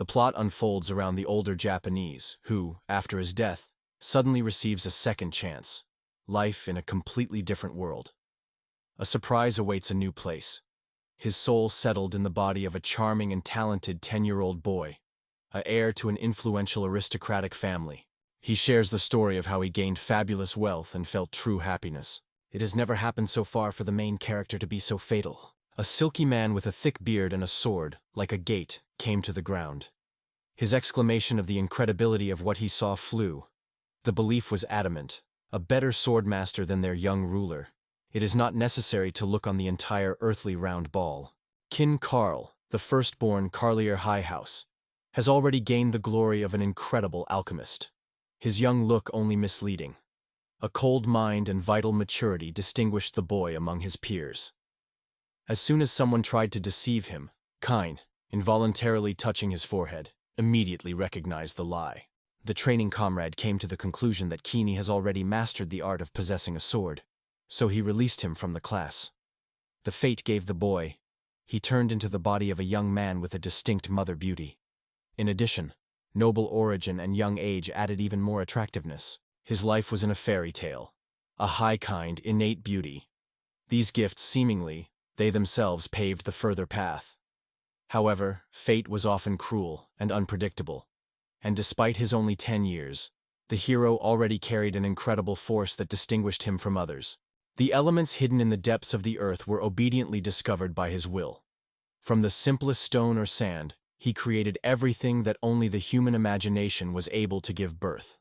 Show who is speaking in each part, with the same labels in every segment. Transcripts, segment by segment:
Speaker 1: The plot unfolds around the older Japanese, who, after his death, suddenly receives a second chance. Life in a completely different world. A surprise awaits a new place. His soul settled in the body of a charming and talented 10-year-old boy, a heir to an influential aristocratic family. He shares the story of how he gained fabulous wealth and felt true happiness. It has never happened so far for the main character to be so fatal. A silky man with a thick beard and a sword, like a gate, came to the ground. His exclamation of the incredibility of what he saw flew. The belief was adamant. A better swordmaster than their young ruler. It is not necessary to look on the entire earthly round ball. Kin Karl, the firstborn Carlier High House, has already gained the glory of an incredible alchemist. His young look only misleading. A cold mind and vital maturity distinguished the boy among his peers. As soon as someone tried to deceive him, Kine, involuntarily touching his forehead, immediately recognized the lie. The training comrade came to the conclusion that Kine has already mastered the art of possessing a sword, so he released him from the class. The fate gave the boy. He turned into the body of a young man with a distinct mother beauty. In addition, noble origin and young age added even more attractiveness. His life was in a fairy tale. A high kind, innate beauty. These gifts, seemingly, they themselves paved the further path. However, fate was often cruel and unpredictable. And despite his only 10 years, the hero already carried an incredible force that distinguished him from others. The elements hidden in the depths of the earth were obediently discovered by his will. From the simplest stone or sand, he created everything that only the human imagination was able to give birth.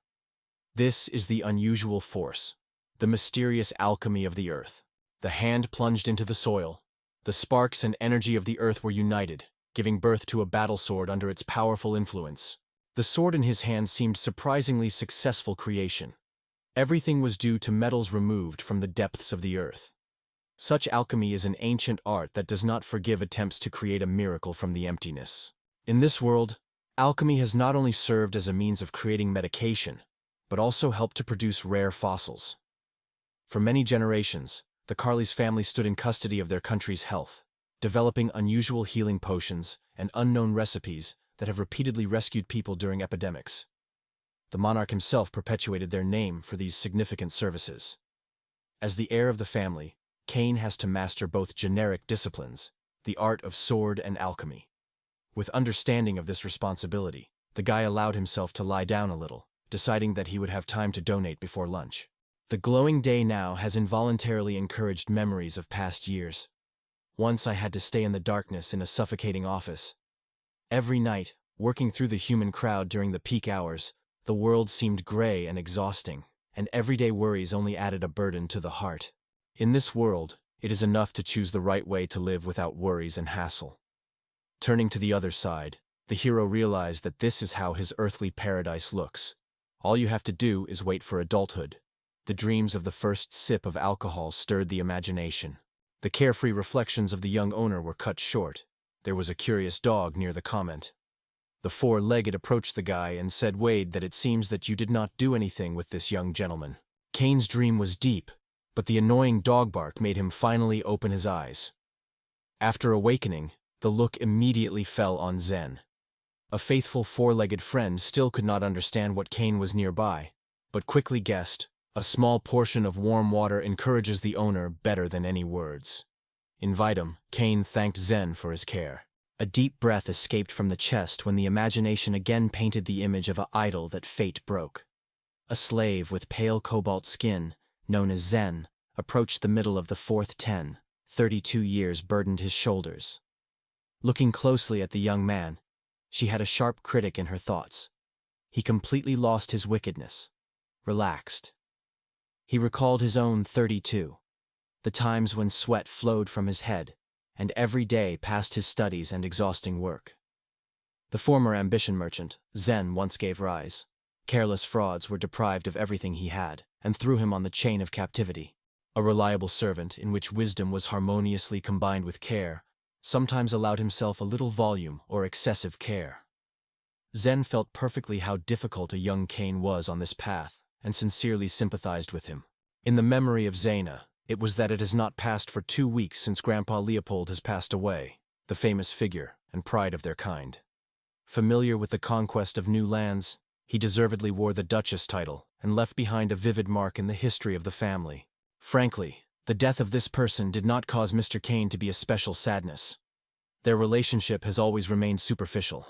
Speaker 1: This is the unusual force, the mysterious alchemy of the earth. The hand plunged into the soil. The sparks and energy of the earth were united, giving birth to a battle sword under its powerful influence. The sword in his hand seemed surprisingly successful creation. Everything was due to metals removed from the depths of the earth. Such alchemy is an ancient art that does not forgive attempts to create a miracle from the emptiness. In this world, alchemy has not only served as a means of creating medication, but also helped to produce rare fossils. For many generations, the Carlys family stood in custody of their country's health, developing unusual healing potions and unknown recipes that have repeatedly rescued people during epidemics. The monarch himself perpetuated their name for these significant services. As the heir of the family, Kane has to master both generic disciplines, the art of sword and alchemy. With understanding of this responsibility, the guy allowed himself to lie down a little, deciding that he would have time to donate before lunch. The glowing day now has involuntarily encouraged memories of past years. Once I had to stay in the darkness in a suffocating office. Every night, working through the human crowd during the peak hours, the world seemed gray and exhausting, and everyday worries only added a burden to the heart. In this world, it is enough to choose the right way to live without worries and hassle. Turning to the other side, the hero realized that this is how his earthly paradise looks. All you have to do is wait for adulthood. The dreams of the first sip of alcohol stirred the imagination. The carefree reflections of the young owner were cut short. There was a curious dog near the comment. The four-legged approached the guy and said, "Wade, that it seems that you did not do anything with this young gentleman." Kane's dream was deep, but the annoying dog bark made him finally open his eyes. After awakening, the look immediately fell on Zen. A faithful four-legged friend still could not understand what Kane was nearby, but quickly guessed, a small portion of warm water encourages the owner better than any words. In Vitam, Kane thanked Zen for his care. A deep breath escaped from the chest when the imagination again painted the image of an idol that fate broke. A slave with pale cobalt skin, known as Zen, approached the middle of the fourth 10. 32 years burdened his shoulders. Looking closely at the young man, she had a sharp critic in her thoughts. He completely lost his wickedness. Relaxed. He recalled his own 32. The times when sweat flowed from his head, and every day passed his studies and exhausting work. The former ambition merchant, Zen, once gave rise. Careless frauds were deprived of everything he had, and threw him on the chain of captivity. A reliable servant, in which wisdom was harmoniously combined with care, sometimes allowed himself a little volume or excessive care. Zen felt perfectly how difficult a young Kane was on this path, and sincerely sympathized with him. In the memory of Zaina, it was that it has not passed for 2 weeks since Grandpa Leopold has passed away, the famous figure and pride of their kind. Familiar with the conquest of new lands, he deservedly wore the Duchess title and left behind a vivid mark in the history of the family. Frankly, the death of this person did not cause Mr. Kane to be a special sadness. Their relationship has always remained superficial.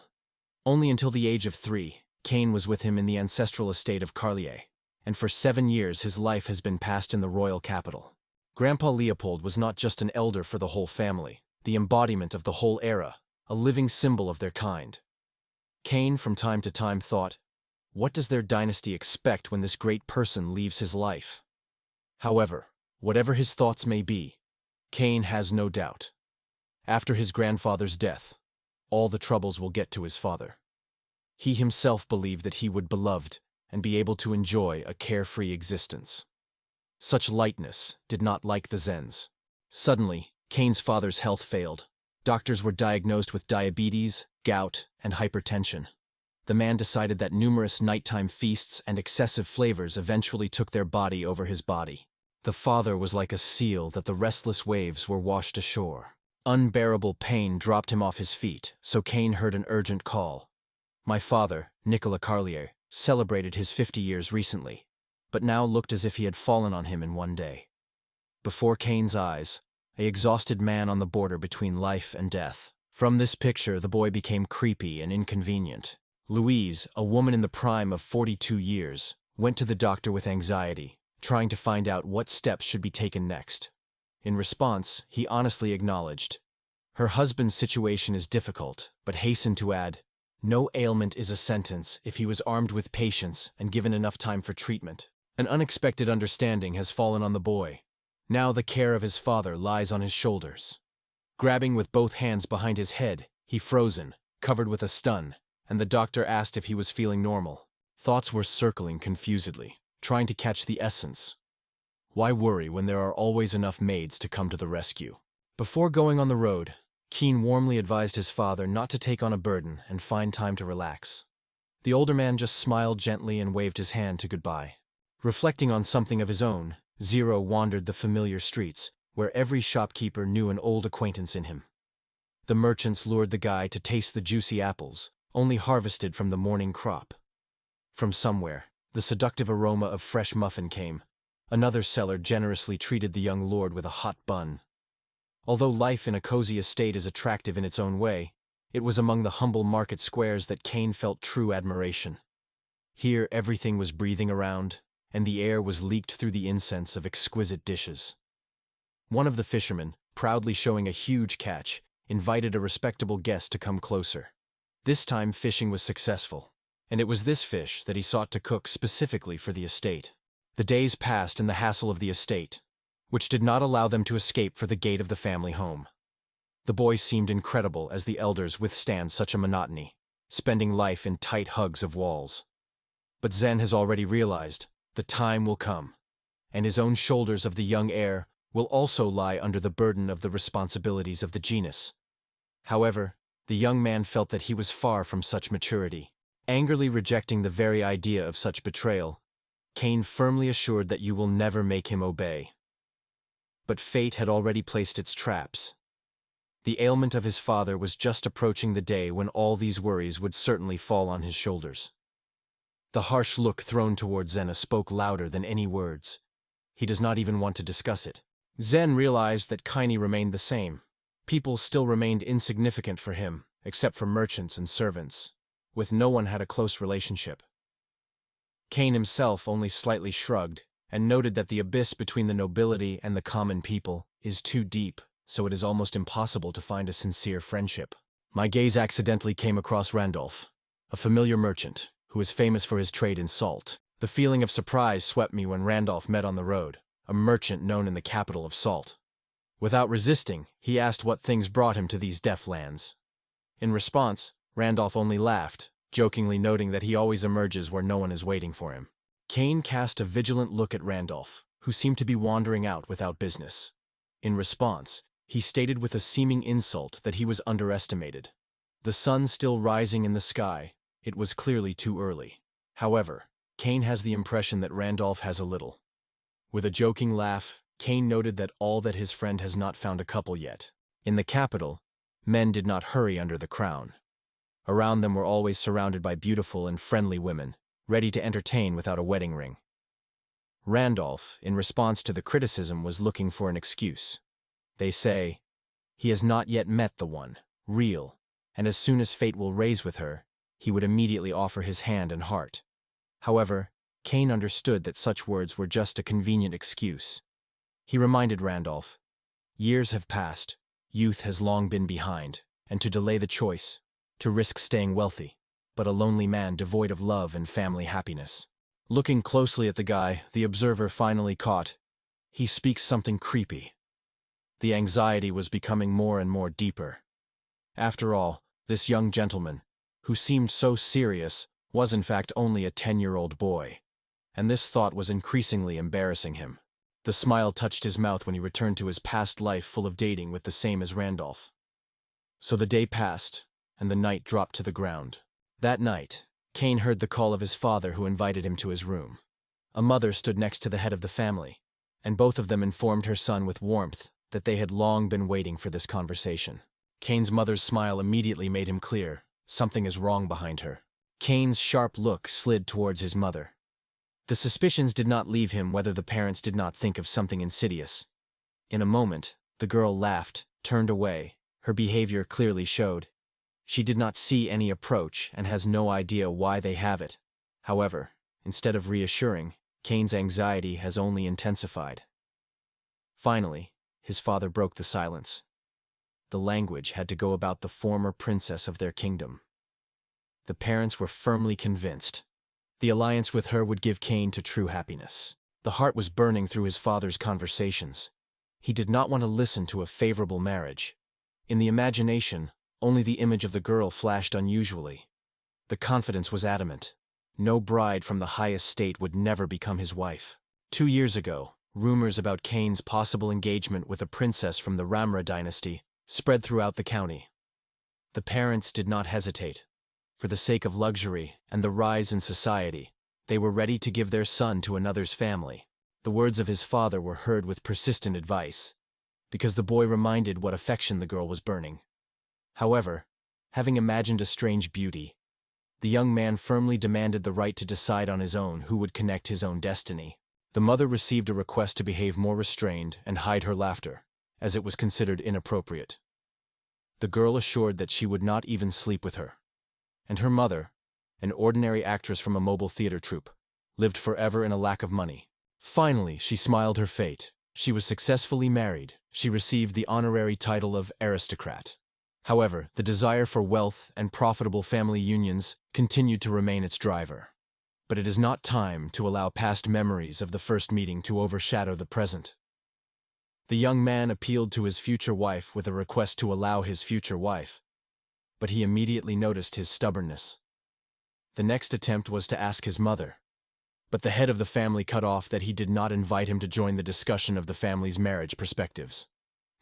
Speaker 1: Only until the age of 3, Kane was with him in the ancestral estate of Carlier, and for 7 years his life has been passed in the royal capital. Grandpa Leopold was not just an elder for the whole family, the embodiment of the whole era, a living symbol of their kind. Kane from time to time thought, what does their dynasty expect when this great person leaves his life? However, whatever his thoughts may be, Kane has no doubt. After his grandfather's death, all the troubles will get to his father. He himself believed that he would be beloved and be able to enjoy a carefree existence. Such lightness did not like the Zens. Suddenly, Kane's father's health failed. Doctors were diagnosed with diabetes, gout, and hypertension. The man decided that numerous nighttime feasts and excessive flavors eventually took their body over his body. The father was like a seal that the restless waves were washed ashore. Unbearable pain dropped him off his feet, so Kane heard an urgent call. My father, Nicolas Carlier, celebrated his 50 years recently, but now looked as if he had fallen on him in one day. Before Kane's eyes, an exhausted man on the border between life and death. From this picture, the boy became creepy and inconvenient. Louise, a woman in the prime of 42 years, went to the doctor with anxiety, trying to find out what steps should be taken next. In response, he honestly acknowledged, her husband's situation is difficult, but hastened to add, no ailment is a sentence if he was armed with patience and given enough time for treatment. An unexpected understanding has fallen on the boy. Now the care of his father lies on his shoulders. Grabbing with both hands behind his head, he frozen, covered with a stun, and the doctor asked if he was feeling normal. Thoughts were circling confusedly, trying to catch the essence. Why worry when there are always enough maids to come to the rescue? Before going on the road, Kane warmly advised his father not to take on a burden and find time to relax. The older man just smiled gently and waved his hand to goodbye. Reflecting on something of his own, Zero wandered the familiar streets, where every shopkeeper knew an old acquaintance in him. The merchants lured the guy to taste the juicy apples, only harvested from the morning crop. From somewhere, the seductive aroma of fresh muffin came. Another seller generously treated the young lord with a hot bun. Although life in a cozy estate is attractive in its own way, it was among the humble market squares that Kane felt true admiration. Here everything was breathing around, and the air was leaked through the incense of exquisite dishes. One of the fishermen, proudly showing a huge catch, invited a respectable guest to come closer. This time fishing was successful, and it was this fish that he sought to cook specifically for the estate. The days passed in the hassle of the estate, which did not allow them to escape for the gate of the family home. The boy seemed incredible as the elders withstand such a monotony, spending life in tight hugs of walls. But Zen has already realized, the time will come, and his own shoulders of the young heir will also lie under the burden of the responsibilities of the genus. However, the young man felt that he was far from such maturity. Angrily rejecting the very idea of such betrayal, Kane firmly assured that you will never make him obey. But fate had already placed its traps. The ailment of his father was just approaching the day when all these worries would certainly fall on his shoulders. The harsh look thrown toward Zena spoke louder than any words. He does not even want to discuss it. Zen realized that Kaine remained the same. People still remained insignificant for him, except for merchants and servants. With no one had a close relationship. Kane himself only slightly shrugged, and noted that the abyss between the nobility and the common people is too deep, so it is almost impossible to find a sincere friendship. My gaze accidentally came across Randolph, a familiar merchant, who is famous for his trade in salt. The feeling of surprise swept me when Randolph met on the road, a merchant known in the capital of salt. Without resisting, he asked what things brought him to these deaf lands. In response, Randolph only laughed, jokingly noting that he always emerges where no one is waiting for him. Kane cast a vigilant look at Randolph, who seemed to be wandering out without business. In response, he stated with a seeming insult that he was underestimated. The sun still rising in the sky, it was clearly too early. However, Kane has the impression that Randolph has a little. With a joking laugh, Kane noted that his friend has not found a couple yet. In the capital, men did not hurry under the crown. Around them were always surrounded by beautiful and friendly women, ready to entertain without a wedding ring. Randolph, in response to the criticism, was looking for an excuse. They say, he has not yet met the one, real, and as soon as fate will raise with her, he would immediately offer his hand and heart. However, Kane understood that such words were just a convenient excuse. He reminded Randolph, years have passed, youth has long been behind, and to delay the choice, to risk staying wealthy, but a lonely man devoid of love and family happiness. Looking closely at the guy, the observer finally caught, he speaks something creepy. The anxiety was becoming more and more deeper. After all, this young gentleman, who seemed so serious, was in fact only a 10-year-old boy. And this thought was increasingly embarrassing him. The smile touched his mouth when he returned to his past life full of dating with the same as Randolph. So the day passed, and the night dropped to the ground. That night, Kane heard the call of his father, who invited him to his room. A mother stood next to the head of the family, and both of them informed her son with warmth that they had long been waiting for this conversation. Kane's mother's smile immediately made him clear, something is wrong behind her. Kane's sharp look slid towards his mother. The suspicions did not leave him whether the parents did not think of something insidious. In a moment, the girl laughed, turned away. Her behavior clearly showed. She did not see any approach and has no idea why they have it. However, instead of reassuring, Kane's anxiety has only intensified. Finally, his father broke the silence. The language had to go about the former princess of their kingdom. The parents were firmly convinced. The alliance with her would give Kane to true happiness. The heart was burning through his father's conversations. He did not want to listen to a favorable marriage. In the imagination, only the image of the girl flashed unusually. The confidence was adamant. No bride from the highest state would never become his wife. 2 years ago, rumors about Kane's possible engagement with a princess from the Ramra dynasty spread throughout the county. The parents did not hesitate. For the sake of luxury and the rise in society, they were ready to give their son to another's family. The words of his father were heard with persistent advice, because the boy reminded what affection the girl was burning. However, having imagined a strange beauty, the young man firmly demanded the right to decide on his own who would connect his own destiny. The mother received a request to behave more restrained and hide her laughter, as it was considered inappropriate. The girl assured that she would not even sleep with her. And her mother, an ordinary actress from a mobile theater troupe, lived forever in a lack of money. Finally, she smiled her fate. She was successfully married. She received the honorary title of aristocrat. However, the desire for wealth and profitable family unions continued to remain its driver. But it is not time to allow past memories of the first meeting to overshadow the present. The young man appealed to his future wife with a request to allow his future wife, but he immediately noticed his stubbornness. The next attempt was to ask his mother, but the head of the family cut off that he did not invite him to join the discussion of the family's marriage perspectives.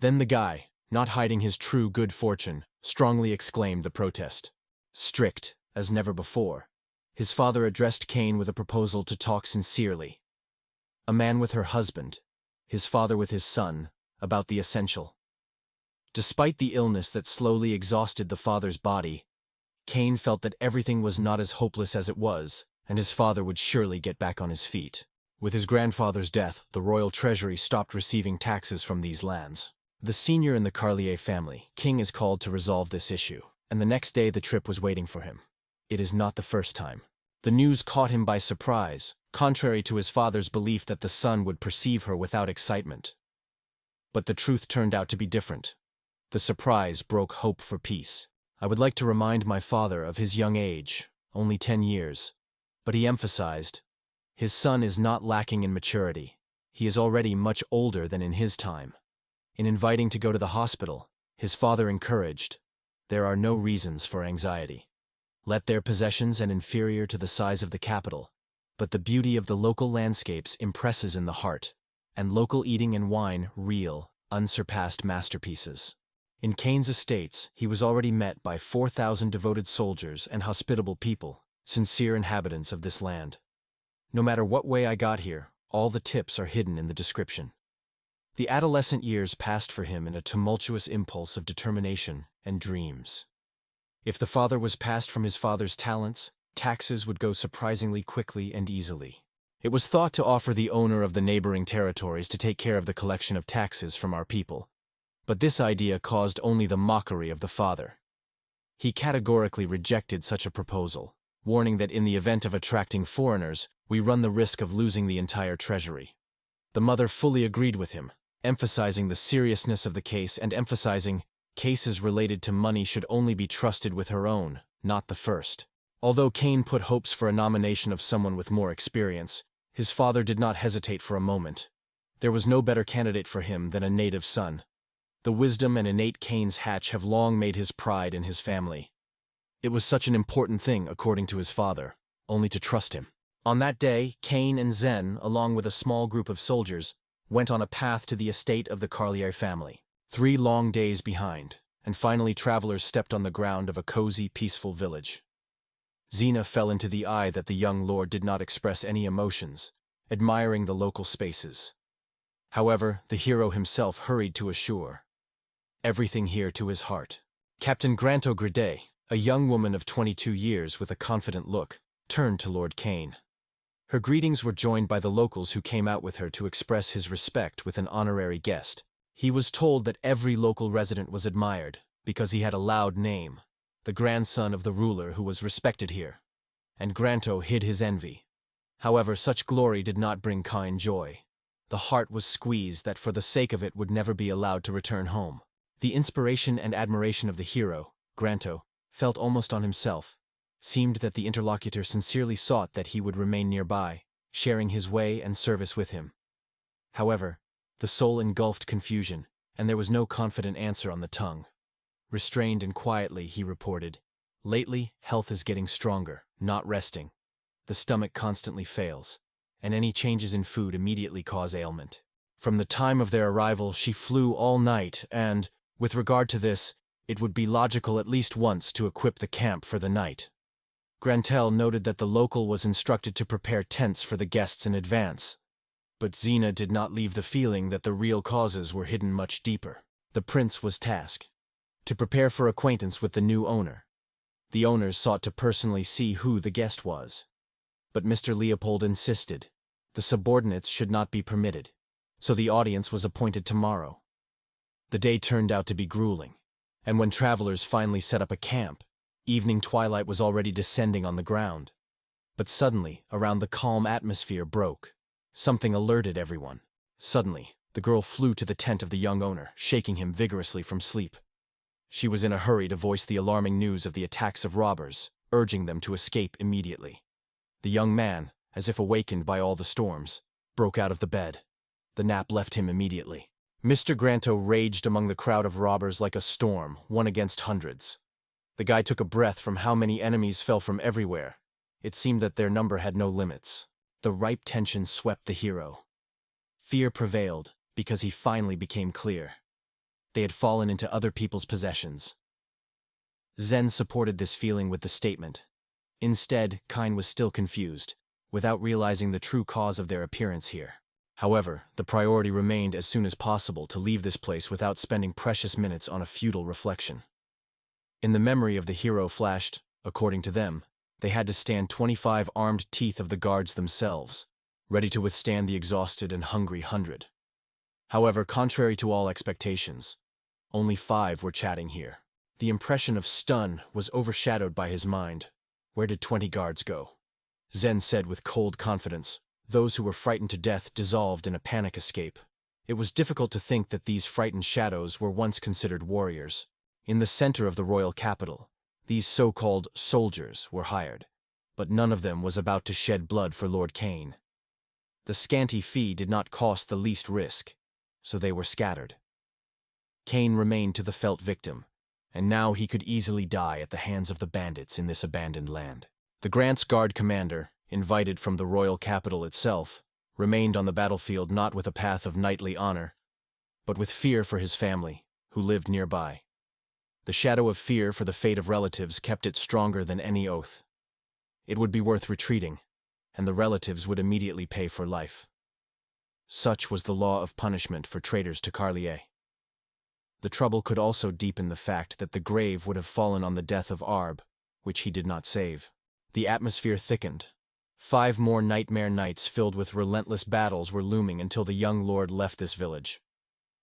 Speaker 1: Then the guy, not hiding his true good fortune, strongly exclaimed the protest. Strict as never before, his father addressed Kane with a proposal to talk sincerely. A man with her husband, his father with his son, about the essential. Despite the illness that slowly exhausted the father's body, Kane felt that everything was not as hopeless as it was, and his father would surely get back on his feet. With his grandfather's death, the royal treasury stopped receiving taxes from these lands. The senior in the Carlier family, King, is called to resolve this issue, and the next day the trip was waiting for him. It is not the first time. The news caught him by surprise, contrary to his father's belief that the son would perceive her without excitement. But the truth turned out to be different. The surprise broke hope for peace. I would like to remind my father of his young age, only 10 years, but he emphasized, his son is not lacking in maturity. He is already much older than in his time. In inviting to go to the hospital, his father encouraged, there are no reasons for anxiety. Let their possessions and inferior to the size of the capital, but the beauty of the local landscapes impresses in the heart, and local eating and wine real, unsurpassed masterpieces. In Kane's estates, he was already met by 4,000 devoted soldiers and hospitable people, sincere inhabitants of this land. No matter what way I got here, all the tips are hidden in the description. The adolescent years passed for him in a tumultuous impulse of determination and dreams. If the father was passed from his father's talents, taxes would go surprisingly quickly and easily. It was thought to offer the owner of the neighboring territories to take care of the collection of taxes from our people. But this idea caused only the mockery of the father. He categorically rejected such a proposal, warning that in the event of attracting foreigners, we run the risk of losing the entire treasury. The mother fully agreed with him, emphasizing the seriousness of the case and emphasizing cases related to money should only be trusted with her own, not the first. Although Cain put hopes for a nomination of someone with more experience, his father did not hesitate for a moment. There was no better candidate for him than a native son. The wisdom and innate Cain's hatch have long made his pride in his family. It was such an important thing, according to his father, only to trust him. On that day, Cain and Zen, along with a small group of soldiers, went on a path to the estate of the Carlier family. 3 long days behind, and finally travelers stepped on the ground of a cozy, peaceful village. Xena fell into the eye that the young lord did not express any emotions, admiring the local spaces. However, the hero himself hurried to assure everything here to his heart. Captain Granto Grede, a young woman of 22 years with a confident look, turned to Lord Cain. Her greetings were joined by the locals who came out with her to express his respect with an honorary guest. He was told that every local resident was admired because he had a loud name, the grandson of the ruler who was respected here, and Granto hid his envy. However, such glory did not bring Cain joy. The heart was squeezed that for the sake of it would never be allowed to return home. The inspiration and admiration of the hero, Granto, felt almost on himself. Seemed that the interlocutor sincerely sought that he would remain nearby, sharing his way and service with him. However, the soul engulfed confusion, and there was no confident answer on the tongue. Restrained and quietly, he reported, "Lately, health is getting stronger, not resting. The stomach constantly fails, and any changes in food immediately cause ailment. From the time of their arrival, she flew all night, and, with regard to this, it would be logical at least once to equip the camp for the night." Grantel noted that the local was instructed to prepare tents for the guests in advance. But Xena did not leave the feeling that the real causes were hidden much deeper. The prince was tasked to prepare for acquaintance with the new owner. The owners sought to personally see who the guest was. But Mr. Leopold insisted the subordinates should not be permitted, so the audience was appointed tomorrow. The day turned out to be grueling, and when travelers finally set up a camp, evening twilight was already descending on the ground. But suddenly, around the calm atmosphere broke. Something alerted everyone. Suddenly, the girl flew to the tent of the young owner, shaking him vigorously from sleep. She was in a hurry to voice the alarming news of the attacks of robbers, urging them to escape immediately. The young man, as if awakened by all the storms, broke out of the bed. The nap left him immediately. Mr. Granto raged among the crowd of robbers like a storm, one against hundreds. The guy took a breath from how many enemies fell from everywhere. It seemed that their number had no limits. The ripe tension swept the hero. Fear prevailed, because he finally became clear. They had fallen into other people's possessions. Zen supported this feeling with the statement. Instead, Cain was still confused, without realizing the true cause of their appearance here. However, the priority remained as soon as possible to leave this place without spending precious minutes on a futile reflection. In the memory of the hero flashed, according to them, they had to stand 25 armed teeth of the guards themselves, ready to withstand the exhausted and hungry 100. However, contrary to all expectations, only 5 were chatting here. The impression of stun was overshadowed by his mind. Where did 20 guards go? Zen said with cold confidence. Those who were frightened to death dissolved in a panic escape. It was difficult to think that these frightened shadows were once considered warriors. In the center of the royal capital, these so-called soldiers were hired, but none of them was about to shed blood for Lord Cain. The scanty fee did not cost the least risk, so they were scattered. Cain remained to the felt victim, and now he could easily die at the hands of the bandits in this abandoned land. The Grant's Guard commander, invited from the royal capital itself, remained on the battlefield not with a path of knightly honor, but with fear for his family, who lived nearby. The shadow of fear for the fate of relatives kept it stronger than any oath. It would be worth retreating, and the relatives would immediately pay for life. Such was the law of punishment for traitors to Carlier. The trouble could also deepen the fact that the grave would have fallen on the death of Arb, which he did not save. The atmosphere thickened. 5 more nightmare nights filled with relentless battles were looming until the young lord left this village.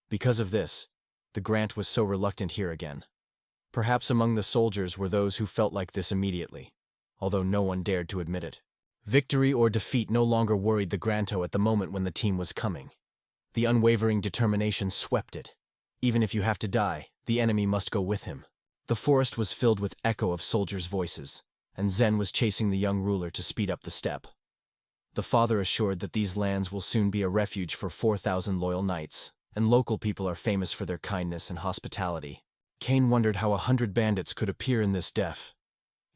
Speaker 1: Because of this, the Grant was so reluctant here again. Perhaps among the soldiers were those who felt like this immediately, although no one dared to admit it. Victory or defeat no longer worried the Granto at the moment when the team was coming. The unwavering determination swept it. Even if you have to die, the enemy must go with him. The forest was filled with echo of soldiers' voices, and Zen was chasing the young ruler to speed up the step. The father assured that these lands will soon be a refuge for 4,000 loyal knights, and local people are famous for their kindness and hospitality. Cain wondered how 100 bandits could appear in this depth.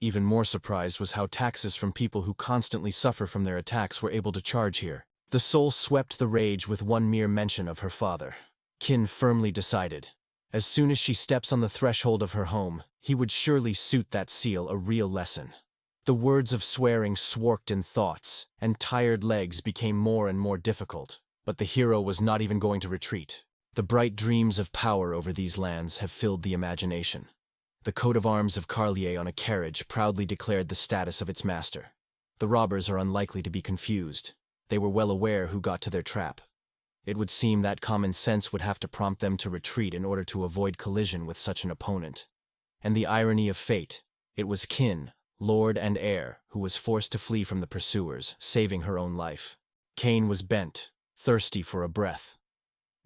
Speaker 1: Even more surprised was how taxes from people who constantly suffer from their attacks were able to charge here. The soul swept the rage with one mere mention of her father. Qin firmly decided, as soon as she steps on the threshold of her home, he would surely suit that seal a real lesson. The words of swearing swarked in thoughts, and tired legs became more and more difficult. But the hero was not even going to retreat. The bright dreams of power over these lands have filled the imagination. The coat of arms of Carlier on a carriage proudly declared the status of its master. The robbers are unlikely to be confused. They were well aware who got to their trap. It would seem that common sense would have to prompt them to retreat in order to avoid collision with such an opponent. And the irony of fate, it was Qin, lord and heir, who was forced to flee from the pursuers, saving her own life. Cain was bent, thirsty for a breath.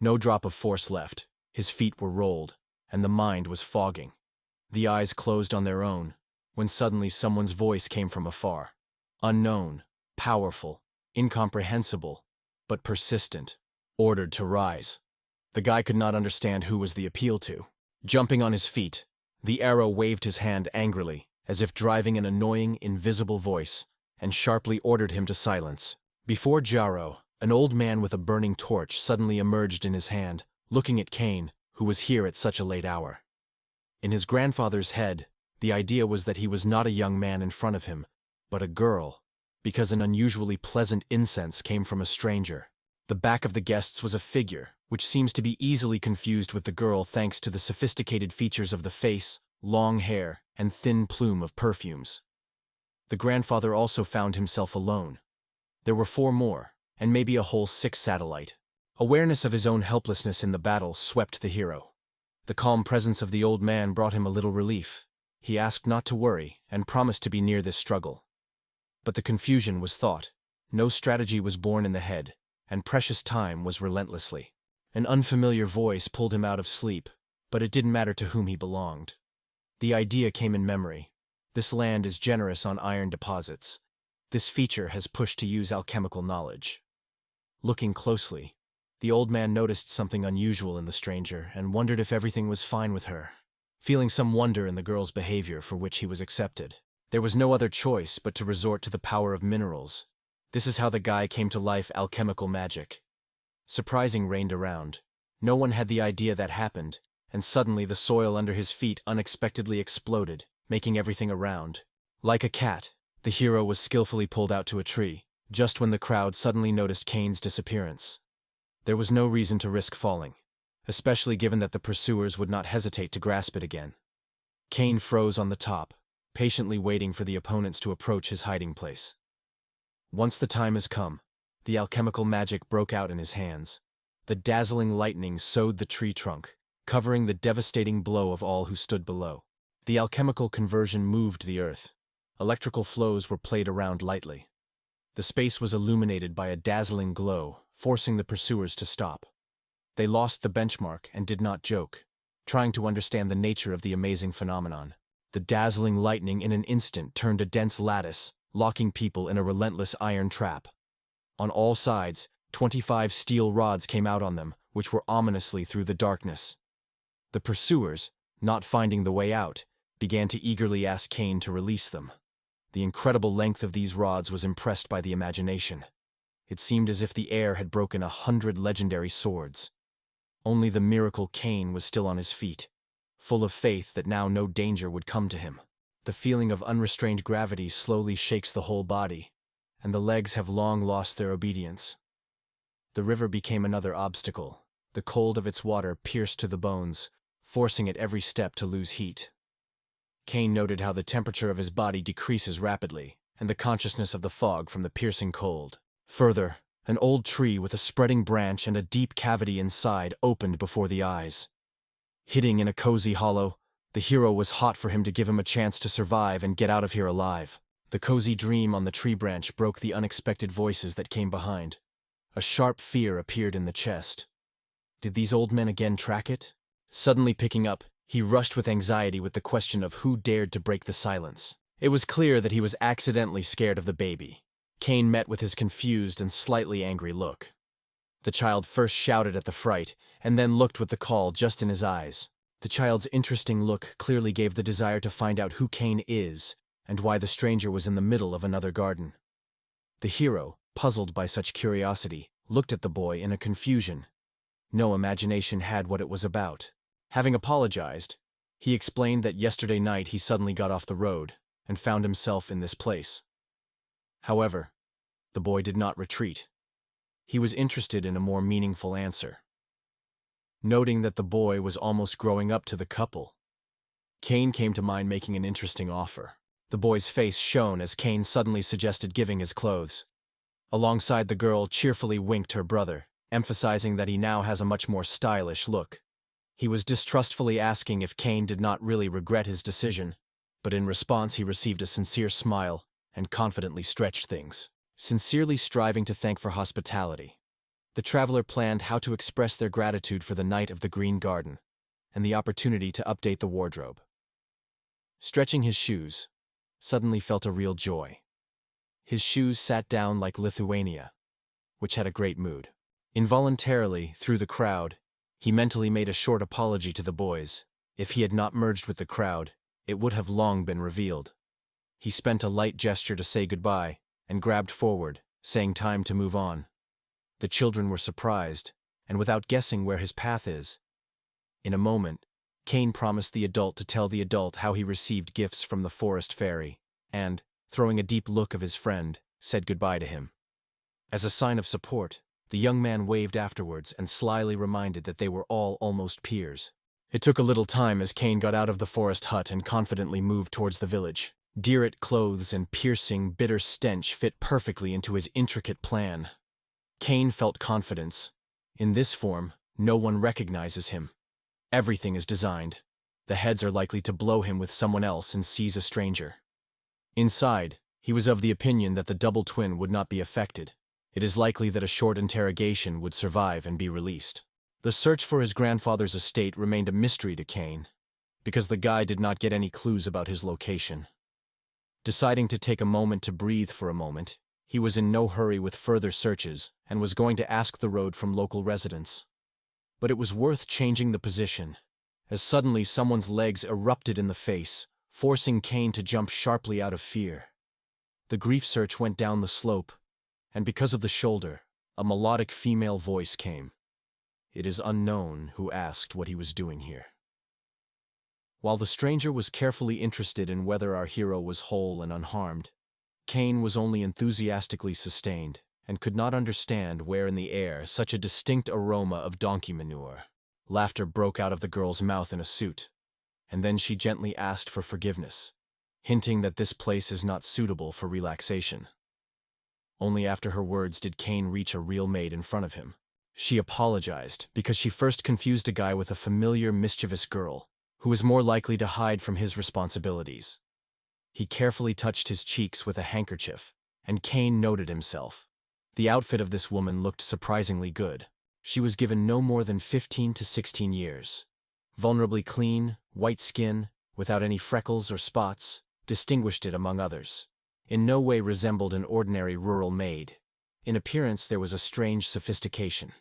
Speaker 1: No drop of force left, his feet were rolled, and the mind was fogging. The eyes closed on their own, when suddenly someone's voice came from afar. Unknown, powerful, incomprehensible, but persistent. Ordered to rise. The guy could not understand who was the appeal to. Jumping on his feet, the arrow waved his hand angrily, as if driving an annoying, invisible voice, and sharply ordered him to silence. Before Jaro, an old man with a burning torch suddenly emerged in his hand, looking at Cain, who was here at such a late hour. In his grandfather's head, the idea was that he was not a young man in front of him, but a girl, because an unusually pleasant incense came from a stranger. The back of the guests was a figure, which seems to be easily confused with the girl thanks to the sophisticated features of the face, long hair, and thin plume of perfumes. The grandfather also found himself alone. There were 4 more, and maybe a whole 6 satellite. Awareness of his own helplessness in the battle swept the hero. The calm presence of the old man brought him a little relief. He asked not to worry, and promised to be near this struggle. But the confusion was thought. No strategy was born in the head, and precious time was relentlessly. An unfamiliar voice pulled him out of sleep, but it didn't matter to whom he belonged. The idea came in memory. This land is generous on iron deposits. This feature has pushed to use alchemical knowledge. Looking closely, the old man noticed something unusual in the stranger and wondered if everything was fine with her, feeling some wonder in the girl's behavior for which he was accepted. There was no other choice but to resort to the power of minerals. This is how the guy came to life alchemical magic. Surprising reigned around. No one had the idea that happened, and suddenly the soil under his feet unexpectedly exploded, making everything around. Like a cat, the hero was skillfully pulled out to a tree, just when the crowd suddenly noticed Cain's disappearance. There was no reason to risk falling, especially given that the pursuers would not hesitate to grasp it again. Cain froze on the top, patiently waiting for the opponents to approach his hiding place. Once the time has come, the alchemical magic broke out in his hands. The dazzling lightning sowed the tree trunk, covering the devastating blow of all who stood below. The alchemical conversion moved the earth. Electrical flows were played around lightly. The space was illuminated by a dazzling glow, forcing the pursuers to stop. They lost the benchmark and did not joke, trying to understand the nature of the amazing phenomenon. The dazzling lightning in an instant turned a dense lattice, locking people in a relentless iron trap. On all sides, 25 steel rods came out on them, which were ominously through the darkness. The pursuers, not finding the way out, began to eagerly ask Cain to release them. The incredible length of these rods was impressed by the imagination. It seemed as if the air had broken 100 legendary swords. Only the miracle Cain was still on his feet, full of faith that now no danger would come to him. The feeling of unrestrained gravity slowly shakes the whole body, and the legs have long lost their obedience. The river became another obstacle. The cold of its water pierced to the bones, forcing at every step to lose heat. Kane noted how the temperature of his body decreases rapidly, and the consciousness of the fog from the piercing cold. Further, an old tree with a spreading branch and a deep cavity inside opened before the eyes. Hiding in a cozy hollow, the hero was hot for him to give him a chance to survive and get out of here alive. The cozy dream on the tree branch broke the unexpected voices that came behind. A sharp fear appeared in the chest. Did these old men again track it? Suddenly picking up, he rushed with anxiety with the question of who dared to break the silence. It was clear that he was accidentally scared of the baby. Kane met with his confused and slightly angry look. The child first shouted at the fright, and then looked with the call just in his eyes. The child's interesting look clearly gave the desire to find out who Kane is, and why the stranger was in the middle of another garden. The hero, puzzled by such curiosity, looked at the boy in a confusion. No imagination had what it was about. Having apologized, he explained that yesterday night he suddenly got off the road and found himself in this place. However, the boy did not retreat. He was interested in a more meaningful answer. Noting that the boy was almost growing up to the couple, Kane came to mind making an interesting offer. The boy's face shone as Kane suddenly suggested giving his clothes. Alongside, the girl cheerfully winked her brother, emphasizing that he now has a much more stylish look. He was distrustfully asking if Kane did not really regret his decision, but in response he received a sincere smile and confidently stretched things, sincerely striving to thank for hospitality. The traveler planned how to express their gratitude for the night of the Green Garden and the opportunity to update the wardrobe. Stretching his shoes, suddenly felt a real joy. His shoes sat down like Lithuania, which had a great mood. Involuntarily, through the crowd, he mentally made a short apology to the boys. If he had not merged with the crowd, it would have long been revealed. He spent a light gesture to say goodbye and grabbed forward, saying time to move on. The children were surprised, and without guessing where his path is. In a moment, Kane promised the adult to tell the adult how he received gifts from the forest fairy, and, throwing a deep look at his friend, said goodbye to him. As a sign of support, the young man waved afterwards and slyly reminded that they were all almost peers. It took a little time as Kane got out of the forest hut and confidently moved towards the village. Deerite clothes and piercing, bitter stench fit perfectly into his intricate plan. Kane felt confidence. In this form, no one recognizes him. Everything is designed. The heads are likely to blow him with someone else and seize a stranger. Inside, he was of the opinion that the double twin would not be affected. It is likely that a short interrogation would survive and be released. The search for his grandfather's estate remained a mystery to Kane, because the guy did not get any clues about his location. Deciding to take a moment to breathe for a moment, he was in no hurry with further searches and was going to ask the road from local residents. But it was worth changing the position, as suddenly someone's legs erupted in the face, forcing Kane to jump sharply out of fear. The grief search went down the slope, and because of the shoulder, a melodic female voice came. It is unknown who asked what he was doing here. While the stranger was carefully interested in whether our hero was whole and unharmed, Kane was only enthusiastically sustained and could not understand where in the air such a distinct aroma of donkey manure. Laughter broke out of the girl's mouth in a suit, and then she gently asked for forgiveness, hinting that this place is not suitable for relaxation. Only after her words did Kane reach a real maid in front of him. She apologized because she first confused a guy with a familiar, mischievous girl, who was more likely to hide from his responsibilities. He carefully touched his cheeks with a handkerchief, and Kane noted himself. The outfit of this woman looked surprisingly good. She was given no more than 15 to 16 years. Vulnerably clean, white skin, without any freckles or spots, distinguished it among others. In no way resembled an ordinary rural maid. In appearance there was a strange sophistication.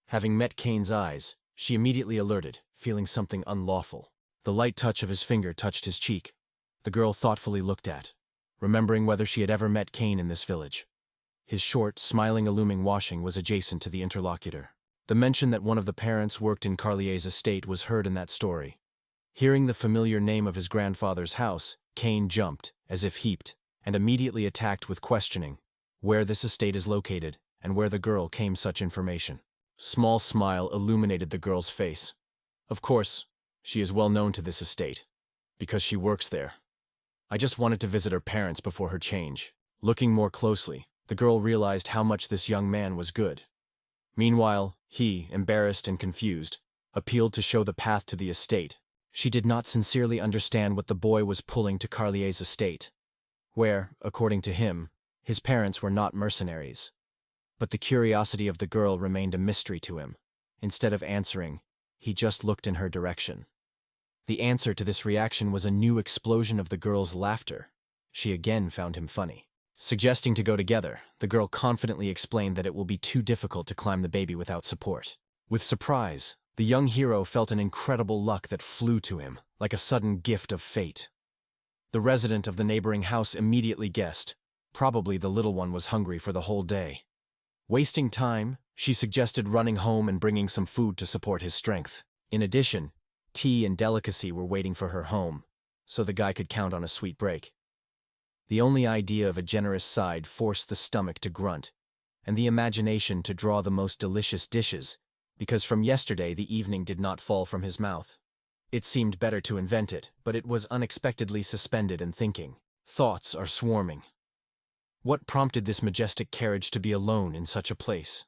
Speaker 1: Having met Kane's eyes, she immediately alerted, feeling something unlawful. The light touch of his finger touched his cheek. The girl thoughtfully looked at, remembering whether she had ever met Kane in this village. His short, smiling illuming washing was adjacent to the interlocutor. The mention that one of the parents worked in Carlier's estate was heard in that story. Hearing the familiar name of his grandfather's house, Kane jumped, as if heaped, and immediately attacked with questioning, where this estate is located, and where the girl came such information. Small smile illuminated the girl's face. Of course, She is well known to this estate, because she works there. I just wanted to visit her parents before her change. Looking more closely, the girl realized how much this young man was good. Meanwhile, he, embarrassed and confused, appealed to show the path to the estate. She did not sincerely understand what the boy was pulling to Carlier's estate, where, according to him, his parents were not mercenaries. But the curiosity of the girl remained a mystery to him. Instead of answering, he just looked in her direction. The answer to this reaction was a new explosion of the girl's laughter. She again found him funny. Suggesting to go together, the girl confidently explained that it will be too difficult to climb the baby without support. With surprise, the young hero felt an incredible luck that flew to him, like a sudden gift of fate. The resident of the neighboring house immediately guessed. Probably the little one was hungry for the whole day. Wasting time, she suggested running home and bringing some food to support his strength. In addition, tea and delicacy were waiting for her home, so the guy could count on a sweet break. The only idea of a generous side forced the stomach to grunt, and the imagination to draw the most delicious dishes, because from yesterday the evening did not fall from his mouth. It seemed better to invent it, but it was unexpectedly suspended in thinking. Thoughts are swarming. What prompted this majestic carriage to be alone in such a place?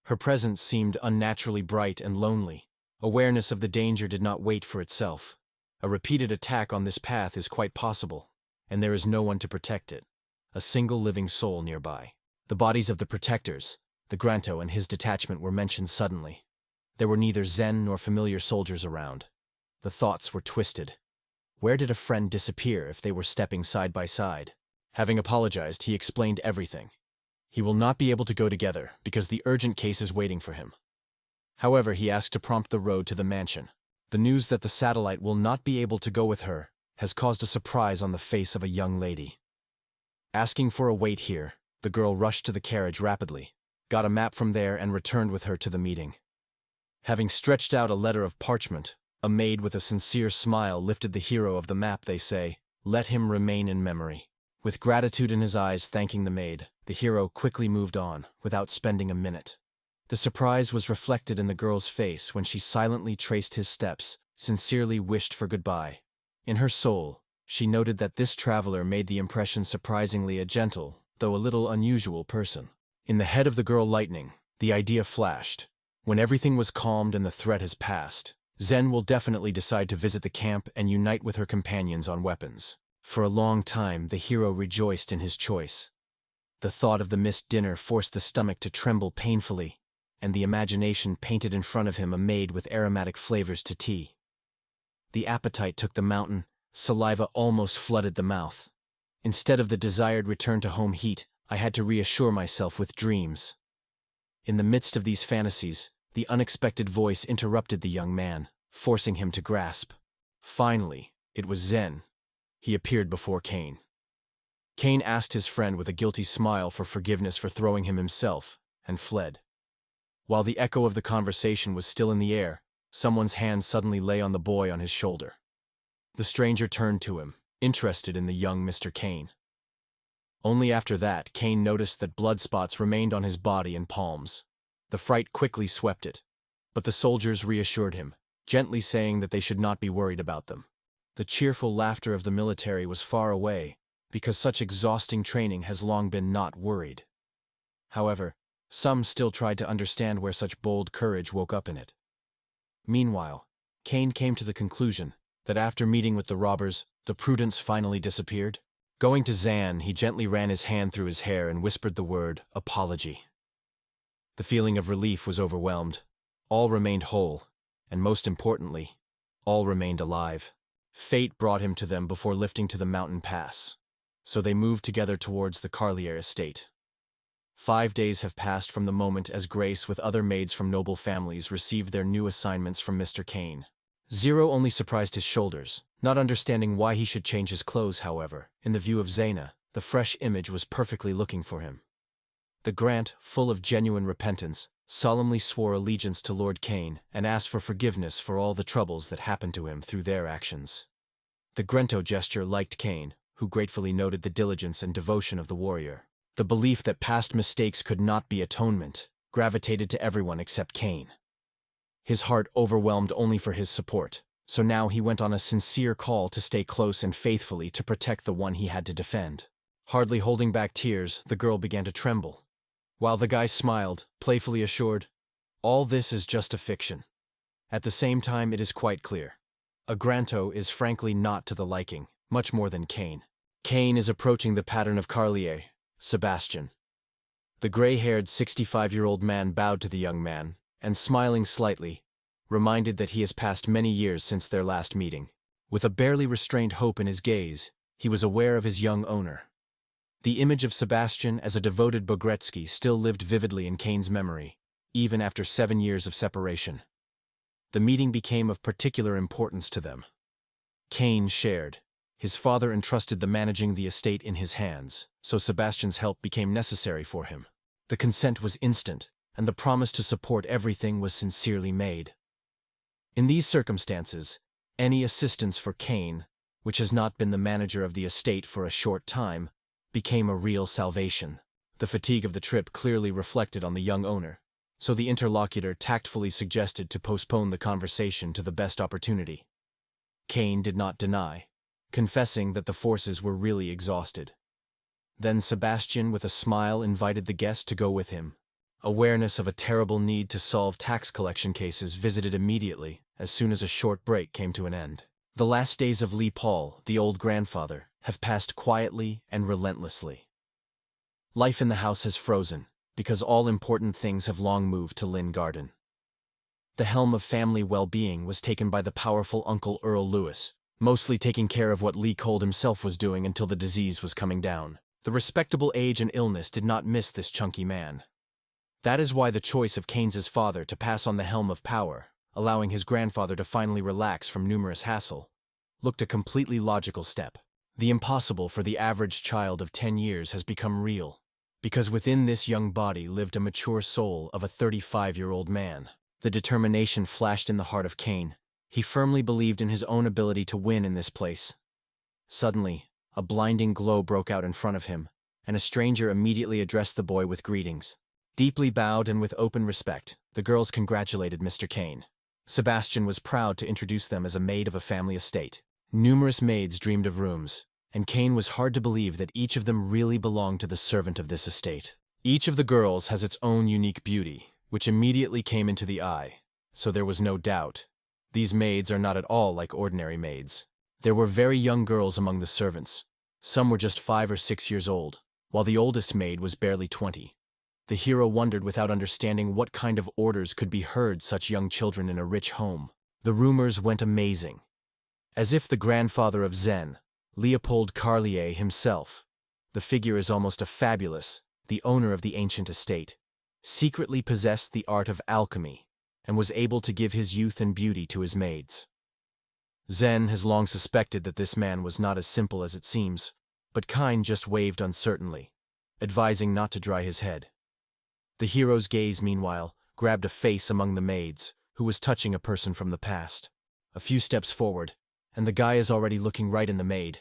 Speaker 1: Her presence seemed unnaturally bright and lonely. Awareness of the danger did not wait for itself. A repeated attack on this path is quite possible, and there is no one to protect it. A single living soul nearby. The bodies of the protectors, the Granto and his detachment, were mentioned suddenly. There were neither Zen nor familiar soldiers around. The thoughts were twisted. Where did a friend disappear if they were stepping side by side? Having apologized, he explained everything. He will not be able to go together because the urgent case is waiting for him. However, he asked to prompt the road to the mansion. The news that the satellite will not be able to go with her has caused a surprise on the face of a young lady. Asking for a wait here, the girl rushed to the carriage rapidly, got a map from there and returned with her to the meeting. Having stretched out a letter of parchment, a maid with a sincere smile lifted the hero of the map, they say, "Let him remain in memory." With gratitude in his eyes thanking the maid, the hero quickly moved on, without spending a minute. The surprise was reflected in the girl's face when she silently traced his steps, sincerely wished for goodbye. In her soul, she noted that this traveler made the impression surprisingly a gentle, though a little unusual person. In the head of the girl lightning, the idea flashed. When everything was calmed and the threat has passed, Zen will definitely decide to visit the camp and unite with her companions on weapons. For a long time, the hero rejoiced in his choice. The thought of the missed dinner forced the stomach to tremble painfully, and the imagination painted in front of him a maid with aromatic flavors to tea. The appetite took the mountain, saliva almost flooded the mouth. Instead of the desired return to home heat, I had to reassure myself with dreams. In the midst of these fantasies, the unexpected voice interrupted the young man, forcing him to grasp. Finally, it was Zen. He appeared before Kane. Kane asked his friend with a guilty smile for forgiveness for throwing him himself, and fled. While the echo of the conversation was still in the air, someone's hand suddenly lay on the boy on his shoulder. The stranger turned to him, interested in the young Mr. Kane. Only after that, Kane noticed that blood spots remained on his body and palms. The fright quickly swept it, but the soldiers reassured him, gently saying that they should not be worried about them. The cheerful laughter of the military was far away, because such exhausting training has long been not worried. However, some still tried to understand where such bold courage woke up in it. Meanwhile, Kane came to the conclusion that after meeting with the robbers, the prudence finally disappeared. Going to Zan, he gently ran his hand through his hair and whispered the word, "apology." The feeling of relief was overwhelmed. All remained whole, and most importantly, all remained alive. Fate brought him to them before lifting to the mountain pass, so they moved together towards the Carlier estate. 5 days have passed from the moment as Grace with other maids from noble families received their new assignments from Mr. Kane. Zero only surprised his shoulders, not understanding why he should change his clothes. However, in the view of Zaina, the fresh image was perfectly looking for him. The Grant, full of genuine repentance, solemnly swore allegiance to Lord Kane and asked for forgiveness for all the troubles that happened to him through their actions. The Grento gesture liked Kane, who gratefully noted the diligence and devotion of the warrior. The belief that past mistakes could not be atonement gravitated to everyone except Kane. His heart overwhelmed only for his support, so now he went on a sincere call to stay close and faithfully to protect the one he had to defend. Hardly holding back tears, the girl began to tremble, while the guy smiled, playfully assured, "All this is just a fiction." At the same time, it is quite clear. Agranto is frankly not to the liking, much more than Kane. Kane is approaching the pattern of Carlier, Sebastian. The gray-haired 65-year-old man bowed to the young man, and smiling slightly, reminded that he has passed many years since their last meeting. With a barely restrained hope in his gaze, he was aware of his young owner. The image of Sebastian as a devoted Bogretsky still lived vividly in Kane's memory, even after 7 years of separation. The meeting became of particular importance to them. Kane shared. His father entrusted the managing the estate in his hands, so Sebastian's help became necessary for him. The consent was instant, and the promise to support everything was sincerely made. In these circumstances, any assistance for Kane, which has not been the manager of the estate for a short time, became a real salvation. The fatigue of the trip clearly reflected on the young owner, so the interlocutor tactfully suggested to postpone the conversation to the best opportunity. Kane did not deny, confessing that the forces were really exhausted. Then Sebastian, with a smile, invited the guest to go with him. Awareness of a terrible need to solve tax collection cases visited immediately as soon as a short break came to an end. The last days of Li Paul, the old grandfather, have passed quietly and relentlessly. Life in the house has frozen, because all important things have long moved to Lynn Garden. The helm of family well-being was taken by the powerful Uncle Earl Lewis, mostly taking care of what Lee Cold himself was doing until the disease was coming down. The respectable age and illness did not miss this chunky man. That is why the choice of Keynes's father to pass on the helm of power, allowing his grandfather to finally relax from numerous hassle, looked a completely logical step. The impossible for the average child of 10 years has become real, because within this young body lived a mature soul of a 35-year-old man. The determination flashed in the heart of Kane. He firmly believed in his own ability to win in this place. Suddenly, a blinding glow broke out in front of him, and a stranger immediately addressed the boy with greetings. Deeply bowed and with open respect, the girls congratulated Mr. Kane. Sebastian was proud to introduce them as a maid of a family estate. Numerous maids dreamed of rooms, and Kane was hard to believe that each of them really belonged to the servant of this estate. Each of the girls has its own unique beauty, which immediately came into the eye, so there was no doubt. These maids are not at all like ordinary maids. There were very young girls among the servants. Some were just 5 or 6 years old, while the oldest maid was barely 20. The hero wondered without understanding what kind of orders could be heard such young children in a rich home. The rumors went amazing. As if the grandfather of Zen, Leopold Carlier himself, the figure is almost a fabulous, the owner of the ancient estate, secretly possessed the art of alchemy, and was able to give his youth and beauty to his maids. Zen has long suspected that this man was not as simple as it seems, but Kine just waved uncertainly, advising not to dry his head. The hero's gaze, meanwhile, grabbed a face among the maids, who was touching a person from the past. A few steps forward, and the guy is already looking right in the maid,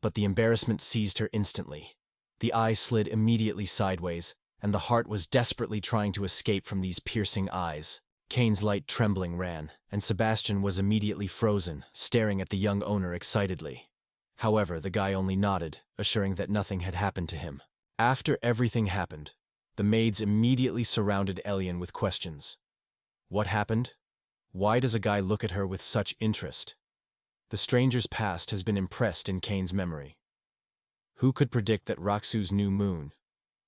Speaker 1: but the embarrassment seized her instantly. The eye slid immediately sideways, and the heart was desperately trying to escape from these piercing eyes. Kane's light trembling ran, and Sebastian was immediately frozen, staring at the young owner excitedly. However, the guy only nodded, assuring that nothing had happened to him. After everything happened, the maids immediately surrounded Elian with questions. What happened? Why does a guy look at her with such interest? The stranger's past has been impressed in Kane's memory. Who could predict that Raksu's new moon,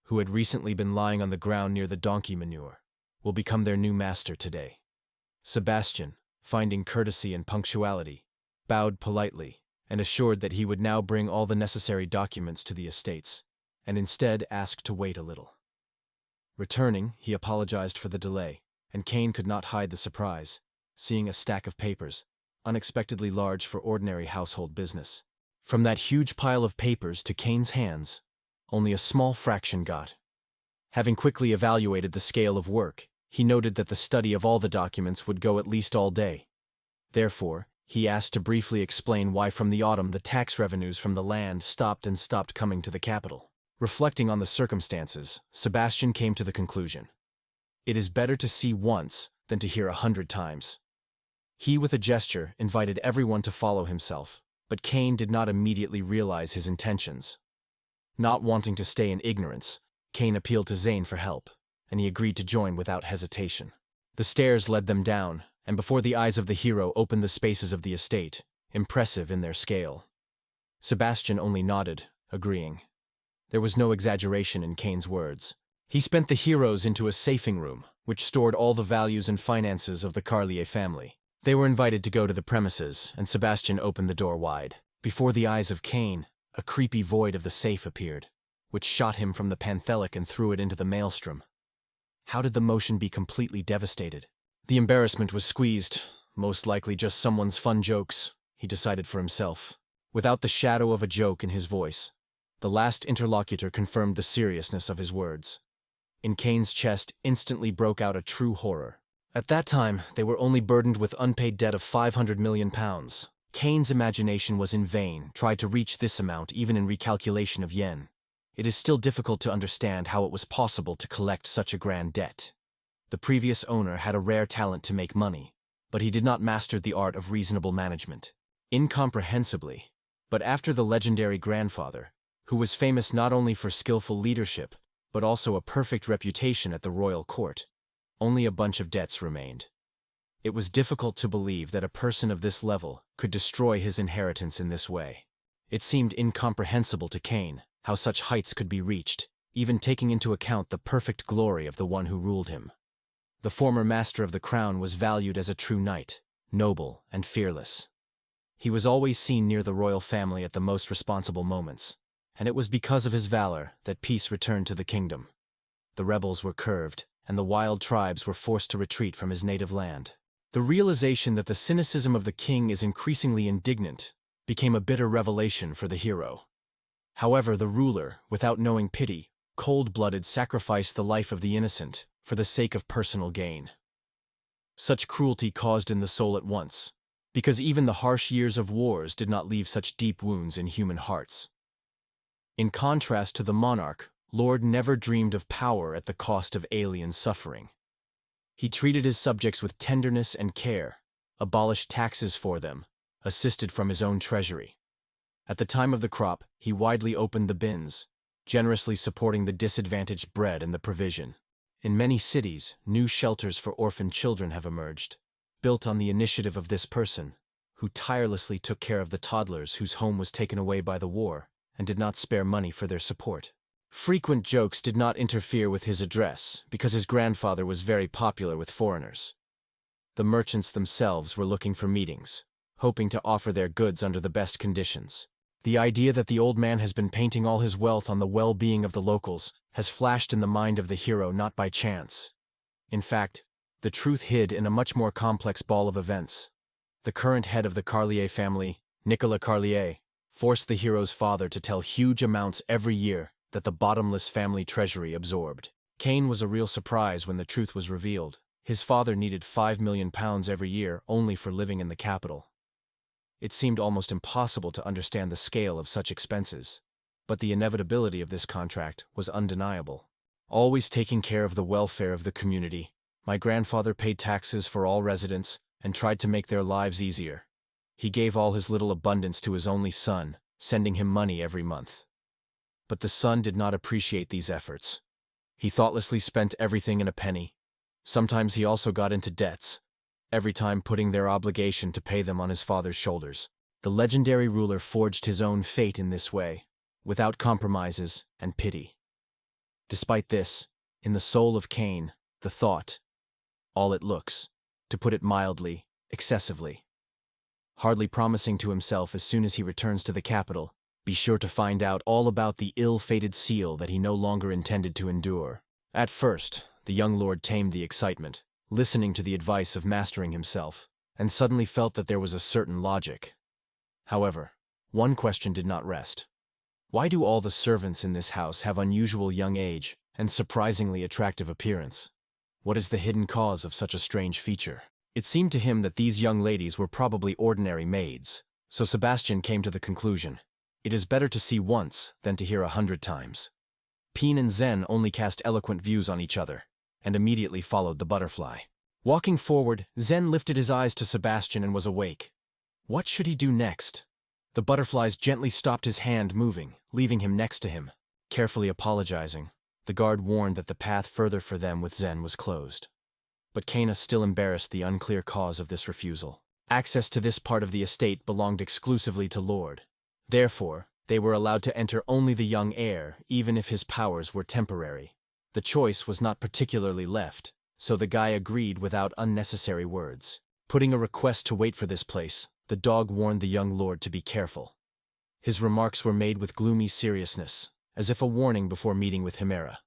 Speaker 1: who had recently been lying on the ground near the donkey manure, will become their new master today? Sebastian, finding courtesy and punctuality, bowed politely and assured that he would now bring all the necessary documents to the estates, and instead asked to wait a little. Returning, he apologized for the delay, and Kane could not hide the surprise, seeing a stack of papers, unexpectedly large for ordinary household business. From that huge pile of papers to Kane's hands, only a small fraction got. Having quickly evaluated the scale of work, he noted that the study of all the documents would go at least all day. Therefore, he asked to briefly explain why from the autumn the tax revenues from the land stopped coming to the capital. Reflecting on the circumstances, Sebastian came to the conclusion: it is better to see once than to hear 100 times. He, with a gesture, invited everyone to follow himself, but Cain did not immediately realize his intentions. Not wanting to stay in ignorance, Cain appealed to Zane for help, and he agreed to join without hesitation. The stairs led them down, and before the eyes of the hero opened the spaces of the estate, impressive in their scale. Sebastian only nodded, agreeing. There was no exaggeration in Cain's words. He spent the heroes into a safing room, which stored all the values and finances of the Carlier family. They were invited to go to the premises, and Sebastian opened the door wide. Before the eyes of Cain, a creepy void of the safe appeared, which shot him from the panthelic and threw it into the maelstrom. How did the motion be completely devastated? The embarrassment was squeezed, most likely just someone's fun jokes, he decided for himself. Without the shadow of a joke in his voice, the last interlocutor confirmed the seriousness of his words. In Cain's chest instantly broke out a true horror. At that time, they were only burdened with unpaid debt of £500 million. Cain's imagination was in vain, tried to reach this amount even in recalculation of yen. It is still difficult to understand how it was possible to collect such a grand debt. The previous owner had a rare talent to make money, but he did not master the art of reasonable management. Incomprehensibly, but after the legendary grandfather, who was famous not only for skillful leadership, but also a perfect reputation at the royal court, only a bunch of debts remained. It was difficult to believe that a person of this level could destroy his inheritance in this way. It seemed incomprehensible to Cain how such heights could be reached, even taking into account the perfect glory of the one who ruled him. The former master of the crown was valued as a true knight, noble and fearless. He was always seen near the royal family at the most responsible moments, and it was because of his valor that peace returned to the kingdom. The rebels were curbed, and the wild tribes were forced to retreat from his native land. The realization that the cynicism of the king is increasingly indignant became a bitter revelation for the hero. However, the ruler, without knowing pity, cold-blooded sacrificed the life of the innocent for the sake of personal gain. Such cruelty caused in the soul at once, because even the harsh years of wars did not leave such deep wounds in human hearts. In contrast to the monarch, Lord never dreamed of power at the cost of alien suffering. He treated his subjects with tenderness and care, abolished taxes for them, assisted from his own treasury. At the time of the crop, he widely opened the bins, generously supporting the disadvantaged bread and the provision. In many cities, new shelters for orphaned children have emerged, built on the initiative of this person, who tirelessly took care of the toddlers whose home was taken away by the war and did not spare money for their support. Frequent jokes did not interfere with his address because his grandfather was very popular with foreigners. The merchants themselves were looking for meetings, hoping to offer their goods under the best conditions. The idea that the old man has been painting all his wealth on the well-being of the locals has flashed in the mind of the hero not by chance. In fact, the truth hid in a much more complex ball of events. The current head of the Carlier family, Nicolas Carlier, forced the hero's father to tell huge amounts every year that the bottomless family treasury absorbed. Cain was a real surprise when the truth was revealed. His father needed £5 million every year only for living in the capital. It seemed almost impossible to understand the scale of such expenses, but the inevitability of this contract was undeniable. Always taking care of the welfare of the community, my grandfather paid taxes for all residents and tried to make their lives easier. He gave all his little abundance to his only son, sending him money every month. But the son did not appreciate these efforts. He thoughtlessly spent everything in a penny. Sometimes he also got into debts, every time putting their obligation to pay them on his father's shoulders. The legendary ruler forged his own fate in this way, without compromises and pity. Despite this, in the soul of Cain, the thought, all it looks, to put it mildly, excessively. Hardly promising to himself as soon as he returns to the capital, be sure to find out all about the ill-fated seal that he no longer intended to endure. At first, the young lord tamed the excitement, listening to the advice of mastering himself, and suddenly felt that there was a certain logic. However, one question did not rest. Why do all the servants in this house have unusual young age and surprisingly attractive appearance? What is the hidden cause of such a strange feature? It seemed to him that these young ladies were probably ordinary maids, so Sebastian came to the conclusion, it is better to see once than to hear 100 times. Peen and Zen only cast eloquent views on each other, and immediately followed the butterfly. Walking forward, Zen lifted his eyes to Sebastian and was awake. What should he do next? The butterflies gently stopped his hand moving, leaving him next to him. Carefully apologizing, the guard warned that the path further for them with Zen was closed. But Kana still embarrassed the unclear cause of this refusal. Access to this part of the estate belonged exclusively to Lord. Therefore, they were allowed to enter only the young heir, even if his powers were temporary. The choice was not particularly left, so the guy agreed without unnecessary words. Putting a request to wait for this place, the dog warned the young lord to be careful. His remarks were made with gloomy seriousness, as if a warning before meeting with Himera.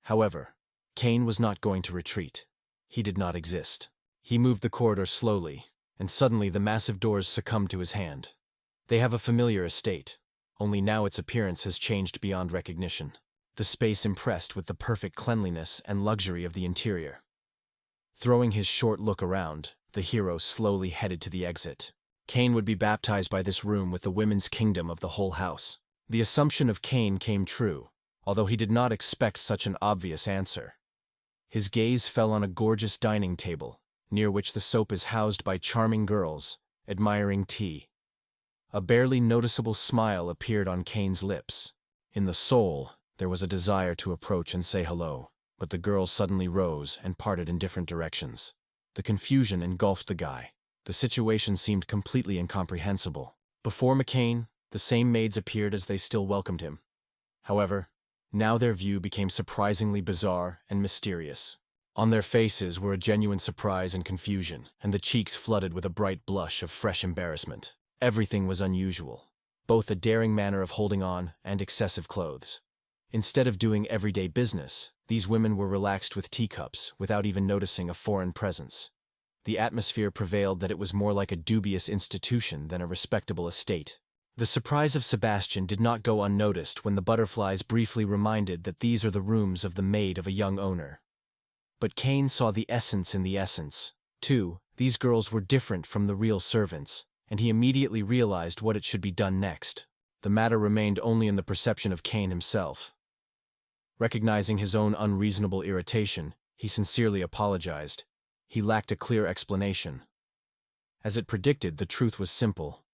Speaker 1: However, Cain was not going to retreat. He did not exist. He moved the corridor slowly, and suddenly the massive doors succumbed to his hand. They have a familiar estate, only now its appearance has changed beyond recognition. The space impressed with the perfect cleanliness and luxury of the interior. Throwing his short look around, the hero slowly headed to the exit. Cain would be baptized by this room with the women's kingdom of the whole house. The assumption of Cain came true, although he did not expect such an obvious answer. His gaze fell on a gorgeous dining table, near which the soap is housed by charming girls, admiring tea. A barely noticeable smile appeared on Cain's lips. In the soul, there was a desire to approach and say hello, but the girls suddenly rose and parted in different directions. The confusion engulfed the guy. The situation seemed completely incomprehensible. Before McCain, the same maids appeared as they still welcomed him. However, now their view became surprisingly bizarre and mysterious. On their faces were a genuine surprise and confusion, and the cheeks flooded with a bright blush of fresh embarrassment. Everything was unusual, both a daring manner of holding on and excessive clothes. Instead of doing everyday business, these women were relaxed with teacups without even noticing a foreign presence. The atmosphere prevailed that it was more like a dubious institution than a respectable estate. The surprise of Sebastian did not go unnoticed when the butterflies briefly reminded that these are the rooms of the maid of a young owner. But Cain saw the essence in the essence. Too, these girls were different from the real servants, and he immediately realized what it should be done next. The matter remained only in the perception of Cain himself. Recognizing his own unreasonable irritation, he sincerely apologized. He lacked a clear explanation. As it predicted, the truth was simple.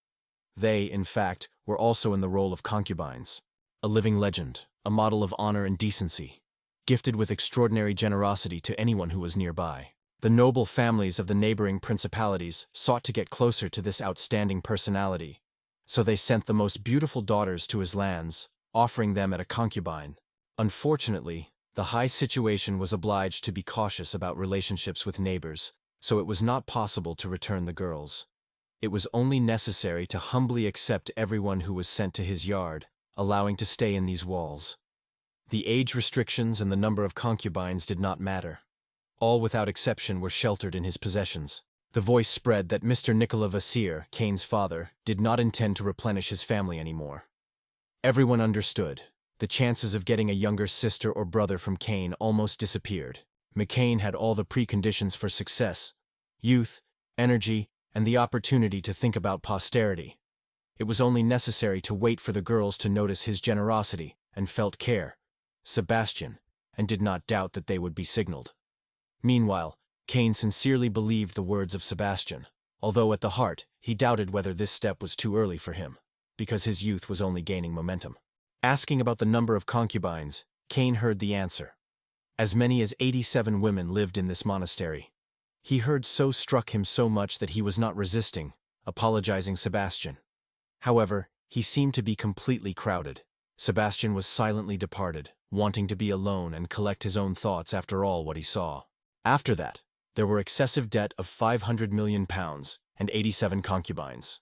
Speaker 1: They, in fact, were also in the role of concubines. A living legend, a model of honor and decency, gifted with extraordinary generosity to anyone who was nearby. The noble families of the neighboring principalities sought to get closer to this outstanding personality, so they sent the most beautiful daughters to his lands, offering them at a concubine. Unfortunately, the high situation was obliged to be cautious about relationships with neighbors, so it was not possible to return the girls. It was only necessary to humbly accept everyone who was sent to his yard, allowing to stay in these walls. The age restrictions and the number of concubines did not matter. All without exception were sheltered in his possessions. The voice spread that Mr. Nicola Vasir, Cain's father, did not intend to replenish his family anymore. Everyone understood. The chances of getting a younger sister or brother from Cain almost disappeared. McCain had all the preconditions for success: youth, energy, and the opportunity to think about posterity. It was only necessary to wait for the girls to notice his generosity and felt care, Sebastian, and did not doubt that they would be signaled. Meanwhile, Cain sincerely believed the words of Sebastian, although at the heart he doubted whether this step was too early for him, because his youth was only gaining momentum. Asking about the number of concubines, Cain heard the answer. As many as 87 women lived in this monastery. He heard so struck him so much that he was not resisting, apologizing Sebastian. However, he seemed to be completely crowded. Sebastian was silently departed, wanting to be alone and collect his own thoughts after all what he saw. After that, there were excessive debt of £500 million and 87 concubines.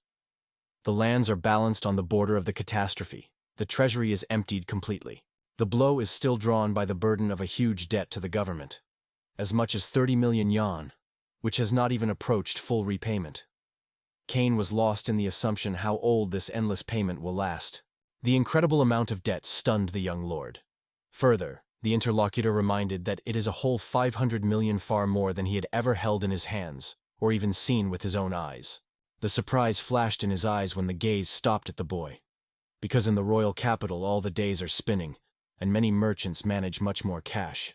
Speaker 1: The lands are balanced on the border of the catastrophe. The treasury is emptied completely. The blow is still drawn by the burden of a huge debt to the government. As much as 30 million yuan, which has not even approached full repayment. Cain was lost in the assumption how old this endless payment will last. The incredible amount of debt stunned the young lord. Further, the interlocutor reminded that it is a whole 500 million, far more than he had ever held in his hands, or even seen with his own eyes. The surprise flashed in his eyes when the gaze stopped at the boy. Because in the royal capital all the days are spinning, and many merchants manage much more cash.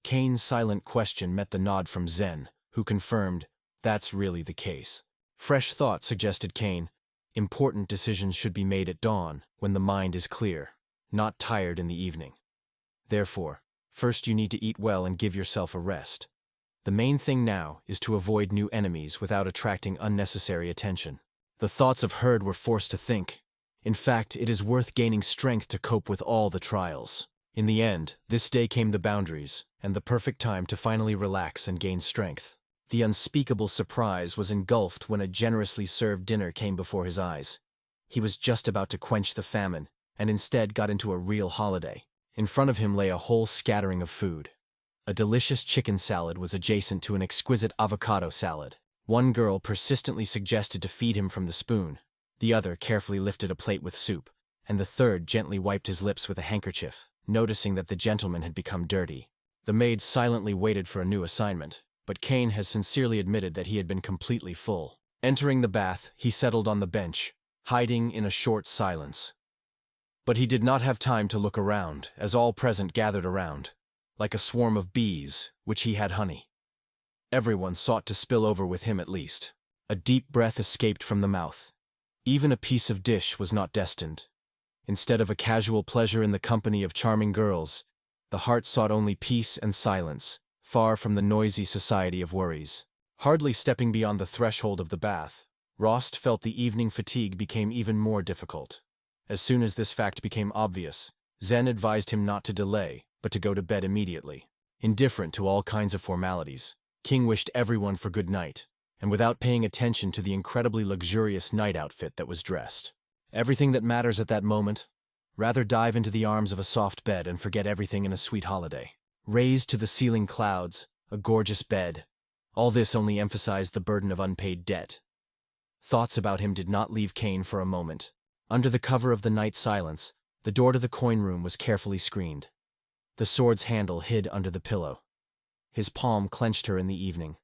Speaker 1: Kane's silent question met the nod from Zen, who confirmed, "That's really the case." Fresh thought, suggested Kane. Important decisions should be made at dawn, when the mind is clear, not tired in the evening. Therefore, first you need to eat well and give yourself a rest. The main thing now is to avoid new enemies without attracting unnecessary attention. The thoughts of Herd were forced to think. In fact, it is worth gaining strength to cope with all the trials. In the end, this day came the boundaries, and the perfect time to finally relax and gain strength. The unspeakable surprise was engulfed when a generously served dinner came before his eyes. He was just about to quench the famine, and instead got into a real holiday. In front of him lay a whole scattering of food. A delicious chicken salad was adjacent to an exquisite avocado salad. One girl persistently suggested to feed him from the spoon. The other carefully lifted a plate with soup, and the third gently wiped his lips with a handkerchief, noticing that the gentleman had become dirty. The maid silently waited for a new assignment, but Kane has sincerely admitted that he had been completely full. Entering the bath, he settled on the bench, hiding in a short silence. But he did not have time to look around, as all present gathered around, like a swarm of bees, which he had honey. Everyone sought to spill over with him at least. A deep breath escaped from the mouth. Even a piece of dish was not destined. Instead of a casual pleasure in the company of charming girls, the heart sought only peace and silence, far from the noisy society of worries. Hardly stepping beyond the threshold of the bath, Rost felt the evening fatigue became even more difficult. As soon as this fact became obvious, Zen advised him not to delay, but to go to bed immediately. Indifferent to all kinds of formalities, King wished everyone for good night, and without paying attention to the incredibly luxurious night outfit that was dressed. Everything that matters at that moment, rather dive into the arms of a soft bed and forget everything in a sweet holiday. Raised to the ceiling clouds, a gorgeous bed. All this only emphasized the burden of unpaid debt. Thoughts about him did not leave Kane for a moment. Under the cover of the night silence, the door to the coin room was carefully screened. The sword's handle hid under the pillow. His palm clenched her in the evening,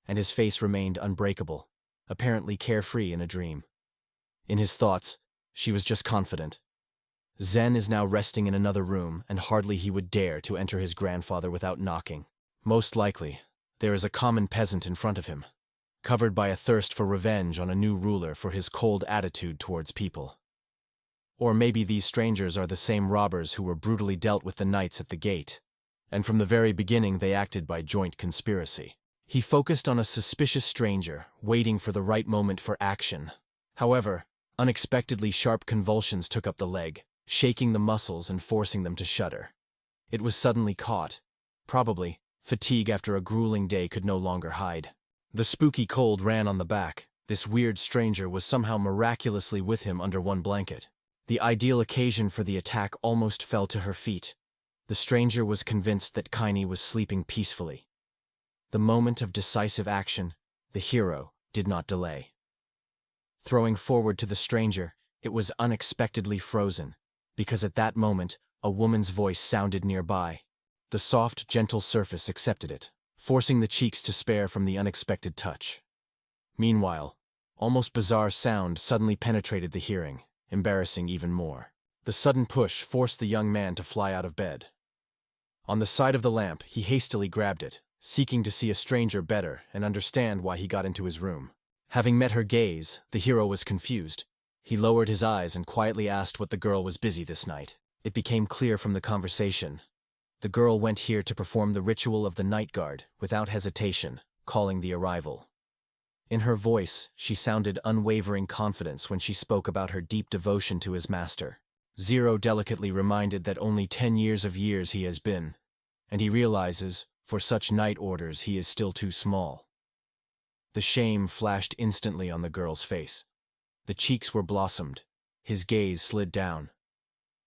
Speaker 1: and his face remained unbreakable, apparently carefree in a dream. In his thoughts, she was just confident. Zen is now resting in another room, and hardly he would dare to enter his grandfather without knocking. Most likely, there is a common peasant in front of him, covered by a thirst for revenge on a new ruler for his cold attitude towards people. Or maybe these strangers are the same robbers who were brutally dealt with the knights at the gate, and from the very beginning they acted by joint conspiracy. He focused on a suspicious stranger, waiting for the right moment for action. However, unexpectedly sharp convulsions took up the leg, shaking the muscles and forcing them to shudder. It was suddenly caught. Probably, fatigue after a grueling day could no longer hide. The spooky cold ran on the back. This weird stranger was somehow miraculously with him under one blanket. The ideal occasion for the attack almost fell to her feet. The stranger was convinced that Kaine was sleeping peacefully. The moment of decisive action, the hero did not delay. Throwing forward to the stranger, it was unexpectedly frozen, because at that moment, a woman's voice sounded nearby. The soft, gentle surface accepted it, forcing the cheeks to spare from the unexpected touch. Meanwhile, almost bizarre sound suddenly penetrated the hearing, embarrassing even more. The sudden push forced the young man to fly out of bed. On the side of the lamp, he hastily grabbed it, seeking to see a stranger better and understand why he got into his room. Having met her gaze, the hero was confused. He lowered his eyes and quietly asked what the girl was busy this night. It became clear from the conversation. The girl went here to perform the ritual of the night guard, without hesitation, calling the arrival. In her voice, she sounded unwavering confidence when she spoke about her deep devotion to his master. Zero delicately reminded that only 10 years he has been, and he realizes, for such night orders he is still too small. The shame flashed instantly on the girl's face. The cheeks were blossomed. His gaze slid down.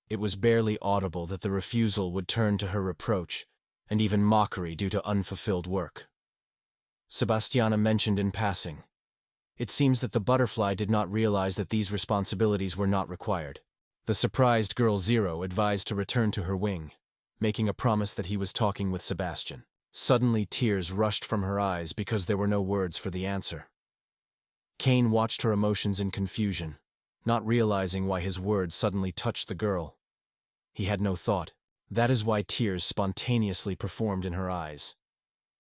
Speaker 1: It was barely audible that the refusal would turn to her reproach, and even mockery due to unfulfilled work. Sebastiana mentioned in passing. It seems that the butterfly did not realize that these responsibilities were not required. The surprised girl Zero advised to return to her wing, making a promise that he was talking with Sebastian. Suddenly tears rushed from her eyes because there were no words for the answer. Kane watched her emotions in confusion, not realizing why his words suddenly touched the girl. He had no thought, That is why tears spontaneously performed in her eyes.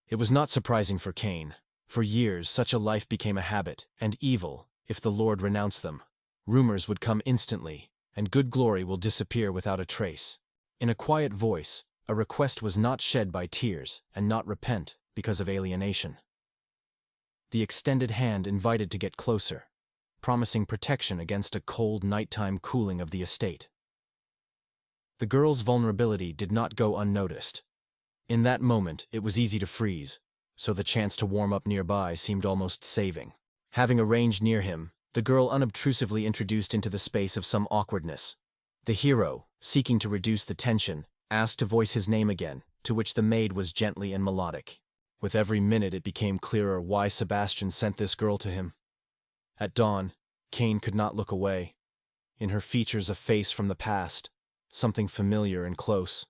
Speaker 1: It was not surprising for Cain. For years, such a life became a habit, and evil, if the Lord renounced them. Rumors would come instantly, and good glory will disappear without a trace. In a quiet voice, a request was not shed by tears, and not repent, because of alienation. The extended hand invited to get closer, promising protection against a cold nighttime cooling of the estate. The girl's vulnerability did not go unnoticed. In that moment, it was easy to freeze, so the chance to warm up nearby seemed almost saving. Having arranged near him, the girl unobtrusively introduced into the space of some awkwardness. The hero, seeking to reduce the tension, asked to voice his name again, to which the maid was gently and melodic. With every minute it became clearer why Sebastian sent this girl to him. At dawn, Cain could not look away. In her features a face from the past, something familiar and close.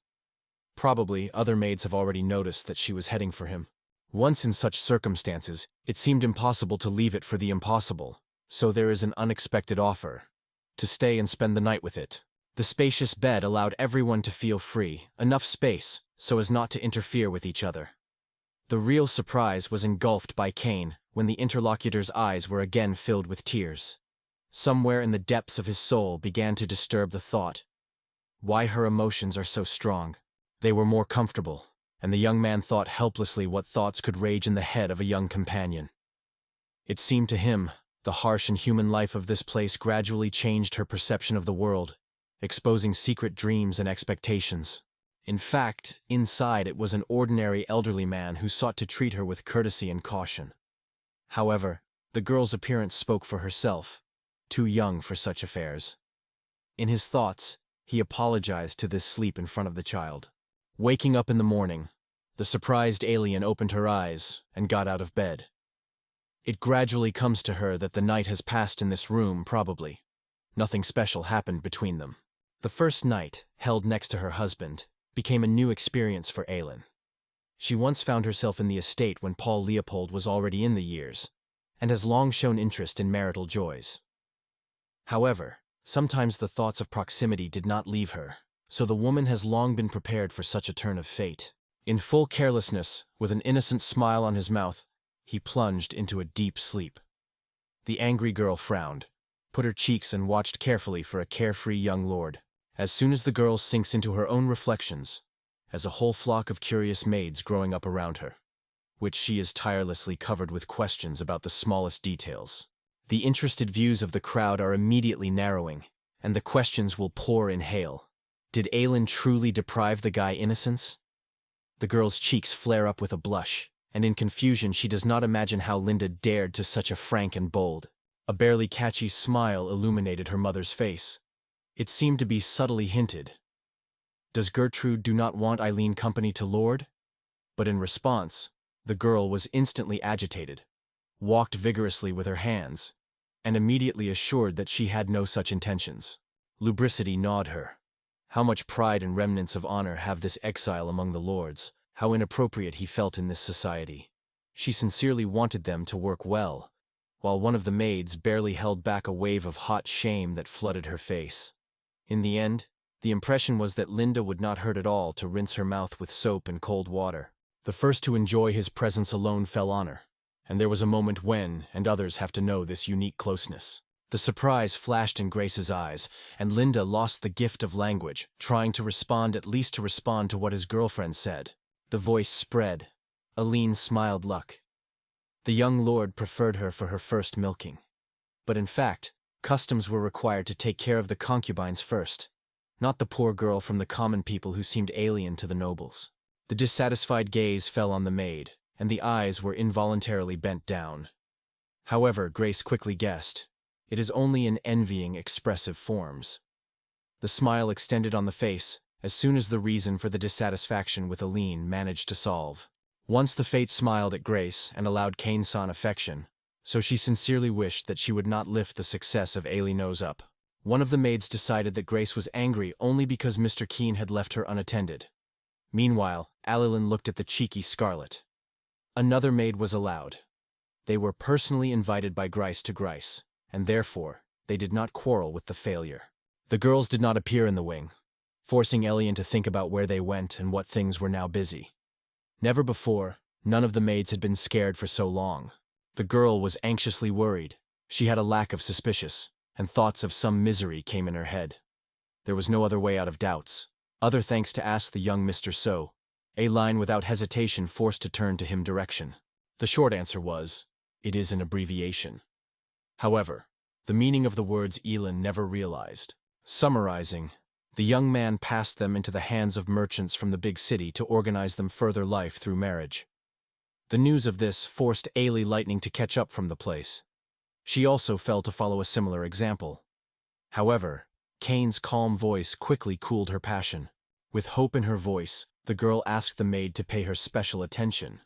Speaker 1: Probably other maids have already noticed that she was heading for him. Once in such circumstances, it seemed impossible to leave it for the impossible, so there is an unexpected offer. To stay and spend the night with it. The spacious bed allowed everyone to feel free, enough space, so as not to interfere with each other. The real surprise was engulfed by Cain when the interlocutor's eyes were again filled with tears. Somewhere in the depths of his soul began to disturb the thought. Why her emotions are so strong? They were more comfortable, and the young man thought helplessly what thoughts could rage in the head of a young companion. It seemed to him, the harsh and human life of this place gradually changed her perception of the world, exposing secret dreams and expectations. In fact, inside it was an ordinary elderly man who sought to treat her with courtesy and caution. However, the girl's appearance spoke for herself, too young for such affairs. In his thoughts, he apologized to this sleep in front of the child. Waking up in the morning, the surprised alien opened her eyes and got out of bed. It gradually comes to her that the night has passed in this room, probably. Nothing special happened between them. The first night, held next to her husband, became a new experience for Aylin. She once found herself in the estate when Paul Leopold was already in the years, and has long shown interest in marital joys. However, sometimes the thoughts of proximity did not leave her, so the woman has long been prepared for such a turn of fate. In full carelessness, with an innocent smile on his mouth, he plunged into a deep sleep. The angry girl frowned, put her cheeks and watched carefully for a carefree young lord. As soon as the girl sinks into her own reflections, as a whole flock of curious maids growing up around her, which she is tirelessly covered with questions about the smallest details. The interested views of the crowd are immediately narrowing, and the questions will pour in hail. Did Aylin truly deprive the guy innocence? The girl's cheeks flare up with a blush, and in confusion she does not imagine how Linda dared to such a frank and bold. A barely catchy smile illuminated her mother's face. It seemed to be subtly hinted. Does Gertrude do not want Eileen company to Lord? But in response, the girl was instantly agitated, walked vigorously with her hands, and immediately assured that she had no such intentions. Lubricity gnawed her. How much pride and remnants of honor have this exile among the lords, how inappropriate he felt in this society. She sincerely wanted them to work well, while one of the maids barely held back a wave of hot shame that flooded her face. In the end, the impression was that Linda would not hurt at all to rinse her mouth with soap and cold water. The first to enjoy his presence alone fell on her, and there was a moment when, and others have to know this unique closeness. The surprise flashed in Grace's eyes, and Linda lost the gift of language, trying to respond to what his girlfriend said. The voice spread. Aline smiled luck. The young lord preferred her for her first milking. But in fact, customs were required to take care of the concubines first, not the poor girl from the common people who seemed alien to the nobles. The dissatisfied gaze fell on the maid, and the eyes were involuntarily bent down. However, Grace quickly guessed, it is only in envying expressive forms. The smile extended on the face as soon as the reason for the dissatisfaction with Aline managed to solve. Once the fate smiled at Grace and allowed Cain-san affection, so she sincerely wished that she would not lift the success of Ailino's up. One of the maids decided that Grace was angry only because Mr. Keene had left her unattended. Meanwhile, Alilin looked at the cheeky Scarlet. Another maid was allowed. They were personally invited by Grice to Grice, and therefore, they did not quarrel with the failure. The girls did not appear in the wing. forcing Elian to think about where they went and what things were now busy. Never before, none of the maids had been scared for so long. The girl was anxiously worried. She had a lack of suspicious, and thoughts of some misery came in her head. There was no other way out of doubts, other thanks to ask the young Mr. So. Aileen without hesitation forced to turn to him direction. The short answer was, it is an abbreviation. However, the meaning of the words Elin never realized. Summarizing, the young man passed them into the hands of merchants from the big city to organize them further life through marriage. The news of this forced Ailey Lightning to catch up from the place. She also fell to follow a similar example. However, Kane's calm voice quickly cooled her passion. With hope in her voice, the girl asked the maid to pay her special attention.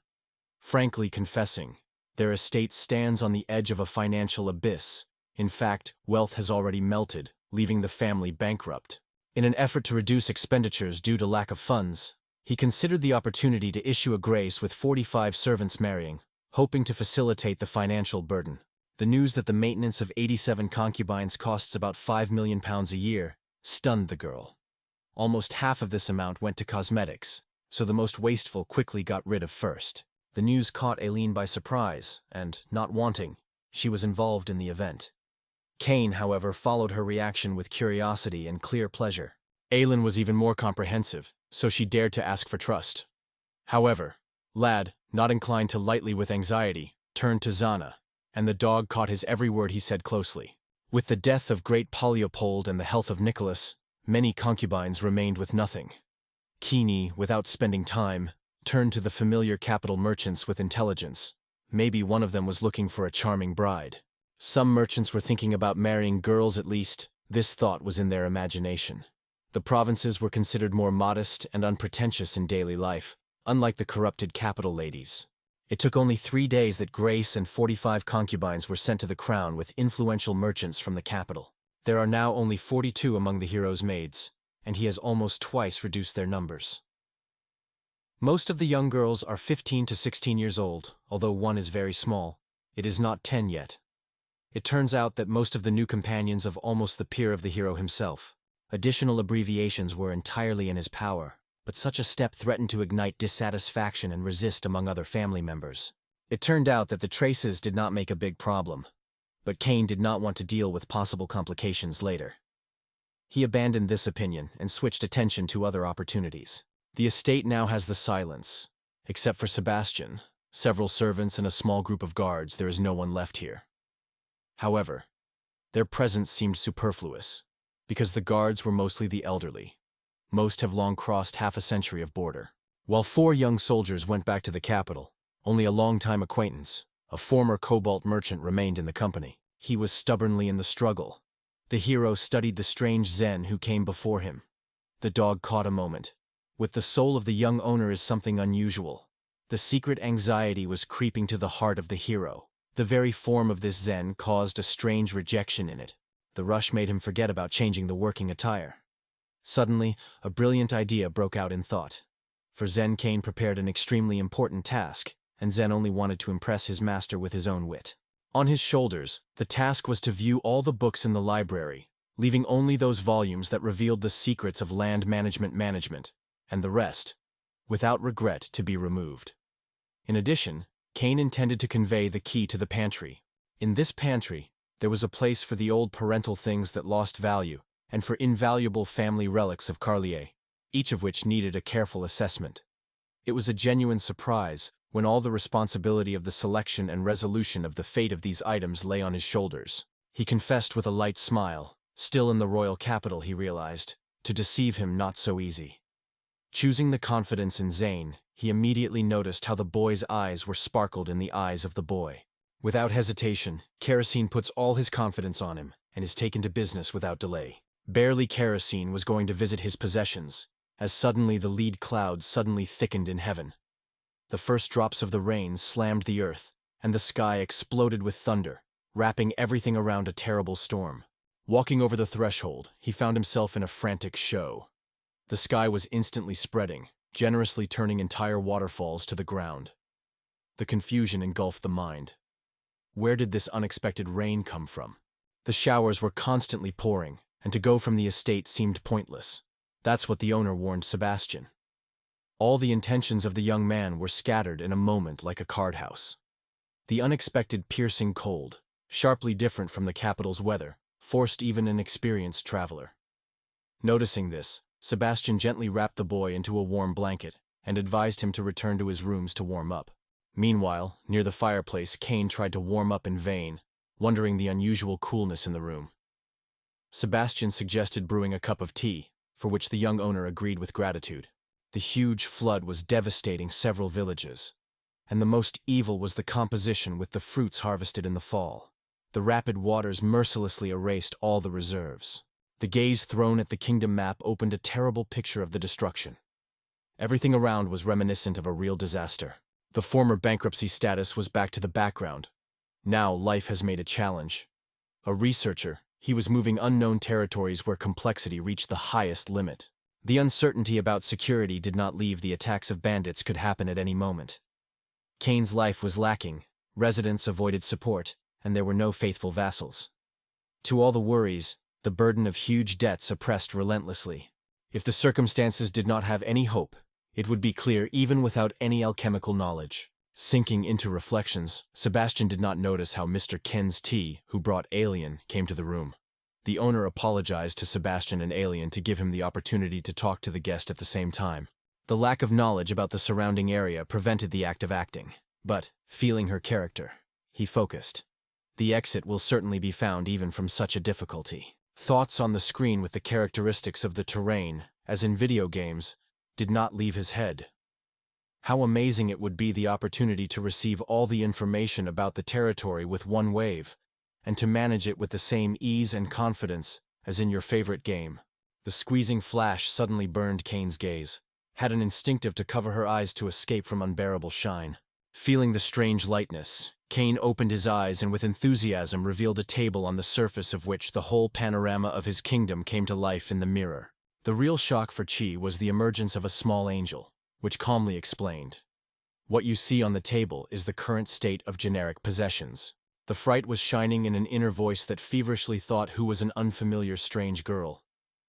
Speaker 1: Frankly confessing, their estate stands on the edge of a financial abyss. In fact, wealth has already melted, leaving the family bankrupt. In an effort to reduce expenditures due to lack of funds, he considered the opportunity to issue a grace with 45 servants marrying, hoping to facilitate the financial burden. The news that the maintenance of 87 concubines costs about £5 million a year stunned the girl. Almost half of this amount went to cosmetics, so the most wasteful quickly got rid of first. The news caught Aileen by surprise, and, not wanting, she was involved in the event. Kane, however, followed her reaction with curiosity and clear pleasure. Aileen was even more comprehensive, so she dared to ask for trust. However, Lad, not inclined to lightly with anxiety, turned to Zana, and the dog caught his every word he said closely. With the death of great Polypold and the health of Nicholas, many concubines remained with nothing. Keeney, without spending time, turned to the familiar capital merchants with intelligence. Maybe one of them was looking for a charming bride. Some merchants were thinking about marrying girls at least. This thought was in their imagination. The provinces were considered more modest and unpretentious in daily life, unlike the corrupted capital ladies. It took only 3 days that Grace and 45 concubines were sent to the crown with influential merchants from the capital. There are now only 42 among the hero's maids, and he has almost twice reduced their numbers. Most of the young girls are 15 to 16 years old, although one is very small. It is not 10 yet. It turns out that most of the new companions of almost the peer of the hero himself. Additional abbreviations were entirely in his power, but such a step threatened to ignite dissatisfaction and resist among other family members. It turned out that the traces did not make a big problem, but Kane did not want to deal with possible complications later. He abandoned this opinion and switched attention to other opportunities. The estate now has the silence. Except for Sebastian, several servants and a small group of guards, there is no one left here. However, their presence seemed superfluous, because the guards were mostly the elderly. Most have long crossed half a century of border. While 4 young soldiers went back to the capital, only a long-time acquaintance, a former cobalt merchant, remained in the company. He was stubbornly in the struggle. The hero studied the strange Zen who came before him. The dog caught a moment. With the soul of the young owner is something unusual. The secret anxiety was creeping to the heart of the hero. The very form of this Zen caused a strange rejection in it. The rush made him forget about changing the working attire. Suddenly, a brilliant idea broke out in thought. For Zen, Kane prepared an extremely important task, and Zen only wanted to impress his master with his own wit. On his shoulders, the task was to view all the books in the library, leaving only those volumes that revealed the secrets of land management, and the rest, without regret, to be removed. In addition, Kane intended to convey the key to the pantry. In this pantry, there was a place for the old parental things that lost value, and for invaluable family relics of Carlier, each of which needed a careful assessment. It was a genuine surprise when all the responsibility of the selection and resolution of the fate of these items lay on his shoulders. He confessed with a light smile, still in the royal capital, he realized, to deceive him not so easy. Choosing the confidence in Zane, he immediately noticed how the boy's eyes were sparkled in the eyes of the boy. Without hesitation, Kerosene puts all his confidence on him and is taken to business without delay. Barely Kerosene was going to visit his possessions, as suddenly the lead clouds suddenly thickened in heaven. The first drops of the rain slammed the earth, and the sky exploded with thunder, wrapping everything around a terrible storm. Walking over the threshold, he found himself in a frantic show. The sky was instantly spreading, generously turning entire waterfalls to the ground. The confusion engulfed the mind. Where did this unexpected rain come from? The showers were constantly pouring, and to go from the estate seemed pointless. That's what the owner warned Sebastian. All the intentions of the young man were scattered in a moment like a card house. The unexpected piercing cold, sharply different from the capital's weather, forced even an experienced traveler. Noticing this, Sebastian gently wrapped the boy into a warm blanket and advised him to return to his rooms to warm up. Meanwhile, near the fireplace, Cain tried to warm up in vain, wondering the unusual coolness in the room. Sebastian suggested brewing a cup of tea, for which the young owner agreed with gratitude. The huge flood was devastating several villages, and the most evil was the composition with the fruits harvested in the fall. The rapid waters mercilessly erased all the reserves. The gaze thrown at the kingdom map opened a terrible picture of the destruction. Everything around was reminiscent of a real disaster. The former bankruptcy status was back to the background. Now life has made a challenge. A researcher, he was moving unknown territories where complexity reached the highest limit. The uncertainty about security did not leave. The attacks of bandits could happen at any moment. Cain's life was lacking, residents avoided support, and there were no faithful vassals. To all the worries, the burden of huge debts oppressed relentlessly. If the circumstances did not have any hope, it would be clear even without any alchemical knowledge. Sinking into reflections, Sebastian did not notice how Mr. Ken's tea, who brought Alien, came to the room. The owner apologized to Sebastian and Alien to give him the opportunity to talk to the guest at the same time. The lack of knowledge about the surrounding area prevented the act of acting, but, feeling her character, he focused. The exit will certainly be found even from such a difficulty. Thoughts on the screen with the characteristics of the terrain, as in video games, did not leave his head. How amazing it would be the opportunity to receive all the information about the territory with one wave, and to manage it with the same ease and confidence as in your favorite game. The squeezing flash suddenly burned Cain's gaze, had an instinctive to cover her eyes to escape from unbearable shine. Feeling the strange lightness, Cain opened his eyes and with enthusiasm revealed a table on the surface of which the whole panorama of his kingdom came to life in the mirror. The real shock for Chi was the emergence of a small angel, which calmly explained. What you see on the table is the current state of generic possessions. The fright was shining in an inner voice that feverishly thought who was an unfamiliar strange girl.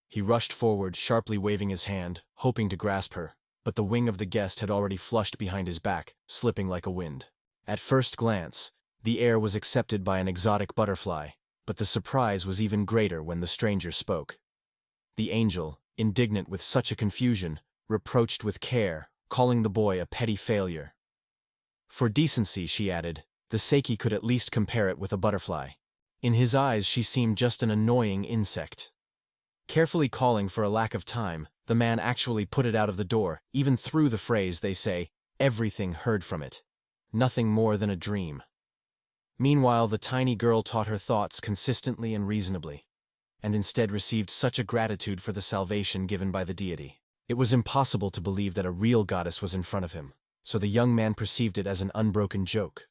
Speaker 1: He rushed forward, sharply waving his hand, hoping to grasp her, but the wing of the guest had already flushed behind his back, slipping like a wind. At first glance, the air was accepted by an exotic butterfly, but the surprise was even greater when the stranger spoke. The angel, indignant with such a confusion, reproached with care, calling the boy a petty failure. For decency, she added, the Seiki could at least compare it with a butterfly. In his eyes she seemed just an annoying insect. Carefully calling for a lack of time, the man actually put it out of the door, even through the phrase they say, everything heard from it. Nothing more than a dream. Meanwhile, the tiny girl taught her thoughts consistently and reasonably, and instead received such a gratitude for the salvation given by the deity. It was impossible to believe that a real goddess was in front of him, so the young man perceived it as an unbroken joke.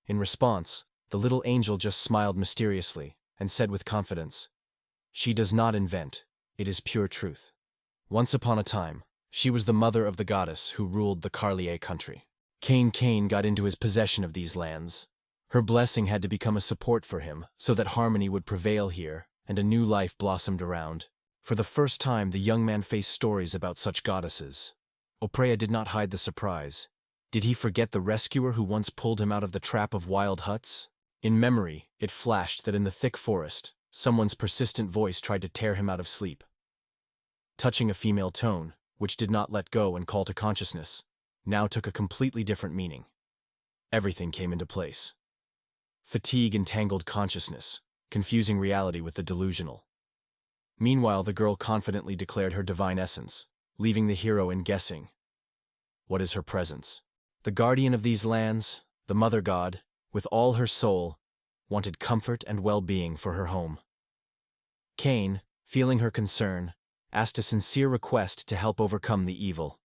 Speaker 1: In response, the little angel just smiled mysteriously and said with confidence, "She does not invent, it is pure truth. Once upon a time, she was the mother of the goddess who ruled the Carlier country. Cain got into his possession of these lands. Her blessing had to become a support for him so that harmony would prevail here and a new life blossomed around. For the first time, the young man faced stories about such goddesses. Oprea did not hide the surprise. Did he forget the rescuer who once pulled him out of the trap of wild huts? In memory, it flashed that in the thick forest, someone's persistent voice tried to tear him out of sleep. Touching a female tone, which did not let go and call to consciousness, now took a completely different meaning. Everything came into place. Fatigue entangled consciousness, confusing reality with the delusional. Meanwhile, the girl confidently declared her divine essence, leaving the hero in guessing. What is her presence? The guardian of these lands, the mother god, with all her soul, wanted comfort and well-being for her home. Cain, feeling her concern, asked a sincere request to help overcome the evil.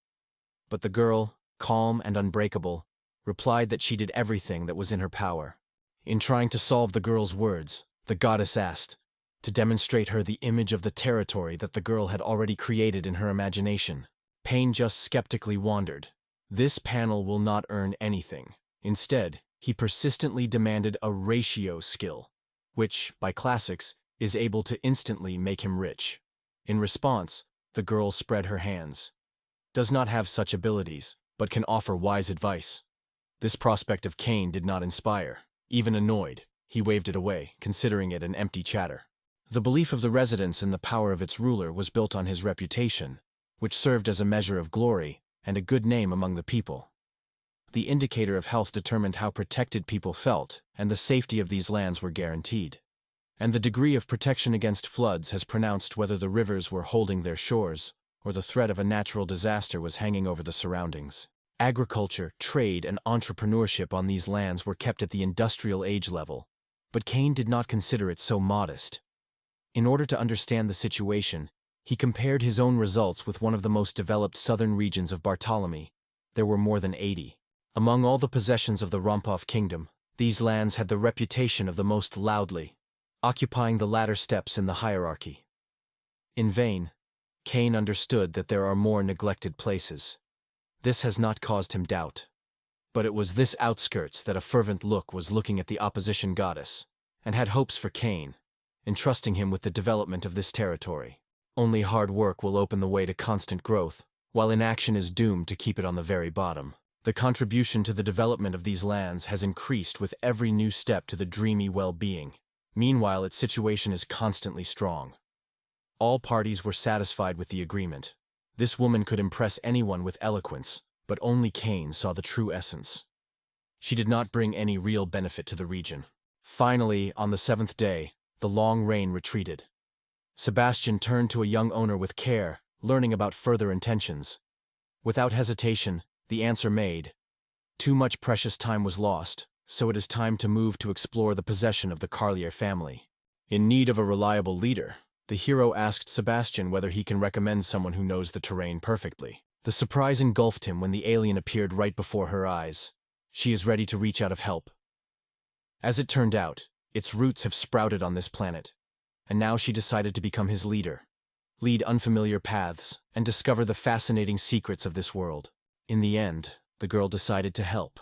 Speaker 1: But the girl, calm and unbreakable, replied that she did everything that was in her power. In trying to solve the girl's words, the goddess asked, to demonstrate her the image of the territory that the girl had already created in her imagination. Cain just skeptically wondered. This panel will not earn anything. Instead, he persistently demanded a ratio skill, which, by classics, is able to instantly make him rich. In response, The girl spread her hands. Does not have such abilities, but can offer wise advice. This prospect of Cain did not inspire. Even annoyed, he waved it away, considering it an empty chatter. The belief of the residents in the power of its ruler was built on his reputation, which served as a measure of glory and a good name among the people. The indicator of health determined how protected people felt, and the safety of these lands were guaranteed. And the degree of protection against floods has pronounced whether the rivers were holding their shores, or the threat of a natural disaster was hanging over the surroundings. Agriculture, trade, and entrepreneurship on these lands were kept at the industrial age level, but Cain did not consider it so modest. In order to understand the situation, he compared his own results with one of the most developed southern regions of Bartholomew. There were more than 80. Among all the possessions of the Rompov kingdom, these lands had the reputation of the most loudly, occupying the latter steps in the hierarchy. In vain, Cain understood that there are more neglected places. This has not caused him doubt. But it was this outskirts that a fervent look was looking at the opposition goddess, and had hopes for Cain, entrusting him with the development of this territory. Only hard work will open the way to constant growth, while inaction is doomed to keep it on the very bottom. The contribution to the development of these lands has increased with every new step to the dreamy well-being. Meanwhile, its situation is constantly strong. All parties were satisfied with the agreement. This woman could impress anyone with eloquence, but only Cain saw the true essence. She did not bring any real benefit to the region. Finally, on the 7th day, the long rain retreated. Sebastian turned to a young owner with care, learning about further intentions. Without hesitation, the answer made. Too much precious time was lost, so it is time to move to explore the possession of the Carlier family. In need of a reliable leader, the hero asked Sebastian whether he can recommend someone who knows the terrain perfectly. The surprise engulfed him when the alien appeared right before her eyes. She is ready to reach out of help. As it turned out, its roots have sprouted on this planet, and now she decided to become his leader, lead unfamiliar paths, and discover the fascinating secrets of this world. In the end, the girl decided to help,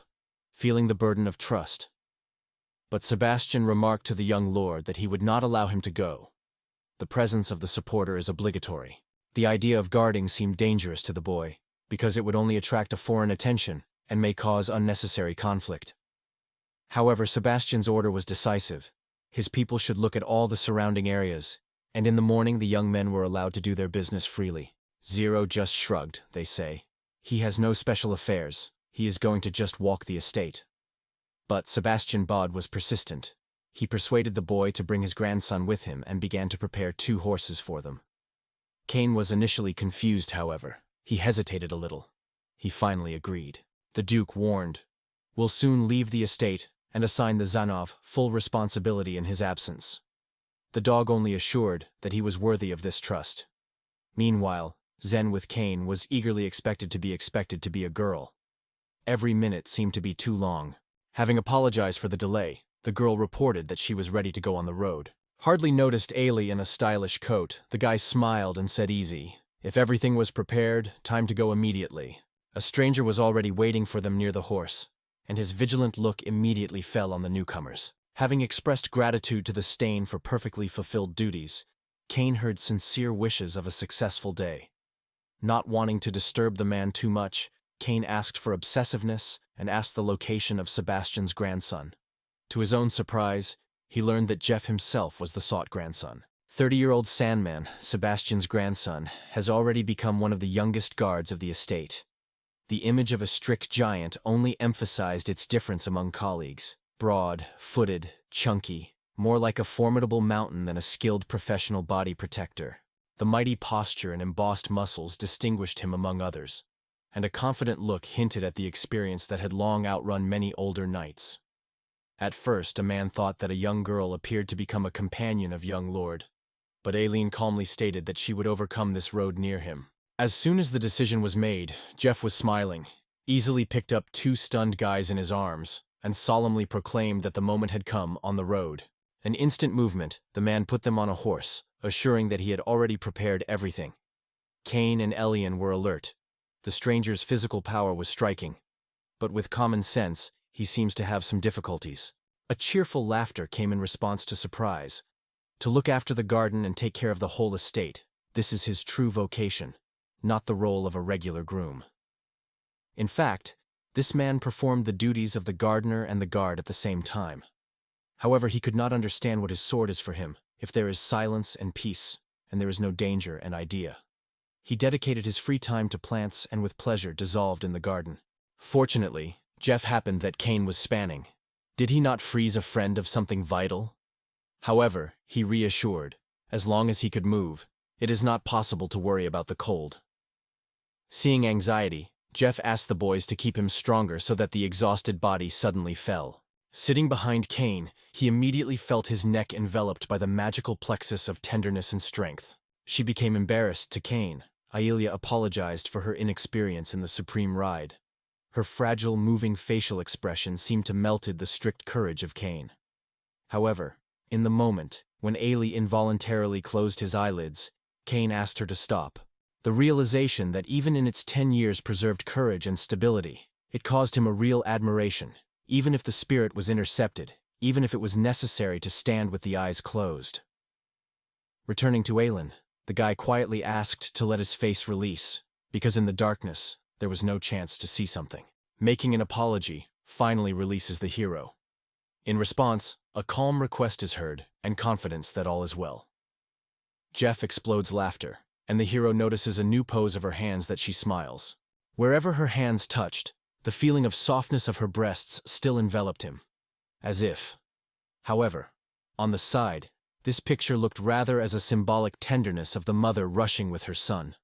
Speaker 1: feeling the burden of trust. But Sebastian remarked to the young lord that he would not allow him to go. The presence of the supporter is obligatory. The idea of guarding seemed dangerous to the boy, because it would only attract a foreign attention and may cause unnecessary conflict. However, Sebastian's order was decisive. His people should look at all the surrounding areas, and in the morning the young men were allowed to do their business freely. Zero just shrugged, they say. He has no special affairs, he is going to just walk the estate. But Sebastian Bod was persistent. He persuaded the boy to bring his grandson with him and began to prepare 2 horses for them. Cain was initially confused, however. He hesitated a little. He finally agreed. The Duke warned, "We'll soon leave the estate and assign the Zanov full responsibility in his absence." The dog only assured that he was worthy of this trust. Meanwhile, Zen with Cain was eagerly expected to be a girl. Every minute seemed to be too long. Having apologized for the delay, the girl reported that she was ready to go on the road. Hardly noticed Ailey in a stylish coat, the guy smiled and said easy. If everything was prepared, time to go immediately. A stranger was already waiting for them near the horse, and his vigilant look immediately fell on the newcomers. Having expressed gratitude to the Stain for perfectly fulfilled duties, Cain heard sincere wishes of a successful day. Not wanting to disturb the man too much, Cain asked for obsessiveness and asked the location of Sebastian's grandson. To his own surprise, he learned that Jeff himself was the sought grandson. 30-year-old Sandman, Sebastian's grandson, has already become one of the youngest guards of the estate. The image of a strict giant only emphasized its difference among colleagues. Broad, footed, chunky, more like a formidable mountain than a skilled professional body protector. The mighty posture and embossed muscles distinguished him among others, and a confident look hinted at the experience that had long outrun many older knights. At first, a man thought that a young girl appeared to become a companion of young Lord, but Aileen calmly stated that she would overcome this road near him. As soon as the decision was made, Jeff was smiling, easily picked up 2 stunned guys in his arms, and solemnly proclaimed that the moment had come on the road. An instant movement, the man put them on a horse, assuring that he had already prepared everything. Cain and Elian were alert. The stranger's physical power was striking, but with common sense, he seems to have some difficulties. A cheerful laughter came in response to surprise. To look after the garden and take care of the whole estate, this is his true vocation, not the role of a regular groom. In fact, this man performed the duties of the gardener and the guard at the same time. However, he could not understand what his sword is for him if there is silence and peace, and there is no danger and idea. He dedicated his free time to plants and with pleasure dissolved in the garden. Fortunately, Jeff happened that Kane was spanning. Did he not freeze a friend of something vital? However, he reassured, as long as he could move, it is not possible to worry about the cold. Seeing anxiety, Jeff asked the boys to keep him stronger so that the exhausted body suddenly fell. Sitting behind Kane, he immediately felt his neck enveloped by the magical plexus of tenderness and strength. She became embarrassed to Kane. Aelia apologized for her inexperience in the supreme ride. Her fragile, moving facial expression seemed to melted the strict courage of Kane. However, in the moment, when Ailey involuntarily closed his eyelids, Kane asked her to stop. The realization that even in its 10 years preserved courage and stability, it caused him a real admiration, even if the spirit was intercepted, even if it was necessary to stand with the eyes closed. Returning to Aelin, the guy quietly asked to let his face release, because in the darkness, there was no chance to see something. Making an apology finally releases the hero. In response, a calm request is heard, and confidence that all is well. Jeff explodes laughter, and the hero notices a new pose of her hands that she smiles. Wherever her hands touched, the feeling of softness of her breasts still enveloped him. As if. However, on the side, this picture looked rather as a symbolic tenderness of the mother rushing with her son.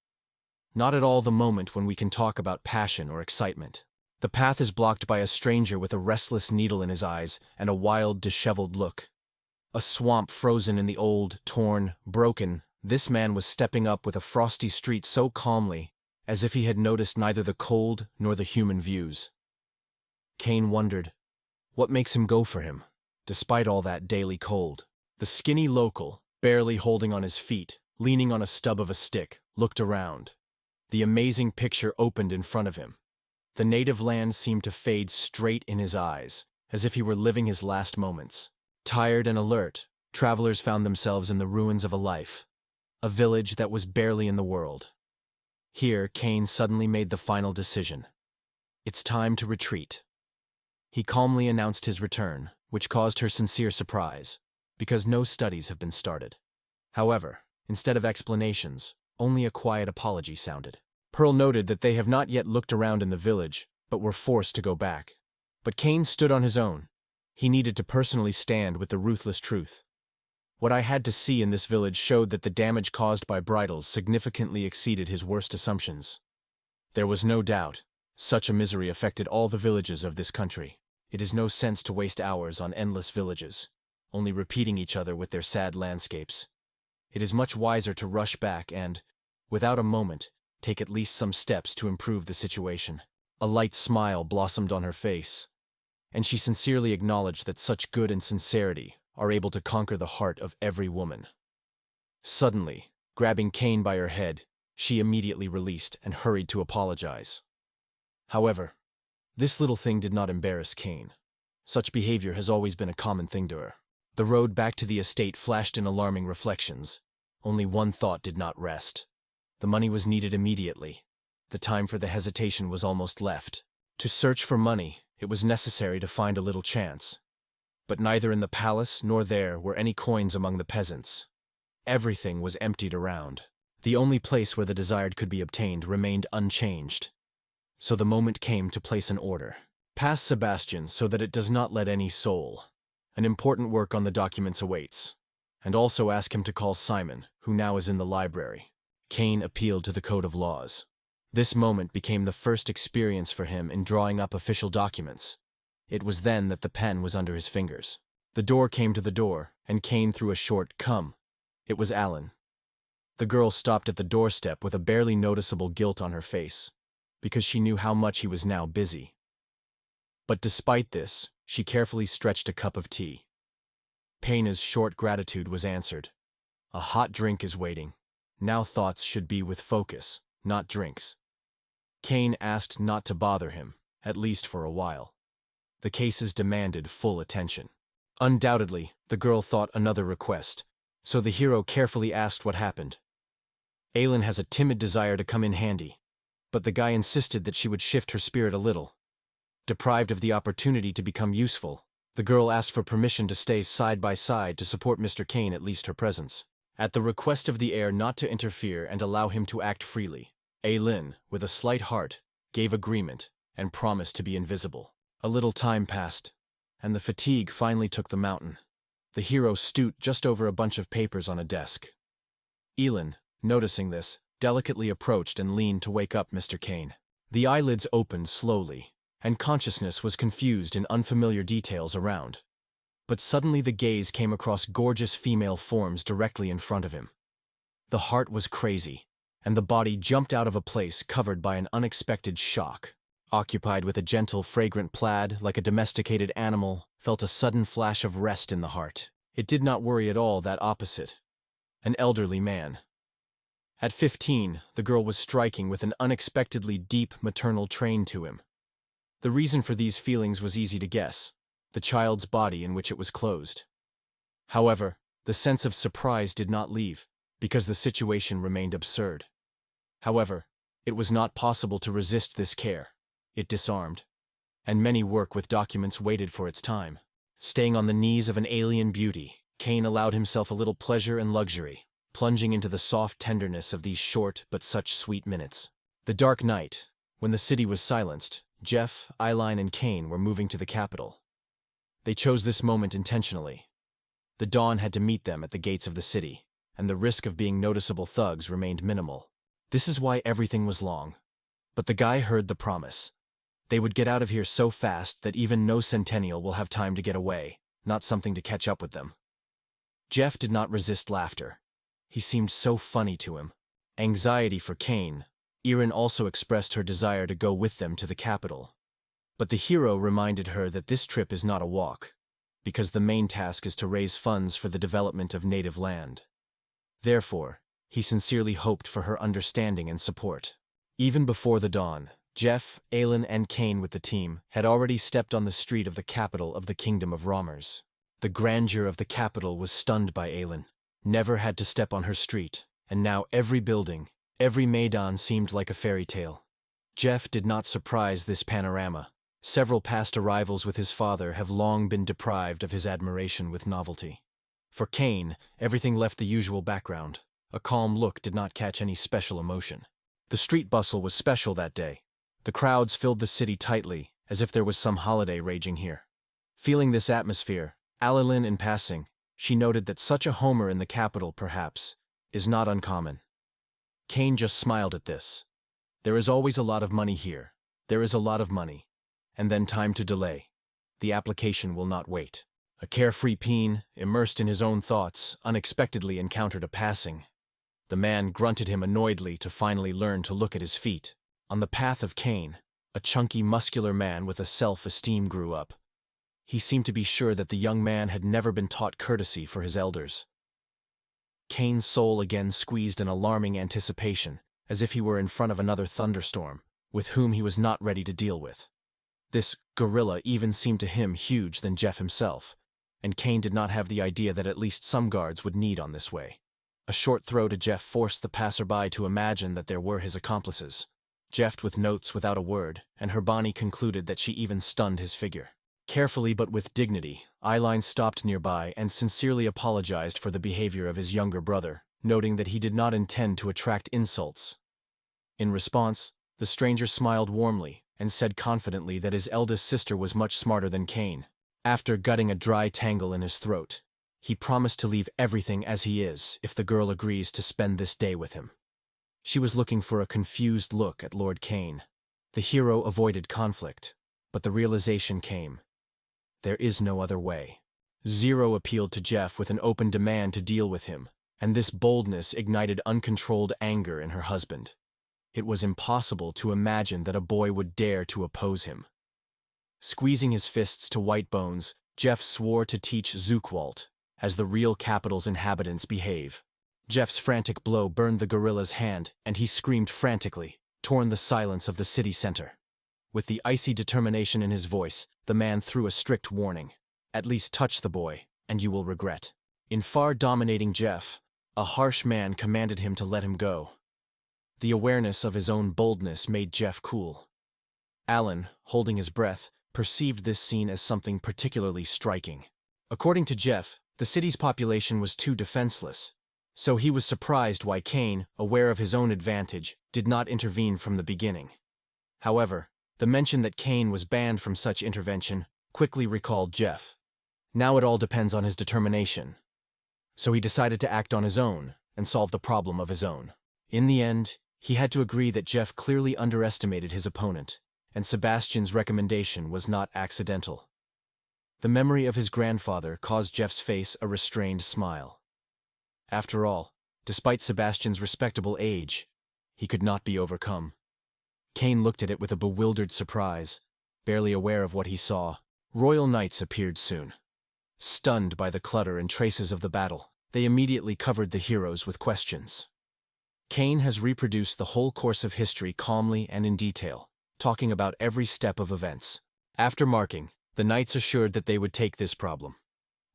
Speaker 1: Not at all the moment when we can talk about passion or excitement. The path is blocked by a stranger with a restless needle in his eyes and a wild, disheveled look. A swamp frozen in the old, torn, broken, this man was stepping up with a frosty street so calmly, as if he had noticed neither the cold nor the human views. Kane wondered, what makes him go for him, despite all that daily cold? The skinny local, barely holding on his feet, leaning on a stub of a stick, looked around. The amazing picture opened in front of him. The native land seemed to fade straight in his eyes, as if he were living his last moments. Tired and alert, travelers found themselves in the ruins of a life. A village that was barely in the world. Here, Kane suddenly made the final decision. It's time to retreat. He calmly announced his return, which caused her sincere surprise, because no studies have been started. However, instead of explanations, only a quiet apology sounded. Pearl noted that they have not yet looked around in the village, but were forced to go back. But Kane stood on his own. He needed to personally stand with the ruthless truth. What I had to see in this village showed that the damage caused by bridals significantly exceeded his worst assumptions. There was no doubt, such a misery affected all the villages of this country. It is no sense to waste hours on endless villages, only repeating each other with their sad landscapes. It is much wiser to rush back and, without a moment, take at least some steps to improve the situation. A light smile blossomed on her face, and she sincerely acknowledged that such good and sincerity are able to conquer the heart of every woman. Suddenly, grabbing Kane by her head, she immediately released and hurried to apologize. However, this little thing did not embarrass Kane. Such behavior has always been a common thing to her. The road back to the estate flashed in alarming reflections. Only one thought did not rest. The money was needed immediately. The time for the hesitation was almost left. To search for money, it was necessary to find a little chance. But neither in the palace nor there were any coins among the peasants. Everything was emptied around. The only place where the desired could be obtained remained unchanged. So the moment came to place an order. Pass Sebastian so that it does not let any soul. An important work on the documents awaits. And also ask him to call Simon, who now is in the library. Kane appealed to the code of laws. This moment became the first experience for him in drawing up official documents. It was then that the pen was under his fingers. The door came to the door, and Kane threw a short "come." It was Alan. The girl stopped at the doorstep with a barely noticeable guilt on her face, because she knew how much he was now busy. But despite this, she carefully stretched a cup of tea. Pena's short gratitude was answered. A hot drink is waiting. Now thoughts should be with focus, not drinks. Kane asked not to bother him, at least for a while. The cases demanded full attention. Undoubtedly, the girl thought another request, so the hero carefully asked what happened. Aylin has a timid desire to come in handy, but the guy insisted that she would shift her spirit a little. Deprived of the opportunity to become useful, the girl asked for permission to stay side by side to support Mr. Kane, at least her presence. At the request of the heir not to interfere and allow him to act freely, Aylin, with a slight heart, gave agreement and promised to be invisible. A little time passed, and the fatigue finally took the mountain. The hero stooped just over a bunch of papers on a desk. Aylin, noticing this, delicately approached and leaned to wake up Mr. Kane. The eyelids opened slowly, and consciousness was confused in unfamiliar details around. But suddenly the gaze came across gorgeous female forms directly in front of him. The heart was crazy, and the body jumped out of a place covered by an unexpected shock. Occupied with a gentle, fragrant plaid like a domesticated animal, felt a sudden flash of rest in the heart. It did not worry at all that opposite, an elderly man. At 15, the girl was striking with an unexpectedly deep maternal train to him. The reason for these feelings was easy to guess: the child's body in which it was closed. However, the sense of surprise did not leave, because the situation remained absurd. However, it was not possible to resist this care. It disarmed, and many work with documents waited for its time. Staying on the knees of an alien beauty, Kane allowed himself a little pleasure and luxury, plunging into the soft tenderness of these short but such sweet minutes. The dark night, when the city was silenced, Jeff, Aylin, and Kane were moving to the capital. They chose this moment intentionally. The dawn had to meet them at the gates of the city, and the risk of being noticeable thugs remained minimal. This is why everything was long. But the guy heard the promise. They would get out of here so fast that even no Centennial will have time to get away, not something to catch up with them. Jeff did not resist laughter. He seemed so funny to him. Anxiety for Kane, Erin also expressed her desire to go with them to the capital. But the hero reminded her that this trip is not a walk, because the main task is to raise funds for the development of native land. Therefore, he sincerely hoped for her understanding and support. Even before the dawn, Jeff, Aylin, and Kane with the team had already stepped on the street of the capital of the Kingdom of Rommers. The grandeur of the capital was stunned by Aylin. Never had to step on her street, and now every building, every maidan seemed like a fairy tale. Jeff did not surprise this panorama. Several past arrivals with his father have long been deprived of his admiration with novelty. For Kane, everything left the usual background. A calm look did not catch any special emotion. The street bustle was special that day. The crowds filled the city tightly, as if there was some holiday raging here. Feeling this atmosphere, Aylin in passing, she noted that such a homer in the capital, perhaps, is not uncommon. Kane just smiled at this. There is always a lot of money here. There is a lot of money. And then time to delay. The application will not wait. A carefree peen, immersed in his own thoughts, unexpectedly encountered a passing. The man grunted him annoyedly to finally learn to look at his feet. On the path of Kane, a chunky, muscular man with a self-esteem grew up. He seemed to be sure that the young man had never been taught courtesy for his elders. Kane's soul again squeezed in alarming anticipation, as if he were in front of another thunderstorm, with whom he was not ready to deal with. This gorilla even seemed to him huge than Jeff himself, and Kane did not have the idea that at least some guards would need on this way. A short throw to Jeff forced the passerby to imagine that there were his accomplices. Jeff with notes without a word, and Herbani concluded that she even stunned his figure. Carefully but with dignity, Aylin stopped nearby and sincerely apologized for the behavior of his younger brother, noting that he did not intend to attract insults. In response, the stranger smiled warmly and said confidently that his eldest sister was much smarter than Kane. After gutting a dry tangle in his throat, he promised to leave everything as he is if the girl agrees to spend this day with him. She was looking for a confused look at Lord Kane. The hero avoided conflict, but the realization came. There is no other way. Zero appealed to Jeff with an open demand to deal with him, and this boldness ignited uncontrolled anger in her husband. It was impossible to imagine that a boy would dare to oppose him. Squeezing his fists to white bones, Jeff swore to teach Zukwalt, as the real capital's inhabitants behave. Jeff's frantic blow burned the gorilla's hand, and he screamed frantically, torn the silence of the city center. With the icy determination in his voice, the man threw a strict warning. At least touch the boy, and you will regret. In far dominating Jeff, a harsh man commanded him to let him go. The awareness of his own boldness made Jeff cool. Alan, holding his breath, perceived this scene as something particularly striking. According to Jeff, the city's population was too defenseless, so he was surprised why Kane, aware of his own advantage, did not intervene from the beginning. However, the mention that Kane was banned from such intervention quickly recalled Jeff. Now it all depends on his determination. So he decided to act on his own and solve the problem of his own. In the end, he had to agree that Jeff clearly underestimated his opponent, and Sebastian's recommendation was not accidental. The memory of his grandfather caused Jeff's face a restrained smile. After all, despite Sebastian's respectable age, he could not be overcome. Kane looked at it with a bewildered surprise, barely aware of what he saw. Royal knights appeared soon. Stunned by the clutter and traces of the battle, they immediately covered the heroes with questions. Kane has reproduced the whole course of history calmly and in detail, talking about every step of events. After marking, the knights assured that they would take this problem.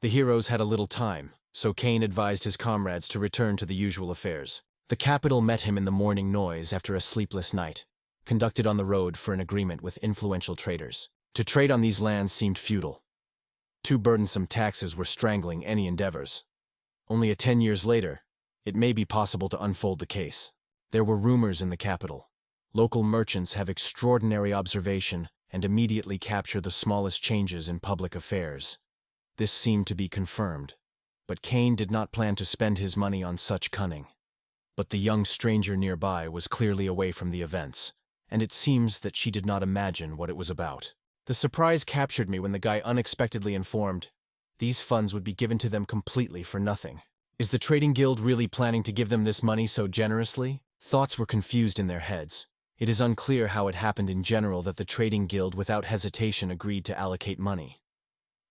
Speaker 1: The heroes had a little time, so Kane advised his comrades to return to the usual affairs. The capital met him in the morning noise after a sleepless night, conducted on the road for an agreement with influential traders. To trade on these lands seemed futile. Too burdensome taxes were strangling any endeavors. Only 10 years later, it may be possible to unfold the case. There were rumors in the capital. Local merchants have extraordinary observation and immediately capture the smallest changes in public affairs. This seemed to be confirmed, but Kane did not plan to spend his money on such cunning. But the young stranger nearby was clearly away from the events, and it seems that she did not imagine what it was about. The surprise captured me when the guy unexpectedly informed these funds would be given to them completely for nothing. Is the trading guild really planning to give them this money so generously? Thoughts were confused in their heads. It is unclear how it happened in general that the trading guild without hesitation agreed to allocate money.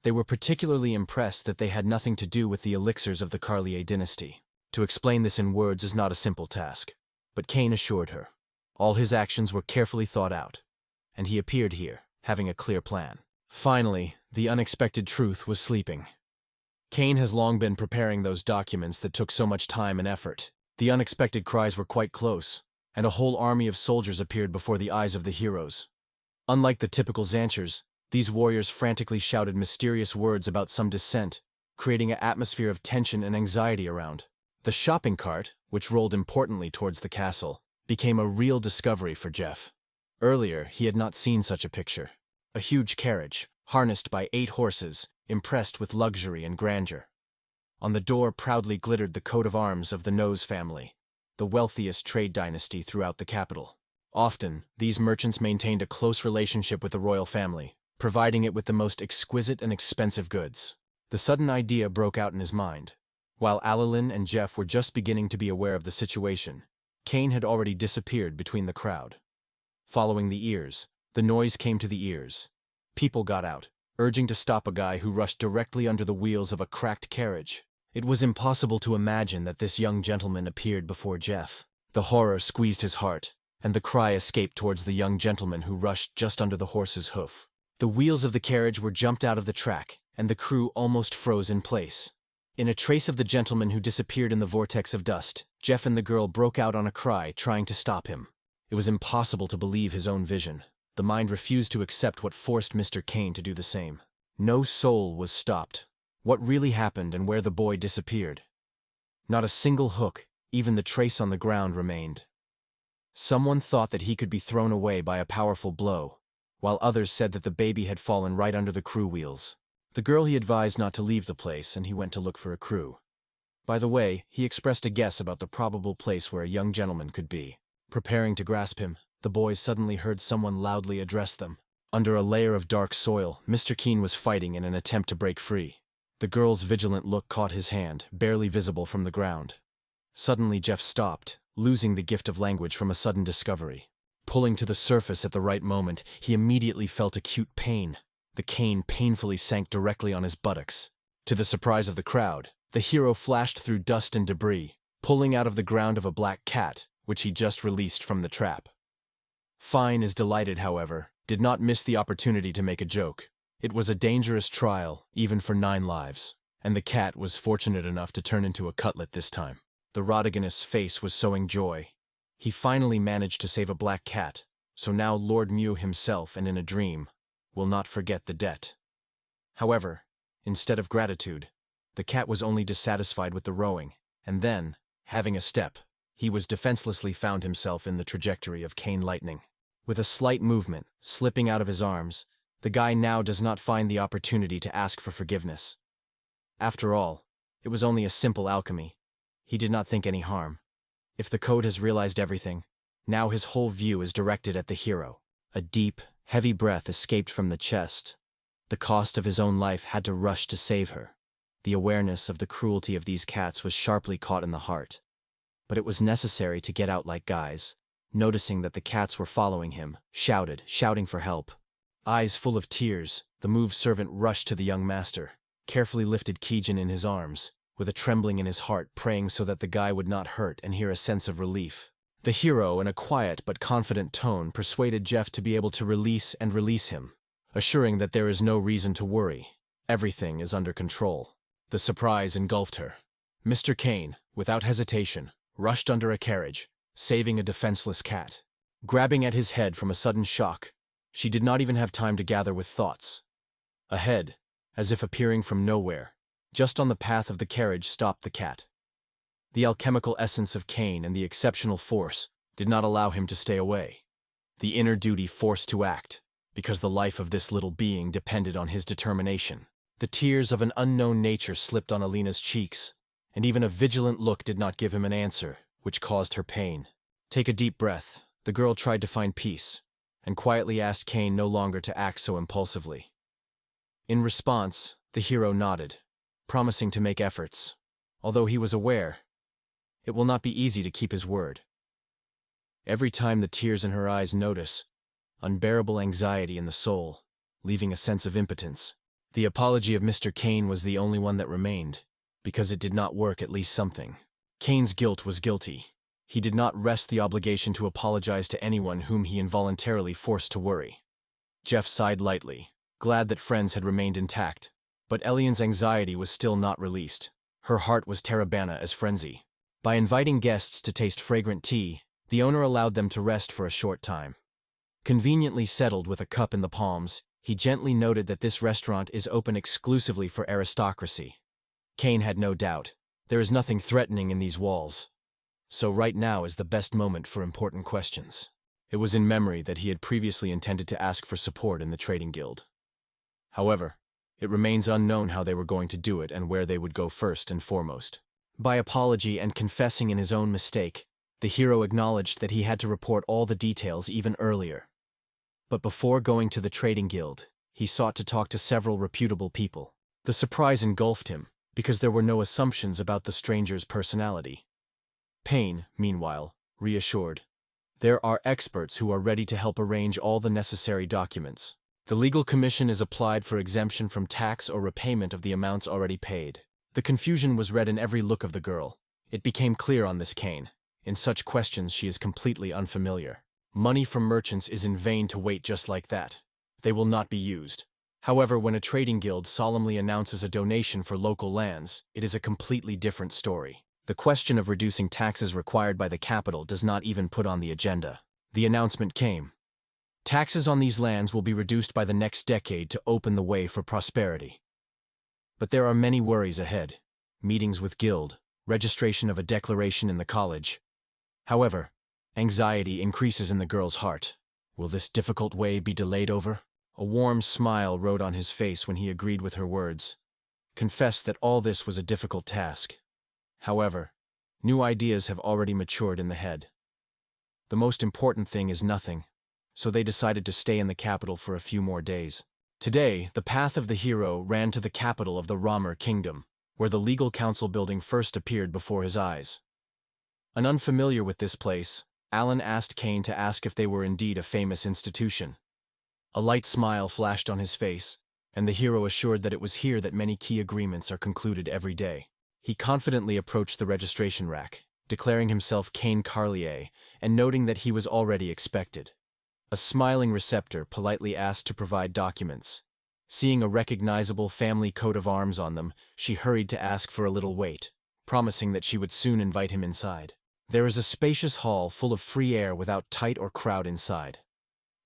Speaker 1: They were particularly impressed that they had nothing to do with the elixirs of the Carlier dynasty. To explain this in words is not a simple task, but Kane assured her. All his actions were carefully thought out, and he appeared here, having a clear plan. Finally, the unexpected truth was sleeping. Kane has long been preparing those documents that took so much time and effort. The unexpected cries were quite close, and a whole army of soldiers appeared before the eyes of the heroes. Unlike the typical Xanchers, these warriors frantically shouted mysterious words about some descent, creating an atmosphere of tension and anxiety around. The shopping cart, which rolled importantly towards the castle, became a real discovery for Jeff. Earlier, he had not seen such a picture. A huge carriage, harnessed by 8 horses, impressed with luxury and grandeur. On the door proudly glittered the coat of arms of the Nose family, the wealthiest trade dynasty throughout the capital. Often, these merchants maintained a close relationship with the royal family, providing it with the most exquisite and expensive goods. The sudden idea broke out in his mind. While Alalin and Jeff were just beginning to be aware of the situation, Kane had already disappeared between the crowd. Following the ears, the noise came to the ears. People got out, urging to stop a guy who rushed directly under the wheels of a cracked carriage. It was impossible to imagine that this young gentleman appeared before Jeff. The horror squeezed his heart, and the cry escaped towards the young gentleman who rushed just under the horse's hoof. The wheels of the carriage were jumped out of the track, and the crew almost froze in place. In a trace of the gentleman who disappeared in the vortex of dust, Jeff and the girl broke out on a cry, trying to stop him. It was impossible to believe his own vision. The mind refused to accept what forced Mr. Kane to do the same. No soul was stopped. What really happened and where the boy disappeared? Not a single hook, even the trace on the ground, remained. Someone thought that he could be thrown away by a powerful blow, while others said that the baby had fallen right under the crew wheels. The girl he advised not to leave the place, and he went to look for a crew. By the way, he expressed a guess about the probable place where a young gentleman could be. Preparing to grasp him, the boys suddenly heard someone loudly address them. Under a layer of dark soil, Mr. Kane was fighting in an attempt to break free. The girl's vigilant look caught his hand, barely visible from the ground. Suddenly Jeff stopped, losing the gift of language from a sudden discovery. Pulling to the surface at the right moment, he immediately felt acute pain. The cane painfully sank directly on his buttocks. To the surprise of the crowd, the hero flashed through dust and debris, pulling out of the ground of a black cat, which he just released from the trap. Fine is delighted, however, did not miss the opportunity to make a joke. It was a dangerous trial, even for 9 lives, and the cat was fortunate enough to turn into a cutlet this time. The Rodiganist's face was showing joy. He finally managed to save a black cat, so now Lord Mew himself and in a dream will not forget the debt. However, instead of gratitude, the cat was only dissatisfied with the rowing, and then, having a step, he was defenselessly found himself in the trajectory of Cane Lightning. With a slight movement, slipping out of his arms, the guy now does not find the opportunity to ask for forgiveness. After all, it was only a simple alchemy. He did not think any harm. If the code has realized everything, now his whole view is directed at the hero. A deep, heavy breath escaped from the chest. The cost of his own life had to rush to save her. The awareness of the cruelty of these cats was sharply caught in the heart. But it was necessary to get out like guys. Noticing that the cats were following him, shouting for help. Eyes full of tears, the moved servant rushed to the young master, carefully lifted Kijin in his arms, with a trembling in his heart praying so that the guy would not hurt and hear a sense of relief. The hero, in a quiet but confident tone, persuaded Jeff to be able to release him, assuring that there is no reason to worry. Everything is under control. The surprise engulfed her. Mr. Cane, without hesitation, rushed under a carriage, saving a defenseless cat. Grabbing at his head from a sudden shock, she did not even have time to gather with thoughts. Ahead, as if appearing from nowhere, just on the path of the carriage stopped the cat. The alchemical essence of Cane and the exceptional force did not allow him to stay away. The inner duty forced to act, because the life of this little being depended on his determination. The tears of an unknown nature slipped on Alina's cheeks, and even a vigilant look did not give him an answer, which caused her pain. Take a deep breath. The girl tried to find peace, and quietly asked Cane no longer to act so impulsively. In response, the hero nodded, promising to make efforts, although he was aware it will not be easy to keep his word. Every time the tears in her eyes notice unbearable anxiety in the soul, leaving a sense of impotence. The apology of Mr. Cane was the only one that remained, because it did not work at least something. Cane's guilt was guilty. He did not rest the obligation to apologize to anyone whom he involuntarily forced to worry. Jeff sighed lightly, glad that friends had remained intact, but Elian's anxiety was still not released. Her heart was terabana as frenzy. By inviting guests to taste fragrant tea, the owner allowed them to rest for a short time. Conveniently settled with a cup in the palms, he gently noted that this restaurant is open exclusively for aristocracy. Cane had no doubt. There is nothing threatening in these walls. So right now is the best moment for important questions. It was in memory that he had previously intended to ask for support in the trading guild. However, it remains unknown how they were going to do it and where they would go first and foremost. By apology and confessing in his own mistake, the hero acknowledged that he had to report all the details even earlier. But before going to the trading guild, he sought to talk to several reputable people. The surprise engulfed him, because there were no assumptions about the stranger's personality. Payne, meanwhile, reassured. There are experts who are ready to help arrange all the necessary documents. The legal commission is applied for exemption from tax or repayment of the amounts already paid. The confusion was read in every look of the girl. It became clear on this Cane. In such questions she is completely unfamiliar. Money from merchants is in vain to wait just like that. They will not be used. However, when a trading guild solemnly announces a donation for local lands, it is a completely different story. The question of reducing taxes required by the capital does not even put on the agenda. The announcement came. Taxes on these lands will be reduced by the next decade to open the way for prosperity. But there are many worries ahead. Meetings with guild, registration of a declaration in the college. However, anxiety increases in the girl's heart. Will this difficult way be delayed over? A warm smile rode on his face when he agreed with her words. Confessed that all this was a difficult task. However, new ideas have already matured in the head. The most important thing is nothing, so they decided to stay in the capital for a few more days. Today, the path of the hero ran to the capital of the Ramer Kingdom, where the legal council building first appeared before his eyes. Unfamiliar with this place, Alan asked Cane to ask if they were indeed a famous institution. A light smile flashed on his face, and the hero assured that it was here that many key agreements are concluded every day. He confidently approached the registration rack, declaring himself Cane Carlier, and noting that he was already expected. A smiling receptor politely asked to provide documents. Seeing a recognizable family coat of arms on them, she hurried to ask for a little wait, promising that she would soon invite him inside. There is a spacious hall full of free air without tight or crowd inside.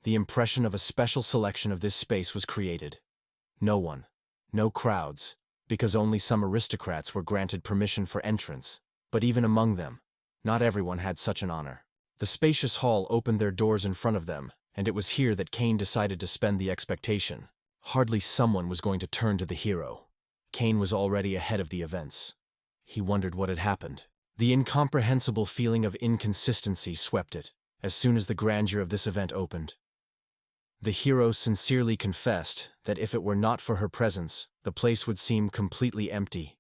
Speaker 1: The impression of a special selection of this space was created. No one, no crowds, because only some aristocrats were granted permission for entrance, but even among them, not everyone had such an honor. The spacious hall opened their doors in front of them, and it was here that Cain decided to spend the expectation. Hardly someone was going to turn to the hero. Cain was already ahead of the events. He wondered what had happened. The incomprehensible feeling of inconsistency swept it as soon as the grandeur of this event opened. The hero sincerely confessed that if it were not for her presence, the place would seem completely empty,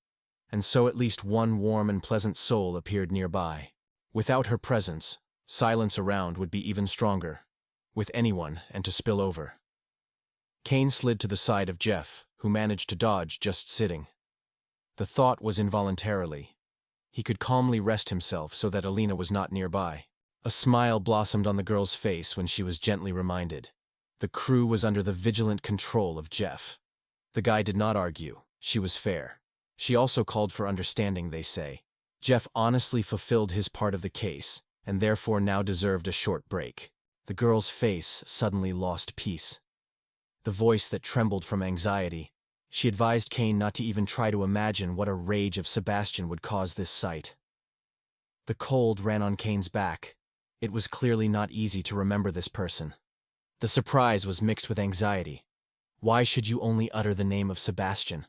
Speaker 1: and so at least one warm and pleasant soul appeared nearby. Without her presence, silence around would be even stronger, with anyone and to spill over. Cain slid to the side of Jeff, who managed to dodge just sitting. The thought was involuntarily. He could calmly rest himself so that Alina was not nearby. A smile blossomed on the girl's face when she was gently reminded. The crew was under the vigilant control of Jeff. The guy did not argue. She was fair. She also called for understanding, they say. Jeff honestly fulfilled his part of the case, and therefore now deserved a short break. The girl's face suddenly lost peace. The voice that trembled from anxiety. She advised Cain not to even try to imagine what a rage of Sebastian would cause this sight. The cold ran on Cain's back. It was clearly not easy to remember this person. The surprise was mixed with anxiety. Why should you only utter the name of Sebastian?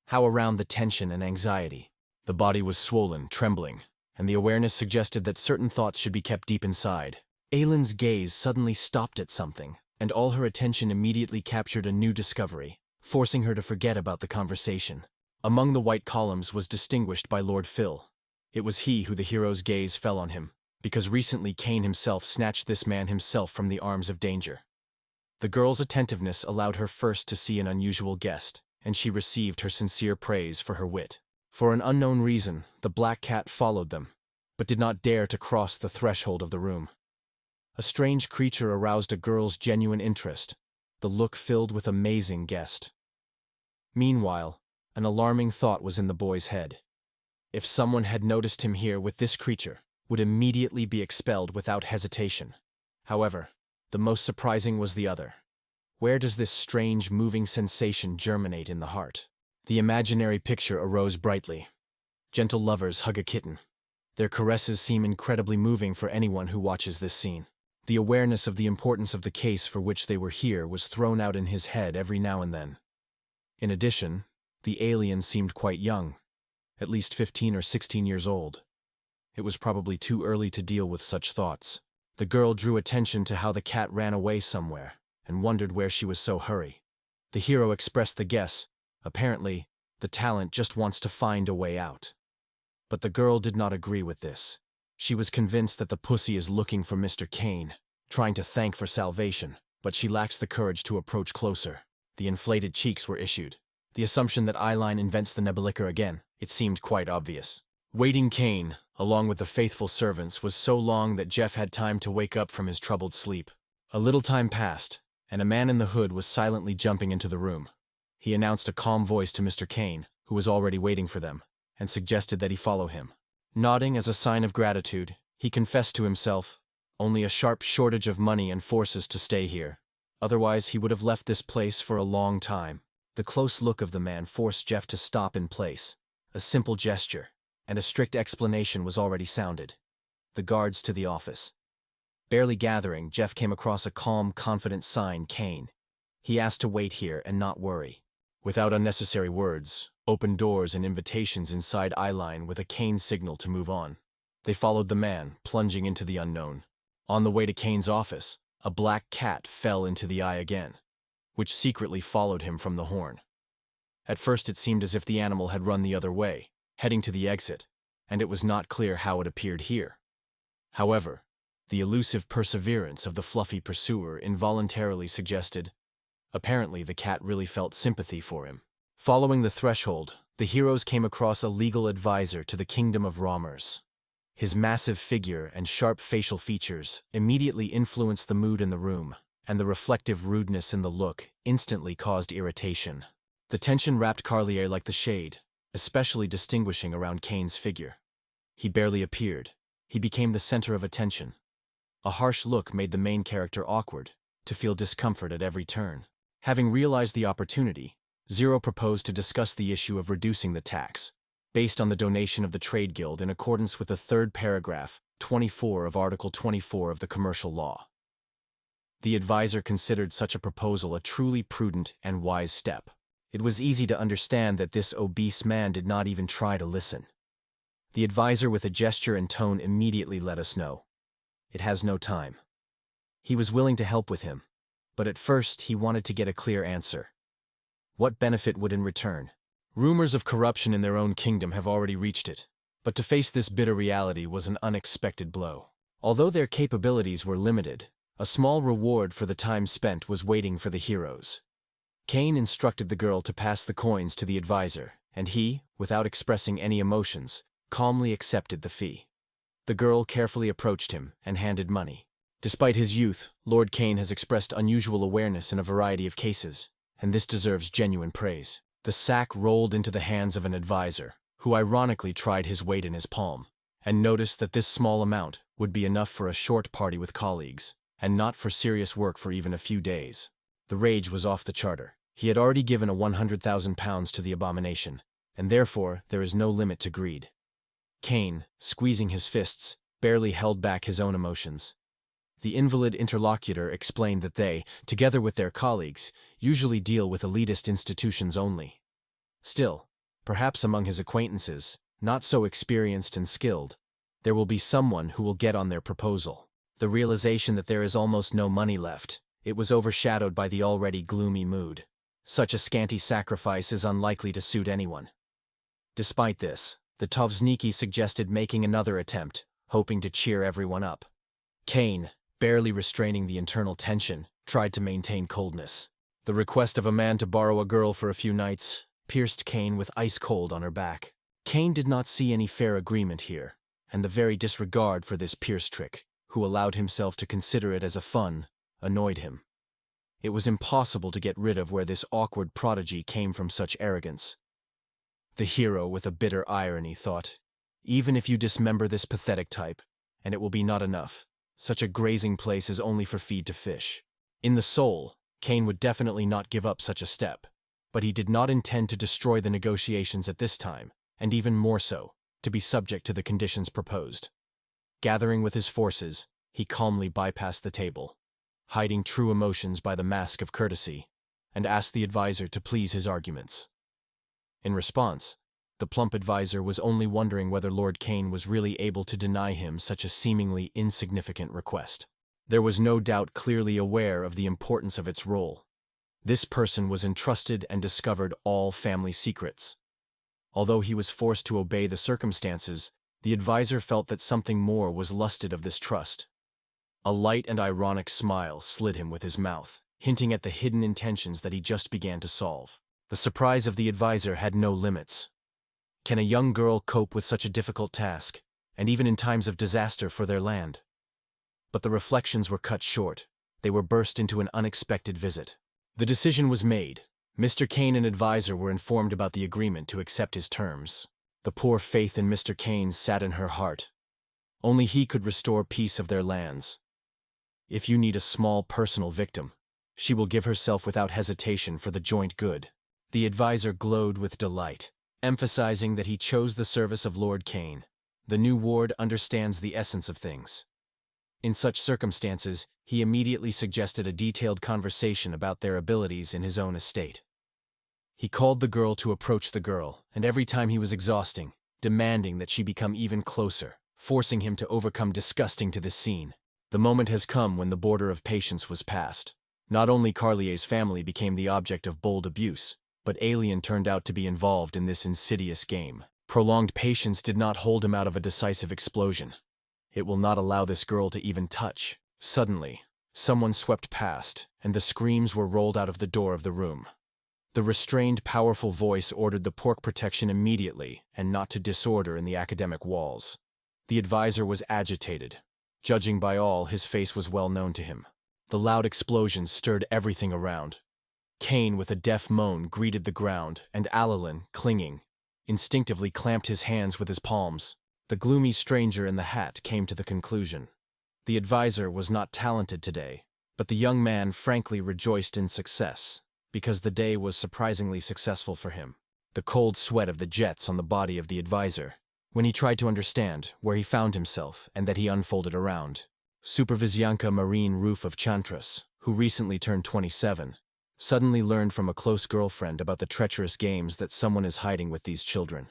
Speaker 1: How around the tension and anxiety? The body was swollen, trembling, and the awareness suggested that certain thoughts should be kept deep inside. Aylin's gaze suddenly stopped at something, and all her attention immediately captured a new discovery, forcing her to forget about the conversation. Among the white columns was distinguished by Lord Phil. It was he who the hero's gaze fell on him, because recently Cain himself snatched this man himself from the arms of danger. The girl's attentiveness allowed her first to see an unusual guest, and she received her sincere praise for her wit. For an unknown reason, the black cat followed them, but did not dare to cross the threshold of the room. A strange creature aroused a girl's genuine interest, the look filled with amazing guest. Meanwhile, an alarming thought was in the boy's head. If someone had noticed him here with this creature, would immediately be expelled without hesitation. However, the most surprising was the other. Where does this strange, moving sensation germinate in the heart? The imaginary picture arose brightly. Gentle lovers hug a kitten. Their caresses seem incredibly moving for anyone who watches this scene. The awareness of the importance of the case for which they were here was thrown out in his head every now and then. In addition, the alien seemed quite young, at least 15 or 16 years old. It was probably too early to deal with such thoughts. The girl drew attention to how the cat ran away somewhere, and wondered where she was so hurry. The hero expressed the guess. Apparently, the talent just wants to find a way out. But the girl did not agree with this. She was convinced that the pussy is looking for Mr. Cain, trying to thank for salvation, but she lacks the courage to approach closer. The inflated cheeks were issued. The assumption that Eileen invents the Nebulicker again, it seemed quite obvious. Waiting Cain, along with the faithful servants, was so long that Jeff had time to wake up from his troubled sleep. A little time passed, and a man in the hood was silently jumping into the room. He announced a calm voice to Mr. Cain, who was already waiting for them, and suggested that he follow him. Nodding as a sign of gratitude, he confessed to himself, only a sharp shortage of money and forces to stay here. Otherwise he would have left this place for a long time. The close look of the man forced Jeff to stop in place. A simple gesture, and a strict explanation was already sounded. The guards to the office. Barely gathering, Jeff came across a calm, confident sign, Cain. He asked to wait here and not worry. Without unnecessary words, open doors and invitations inside eyeline with a Cain signal to move on. They followed the man, plunging into the unknown. On the way to Cain's office, a black cat fell into the eye again, which secretly followed him from the horn. At first it seemed as if the animal had run the other way, heading to the exit, and it was not clear how it appeared here. However, the elusive perseverance of the fluffy pursuer involuntarily suggested, apparently the cat really felt sympathy for him. Following the threshold, the heroes came across a legal advisor to the kingdom of Rommers. His massive figure and sharp facial features immediately influenced the mood in the room, and the reflective rudeness in the look instantly caused irritation. The tension wrapped Carlier like the shade, especially distinguishing around Cain's figure. He barely appeared, he became the center of attention. A harsh look made the main character awkward, to feel discomfort at every turn. Having realized the opportunity, Zero proposed to discuss the issue of reducing the tax, based on the donation of the trade guild in accordance with the third paragraph, 24 of Article 24 of the Commercial Law. The advisor considered such a proposal a truly prudent and wise step. It was easy to understand that this obese man did not even try to listen. The advisor with a gesture and tone immediately let us know. It has no time. He was willing to help with him, but at first he wanted to get a clear answer. What benefit would in return? Rumors of corruption in their own kingdom have already reached it, but to face this bitter reality was an unexpected blow. Although their capabilities were limited, a small reward for the time spent was waiting for the heroes. Cain instructed the girl to pass the coins to the advisor, and he, without expressing any emotions, calmly accepted the fee. The girl carefully approached him and handed money. Despite his youth, Lord Cain has expressed unusual awareness in a variety of cases, and this deserves genuine praise. The sack rolled into the hands of an advisor, who ironically tried his weight in his palm, and noticed that this small amount would be enough for a short party with colleagues, and not for serious work for even a few days. The rage was off the charter. He had already given a 100,000 pounds to the abomination, and therefore there is no limit to greed. Cain, squeezing his fists, barely held back his own emotions. The invalid interlocutor explained that they, together with their colleagues, usually deal with elitist institutions only. Still, perhaps among his acquaintances, not so experienced and skilled, there will be someone who will get on their proposal. The realization that there is almost no money left, it was overshadowed by the already gloomy mood. Such a scanty sacrifice is unlikely to suit anyone. Despite this, the Tovzniki suggested making another attempt, hoping to cheer everyone up. Cain, barely restraining the internal tension, tried to maintain coldness. The request of a man to borrow a girl for a few nights pierced Cain with ice cold on her back. Cain did not see any fair agreement here, and the very disregard for this Pierce trick, who allowed himself to consider it as a fun, annoyed him. It was impossible to get rid of where this awkward prodigy came from such arrogance. The hero, with a bitter irony, thought, even if you dismember this pathetic type, and it will be not enough, such a grazing place is only for feed to fish. In the soul, Cain would definitely not give up such a step, but he did not intend to destroy the negotiations at this time, and even more so, to be subject to the conditions proposed. Gathering with his forces, he calmly bypassed the table, hiding true emotions by the mask of courtesy, and asked the advisor to please his arguments. In response, the plump advisor was only wondering whether Lord Cain was really able to deny him such a seemingly insignificant request. There was no doubt clearly aware of the importance of its role. This person was entrusted and discovered all family secrets. Although he was forced to obey the circumstances, the advisor felt that something more was lusted of this trust. A light and ironic smile slid him with his mouth, hinting at the hidden intentions that he just began to solve. The surprise of the advisor had no limits. Can a young girl cope with such a difficult task, and even in times of disaster for their land? But the reflections were cut short. They were burst into an unexpected visit. The decision was made. Mr. Cain and advisor were informed about the agreement to accept his terms. The poor faith in Mr. Cain sat in her heart. Only he could restore peace of their lands. If you need a small personal victim, she will give herself without hesitation for the joint good. The advisor glowed with delight, emphasizing that he chose the service of Lord Cain. The new ward understands the essence of things. In such circumstances, he immediately suggested a detailed conversation about their abilities in his own estate. He called the girl to approach the girl, and every time he was exhausting, demanding that she become even closer, forcing him to overcome disgusting to this scene. The moment has come when the border of patience was passed. Not only Carlier's family became the object of bold abuse, but Alien turned out to be involved in this insidious game. Prolonged patience did not hold him out of a decisive explosion. It will not allow this girl to even touch. Suddenly, someone swept past, and the screams were rolled out of the door of the room. The restrained, powerful voice ordered the pork protection immediately and not to disorder in the academic walls. The advisor was agitated. Judging by all, his face was well known to him. The loud explosions stirred everything around. Cain, with a deaf moan, greeted the ground, and Alalin, clinging, instinctively clamped his hands with his palms. The gloomy stranger in the hat came to the conclusion. The advisor was not talented today, but the young man frankly rejoiced in success, because the day was surprisingly successful for him. The cold sweat of the jets on the body of the advisor, when he tried to understand where he found himself and that he unfolded around. Supervizianka Marine Roof of Chantras, who recently turned 27, suddenly learned from a close girlfriend about the treacherous games that someone is hiding with these children.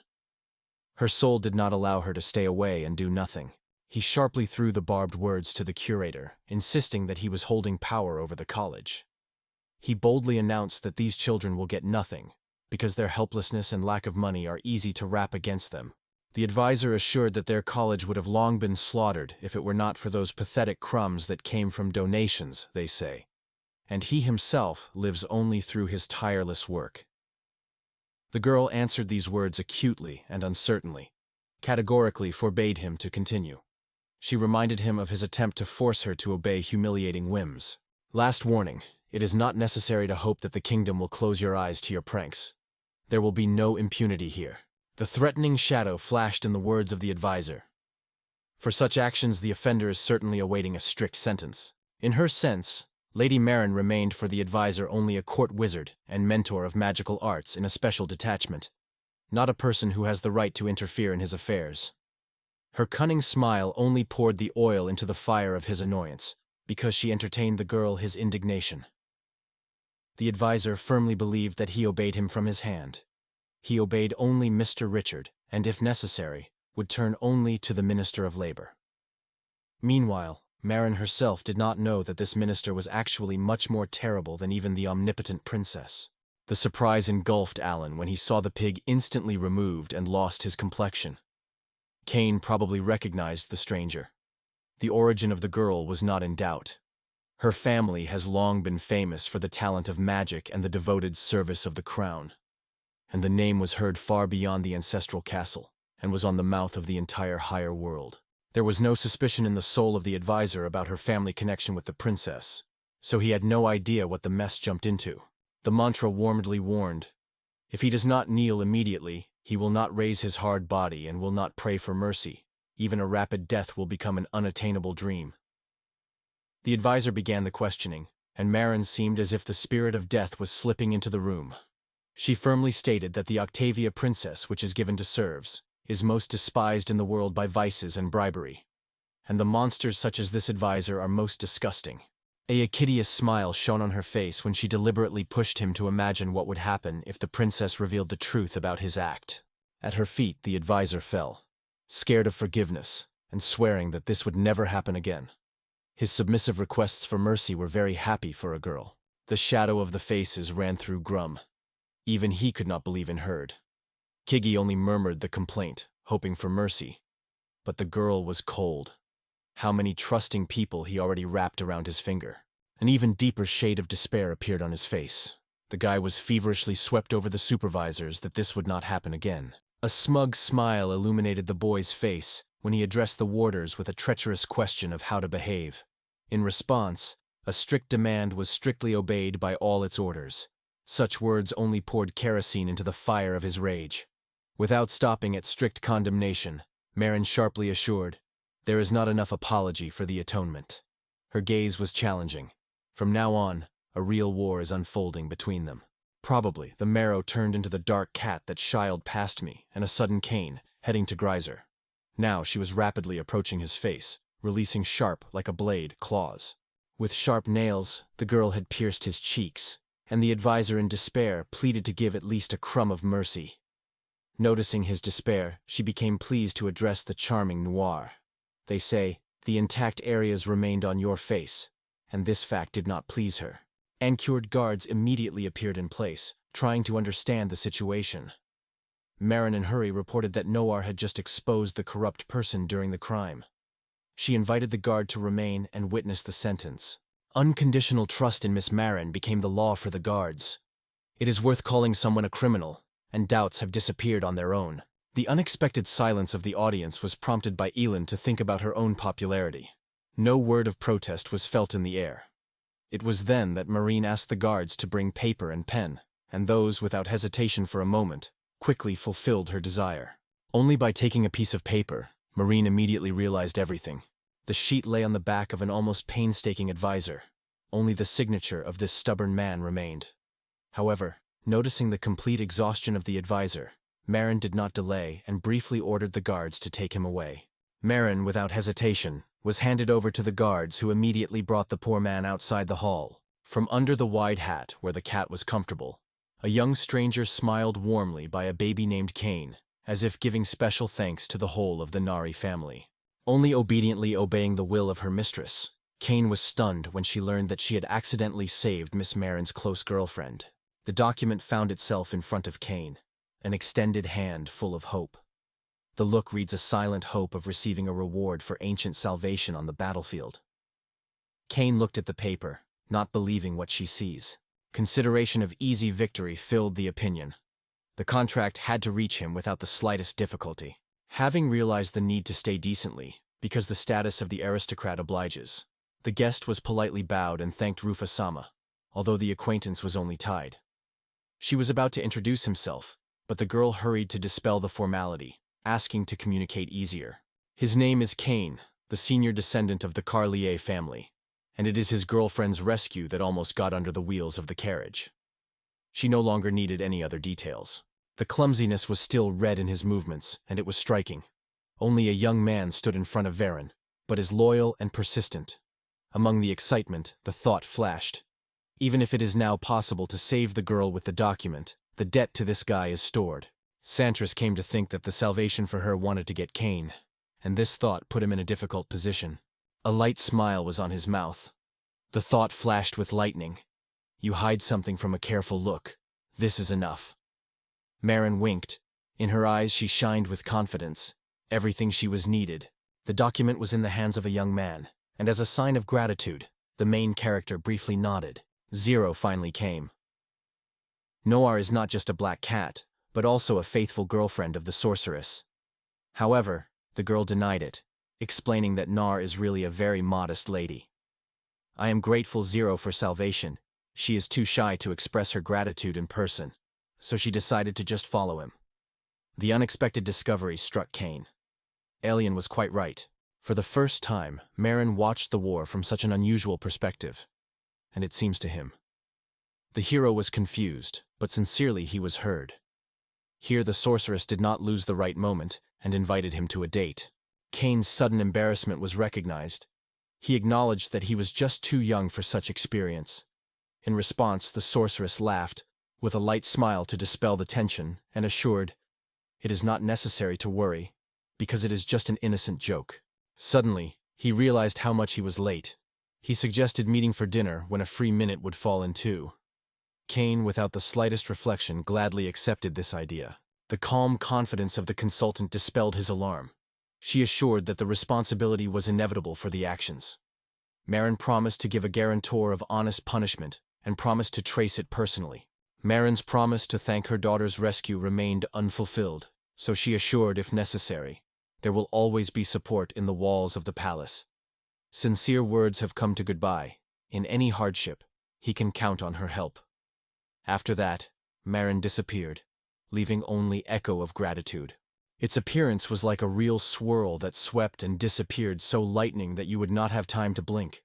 Speaker 1: Her soul did not allow her to stay away and do nothing. He sharply threw the barbed words to the curator, insisting that he was holding power over the college. He boldly announced that these children will get nothing, because their helplessness and lack of money are easy to rap against them. The advisor assured that their college would have long been slaughtered if it were not for those pathetic crumbs that came from donations, they say. And he himself lives only through his tireless work. The girl answered these words acutely and uncertainly, categorically forbade him to continue. She reminded him of his attempt to force her to obey humiliating whims. Last warning, it is not necessary to hope that the kingdom will close your eyes to your pranks. There will be no impunity here. The threatening shadow flashed in the words of the advisor. For such actions, the offender is certainly awaiting a strict sentence. In her sense, Lady Marin remained for the advisor only a court wizard and mentor of magical arts in a special detachment, not a person who has the right to interfere in his affairs. Her cunning smile only poured the oil into the fire of his annoyance, because she entertained the girl his indignation. The advisor firmly believed that he obeyed him from his hand. He obeyed only Mr. Richard, and if necessary, would turn only to the Minister of Labor. Meanwhile, Marin herself did not know that this minister was actually much more terrible than even the omnipotent princess. The surprise engulfed Alan when he saw the pig instantly removed and lost his complexion. Kane probably recognized the stranger. The origin of the girl was not in doubt. Her family has long been famous for the talent of magic and the devoted service of the crown. And the name was heard far beyond the ancestral castle, and was on the mouth of the entire higher world. There was no suspicion in the soul of the advisor about her family connection with the princess, so he had no idea what the mess jumped into. The mantra warmly warned, if he does not kneel immediately, he will not raise his hard body and will not pray for mercy. Even a rapid death will become an unattainable dream. The advisor began the questioning, and Marin seemed as if the spirit of death was slipping into the room. She firmly stated that the Octavia princess, which is given to serfs, is most despised in the world by vices and bribery. And the monsters such as this advisor are most disgusting. A hideous smile shone on her face when she deliberately pushed him to imagine what would happen if the princess revealed the truth about his act. At her feet the advisor fell, scared of forgiveness, and swearing that this would never happen again. His submissive requests for mercy were very happy for a girl. The shadow of the faces ran through Grum. Even he could not believe in Herd. Kiggy only murmured the complaint, hoping for mercy. But the girl was cold. How many trusting people he already wrapped around his finger. An even deeper shade of despair appeared on his face. The guy was feverishly swept over the supervisors that this would not happen again. A smug smile illuminated the boy's face when he addressed the warders with a treacherous question of how to behave. In response, a strict demand was strictly obeyed by all its orders. Such words only poured kerosene into the fire of his rage. Without stopping at strict condemnation, Marin sharply assured, there is not enough apology for the atonement. Her gaze was challenging. From now on, a real war is unfolding between them. Probably, the marrow turned into the dark cat that shied past me, and a sudden cane, heading to Greiser. Now she was rapidly approaching his face, releasing sharp, like a blade, claws. With sharp nails, the girl had pierced his cheeks, and the advisor in despair pleaded to give at least a crumb of mercy. Noticing his despair, she became pleased to address the charming Noir. They say, the intact areas remained on your face, and this fact did not please her. Ancured guards immediately appeared in place, trying to understand the situation. Marin and Hurry reported that Noir had just exposed the corrupt person during the crime. She invited the guard to remain and witness the sentence. Unconditional trust in Miss Marin became the law for the guards. It is worth calling someone a criminal, and doubts have disappeared on their own. The unexpected silence of the audience was prompted by Elin to think about her own popularity. No word of protest was felt in the air. It was then that Marine asked the guards to bring paper and pen, and those, without hesitation for a moment, quickly fulfilled her desire. Only by taking a piece of paper, Marine immediately realized everything. The sheet lay on the back of an almost painstaking advisor. Only the signature of this stubborn man remained. However, noticing the complete exhaustion of the advisor, Marin did not delay and briefly ordered the guards to take him away. Marin, without hesitation, was handed over to the guards, who immediately brought the poor man outside the hall. From under the wide hat, where the cat was comfortable, a young stranger smiled warmly by a baby named Kane, as if giving special thanks to the whole of the Nari family. Only obediently obeying the will of her mistress, Kane was stunned when she learned that she had accidentally saved Miss Marin's close girlfriend. The document found itself in front of Kane, an extended hand full of hope. The look reads a silent hope of receiving a reward for ancient salvation on the battlefield. Kane looked at the paper, not believing what she sees. Consideration of easy victory filled the opinion. The contract had to reach him without the slightest difficulty. Having realized the need to stay decently, because the status of the aristocrat obliges, the guest was politely bowed and thanked Rufa-sama, although the acquaintance was only tied. She was about to introduce himself, but the girl hurried to dispel the formality, asking to communicate easier. His name is Kane, the senior descendant of the Carlier family, and it is his girlfriend's rescue that almost got under the wheels of the carriage. She no longer needed any other details. The clumsiness was still red in his movements, and it was striking. Only a young man stood in front of Varen, but is loyal and persistent. Among the excitement, the thought flashed. Even if it is now possible to save the girl with the document, the debt to this guy is stored. Santris came to think that the salvation for her wanted to get Kane, and this thought put him in a difficult position. A light smile was on his mouth. The thought flashed with lightning. You hide something from a careful look. This is enough. Marin winked. In her eyes she shined with confidence. Everything she was needed. The document was in the hands of a young man, and as a sign of gratitude, the main character briefly nodded. Zero finally came. Noir is not just a black cat, but also a faithful girlfriend of the sorceress. However, the girl denied it, explaining that Nar is really a very modest lady. I am grateful Zero for salvation. She is too shy to express her gratitude in person, so she decided to just follow him. The unexpected discovery struck Kane. Alien was quite right. For the first time, Marin watched the war from such an unusual perspective, and it seems to him. The hero was confused, but sincerely he was heard. Here the sorceress did not lose the right moment and invited him to a date. Kane's sudden embarrassment was recognized. He acknowledged that he was just too young for such experience. In response, the sorceress laughed, with a light smile to dispel the tension, and assured, "It is not necessary to worry, because it is just an innocent joke." Suddenly, he realized how much he was late. He suggested meeting for dinner when a free minute would fall in two. Kane, without the slightest reflection, gladly accepted this idea. The calm confidence of the consultant dispelled his alarm. She assured that the responsibility was inevitable for the actions. Marin promised to give a guarantor of honest punishment and promised to trace it personally. Marin's promise to thank her daughter's rescue remained unfulfilled, so she assured, if necessary, there will always be support in the walls of the palace. Sincere words have come to goodbye. In any hardship, he can count on her help. After that, Marin disappeared, leaving only echo of gratitude. Its appearance was like a real swirl that swept and disappeared so lightning that you would not have time to blink.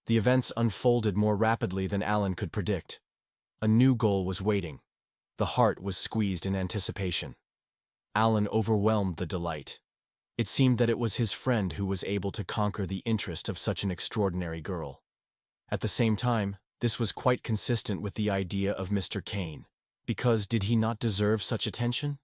Speaker 1: The events unfolded more rapidly than Alan could predict. A new goal was waiting. The heart was squeezed in anticipation. Alan overwhelmed the delight. It seemed that it was his friend who was able to conquer the interest of such an extraordinary girl. At the same time, this was quite consistent with the idea of Mr. Kane, because did he not deserve such attention?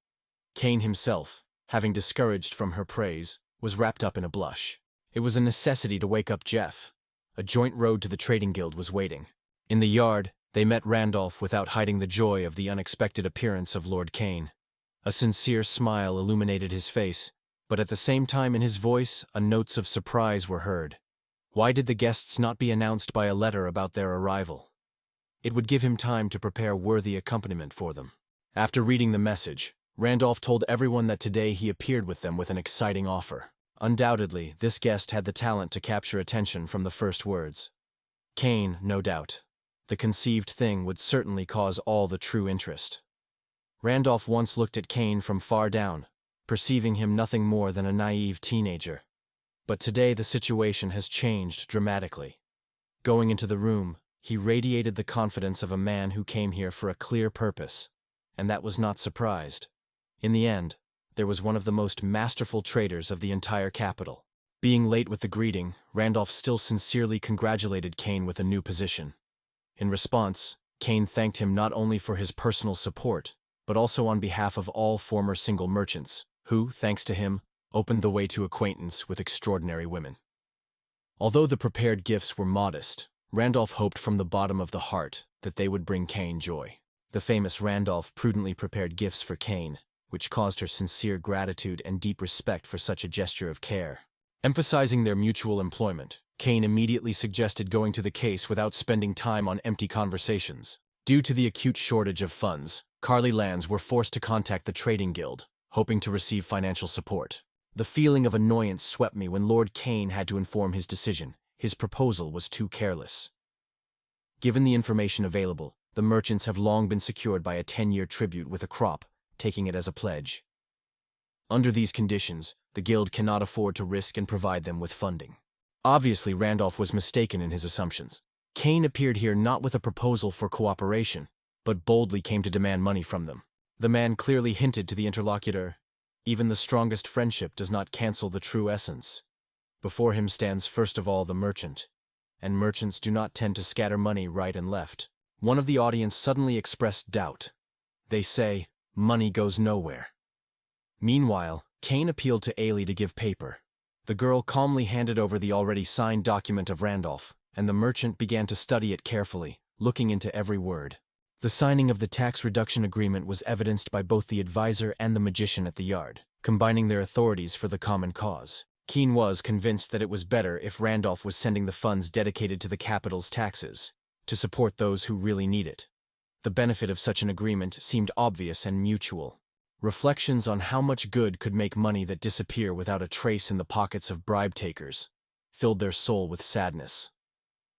Speaker 1: Kane himself, having discouraged from her praise, was wrapped up in a blush. It was a necessity to wake up Jeff. A joint road to the trading guild was waiting. In the yard, they met Randolph without hiding the joy of the unexpected appearance of Lord Kane. A sincere smile illuminated his face, but at the same time in his voice, notes of surprise were heard. Why did the guests not be announced by a letter about their arrival? It would give him time to prepare worthy accompaniment for them. After reading the message, Randolph told everyone that today he appeared with them with an exciting offer. Undoubtedly, this guest had the talent to capture attention from the first words. Kane, no doubt. The conceived thing would certainly cause all the true interest. Randolph once looked at Kane from far down, perceiving him nothing more than a naive teenager. But today the situation has changed dramatically. Going into the room, he radiated the confidence of a man who came here for a clear purpose, and that was not surprised. In the end, there was one of the most masterful traders of the entire capital. Being late with the greeting, Randolph still sincerely congratulated Kane with a new position. In response, Kane thanked him not only for his personal support, but also on behalf of all former single merchants, who, thanks to him, opened the way to acquaintance with extraordinary women. Although the prepared gifts were modest, Randolph hoped from the bottom of the heart that they would bring Kane joy. The famous Randolph prudently prepared gifts for Kane, which caused her sincere gratitude and deep respect for such a gesture of care. Emphasizing their mutual employment, Kane immediately suggested going to the case without spending time on empty conversations. Due to the acute shortage of funds, Carly Lands were forced to contact the trading guild, hoping to receive financial support. The feeling of annoyance swept me when Lord Kane had to inform his decision. His proposal was too careless. Given the information available, the merchants have long been secured by a 10-year tribute with a crop, taking it as a pledge. Under these conditions, the guild cannot afford to risk and provide them with funding. Obviously, Randolph was mistaken in his assumptions. Kane appeared here not with a proposal for cooperation, but boldly came to demand money from them. The man clearly hinted to the interlocutor, even the strongest friendship does not cancel the true essence. Before him stands first of all the merchant, and merchants do not tend to scatter money right and left. One of the audience suddenly expressed doubt. They say, money goes nowhere. Meanwhile, Kane appealed to Ailey to give paper. The girl calmly handed over the already signed document of Randolph, and the merchant began to study it carefully, looking into every word. The signing of the tax reduction agreement was evidenced by both the advisor and the magician at the yard, combining their authorities for the common cause. Kane was convinced that it was better if Randolph was sending the funds dedicated to the capital's taxes, to support those who really need it. The benefit of such an agreement seemed obvious and mutual. Reflections on how much good could make money that disappear without a trace in the pockets of bribe-takers filled their soul with sadness.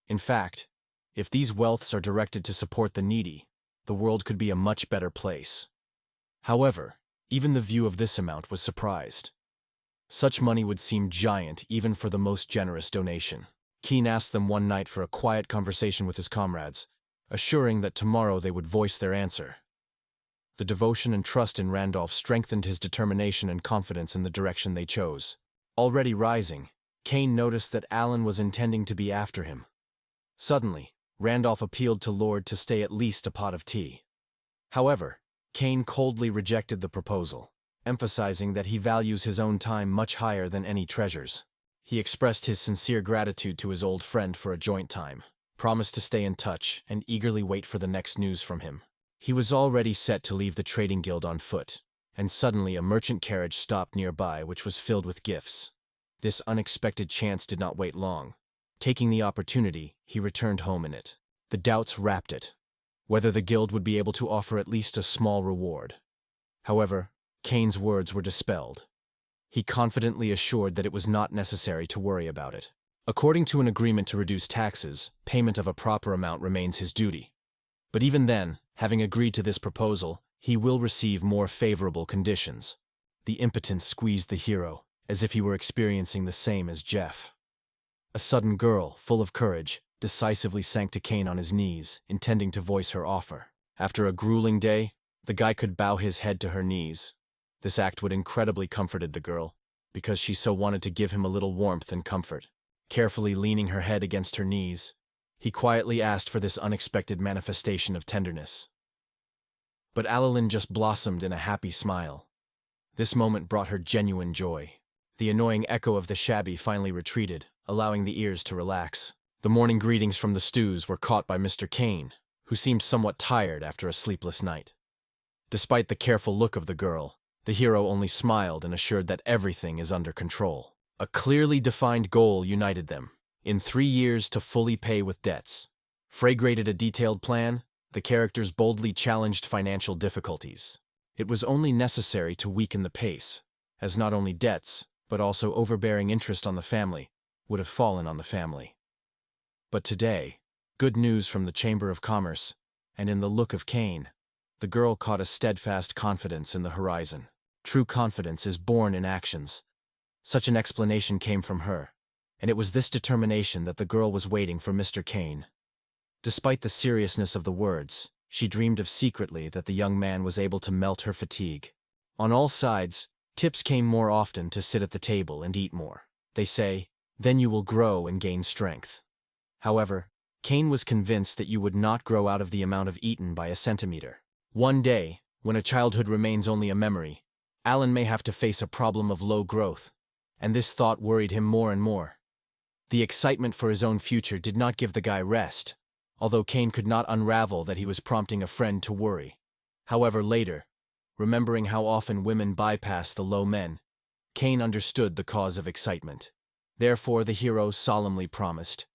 Speaker 1: In fact, if these wealths are directed to support the needy, the world could be a much better place. However, even the view of this amount was surprised. Such money would seem giant even for the most generous donation. Kane asked them one night for a quiet conversation with his comrades, assuring that tomorrow they would voice their answer. The devotion and trust in Randolph strengthened his determination and confidence in the direction they chose. Already rising, Kane noticed that Alan was intending to be after him. Suddenly, Randolph appealed to Lord to stay at least a pot of tea. However, Kane coldly rejected the proposal, emphasizing that he values his own time much higher than any treasures. He expressed his sincere gratitude to his old friend for a joint time, promised to stay in touch, and eagerly wait for the next news from him. He was already set to leave the trading guild on foot, and suddenly a merchant carriage stopped nearby which was filled with gifts. This unexpected chance did not wait long. Taking the opportunity, he returned home in it. The doubts wrapped it, whether the guild would be able to offer at least a small reward. However, Kane's words were dispelled. He confidently assured that it was not necessary to worry about it. According to an agreement to reduce taxes, payment of a proper amount remains his duty. But even then, having agreed to this proposal, he will receive more favorable conditions. The impotence squeezed the hero, as if he were experiencing the same as Jeff. A sudden girl, full of courage, decisively sank to Kane on his knees, intending to voice her offer. After a grueling day, the guy could bow his head to her knees. This act would incredibly comforted the girl, because she so wanted to give him a little warmth and comfort. Carefully leaning her head against her knees, he quietly asked for this unexpected manifestation of tenderness. But Alalyn just blossomed in a happy smile. This moment brought her genuine joy. The annoying echo of the shabby finally retreated, allowing the ears to relax. The morning greetings from the stews were caught by Mr. Kane, who seemed somewhat tired after a sleepless night. Despite the careful look of the girl, the hero only smiled and assured that everything is under control. A clearly defined goal united them: in 3 years to fully pay with debts. Frey graded a detailed plan. The characters boldly challenged financial difficulties. It was only necessary to weaken the pace, as not only debts, but also overbearing interest on the family, would have fallen on the family. But today, good news from the Chamber of Commerce, and in the look of Kane, the girl caught a steadfast confidence in the horizon. True confidence is born in actions. Such an explanation came from her, and it was this determination that the girl was waiting for Mr. Kane. Despite the seriousness of the words, she dreamed of secretly that the young man was able to melt her fatigue. On all sides, tips came more often to sit at the table and eat more. They say, then you will grow and gain strength. However, Kane was convinced that you would not grow out of the amount of eaten by a centimeter. One day, when a childhood remains only a memory, Alan may have to face a problem of low growth, and this thought worried him more and more. The excitement for his own future did not give the guy rest, although Kane could not unravel that he was prompting a friend to worry. However, later, remembering how often women bypass the low men, Kane understood the cause of excitement. Therefore, the hero solemnly promised,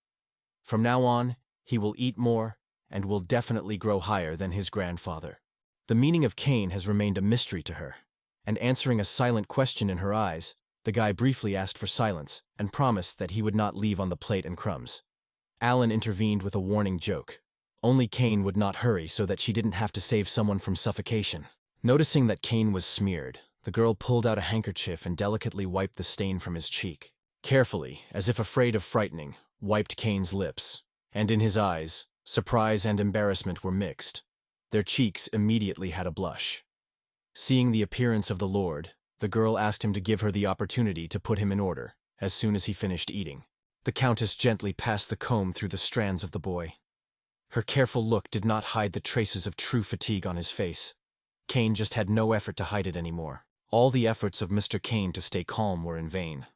Speaker 1: from now on, he will eat more and will definitely grow higher than his grandfather. The meaning of Kane has remained a mystery to her, and answering a silent question in her eyes, the guy briefly asked for silence and promised that he would not leave on the plate and crumbs. Alan intervened with a warning joke. Only Kane would not hurry so that she didn't have to save someone from suffocation. Noticing that Kane was smeared, the girl pulled out a handkerchief and delicately wiped the stain from his cheek. Carefully, as if afraid of frightening, wiped Kane's lips, and in his eyes, surprise and embarrassment were mixed. Their cheeks immediately had a blush. Seeing the appearance of the Lord, the girl asked him to give her the opportunity to put him in order, as soon as he finished eating. The Countess gently passed the comb through the strands of the boy. Her careful look did not hide the traces of true fatigue on his face. Kane just had no effort to hide it anymore. All the efforts of Mr. Kane to stay calm were in vain.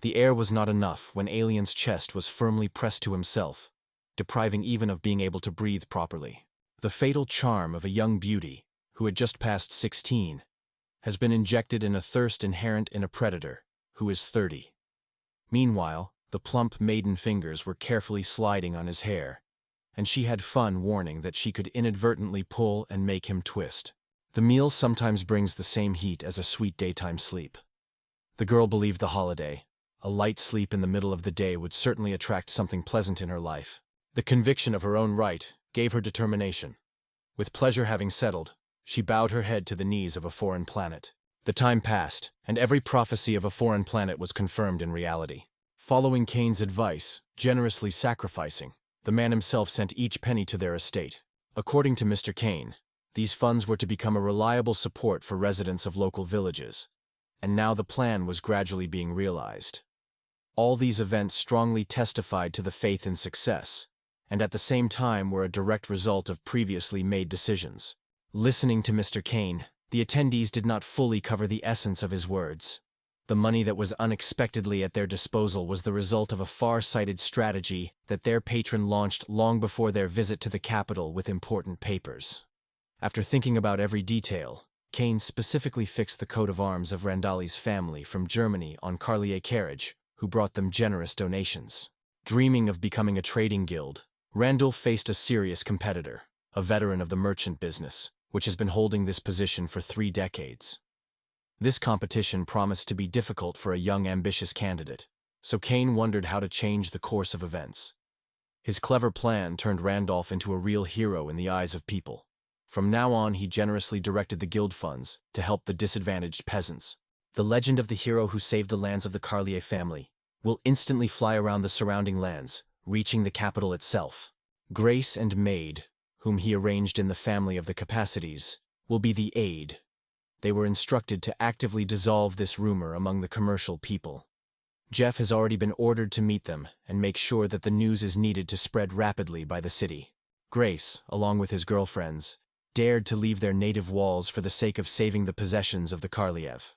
Speaker 1: The air was not enough when Alien's chest was firmly pressed to himself, depriving even of being able to breathe properly. The fatal charm of a young beauty, who had just passed 16, has been injected in a thirst inherent in a predator, who is 30. Meanwhile, the plump maiden fingers were carefully sliding on his hair, and she had fun warning that she could inadvertently pull and make him twist. The meal sometimes brings the same heat as a sweet daytime sleep. The girl believed the holiday, a light sleep in the middle of the day, would certainly attract something pleasant in her life. The conviction of her own right gave her determination. With pleasure having settled, she bowed her head to the knees of a foreign planet. The time passed, and every prophecy of a foreign planet was confirmed in reality. Following Kane's advice, generously sacrificing, the man himself sent each penny to their estate. According to Mr. Kane, these funds were to become a reliable support for residents of local villages, and now the plan was gradually being realized. All these events strongly testified to the faith in success, and at the same time were a direct result of previously made decisions. Listening to Mr. Kane, the attendees did not fully cover the essence of his words. The money that was unexpectedly at their disposal was the result of a far-sighted strategy that their patron launched long before their visit to the capital with important papers. After thinking about every detail, Kane specifically fixed the coat of arms of Randali's family from Germany on Carlier carriage, who brought them generous donations. Dreaming of becoming a trading guild, Randall faced a serious competitor, a veteran of the merchant business, which has been holding this position for 3 decades. This competition promised to be difficult for a young, ambitious candidate, so Kane wondered how to change the course of events. His clever plan turned Randolph into a real hero in the eyes of people. From now on, he generously directed the guild funds to help the disadvantaged peasants. The legend of the hero who saved the lands of the Carlier family will instantly fly around the surrounding lands, reaching the capital itself. Grace and Maid, whom he arranged in the family of the capacities, will be the aid. They were instructed to actively dissolve this rumor among the commercial people. Jeff has already been ordered to meet them and make sure that the news is needed to spread rapidly by the city. Grace, along with his girlfriends, dared to leave their native walls for the sake of saving the possessions of the Karliev.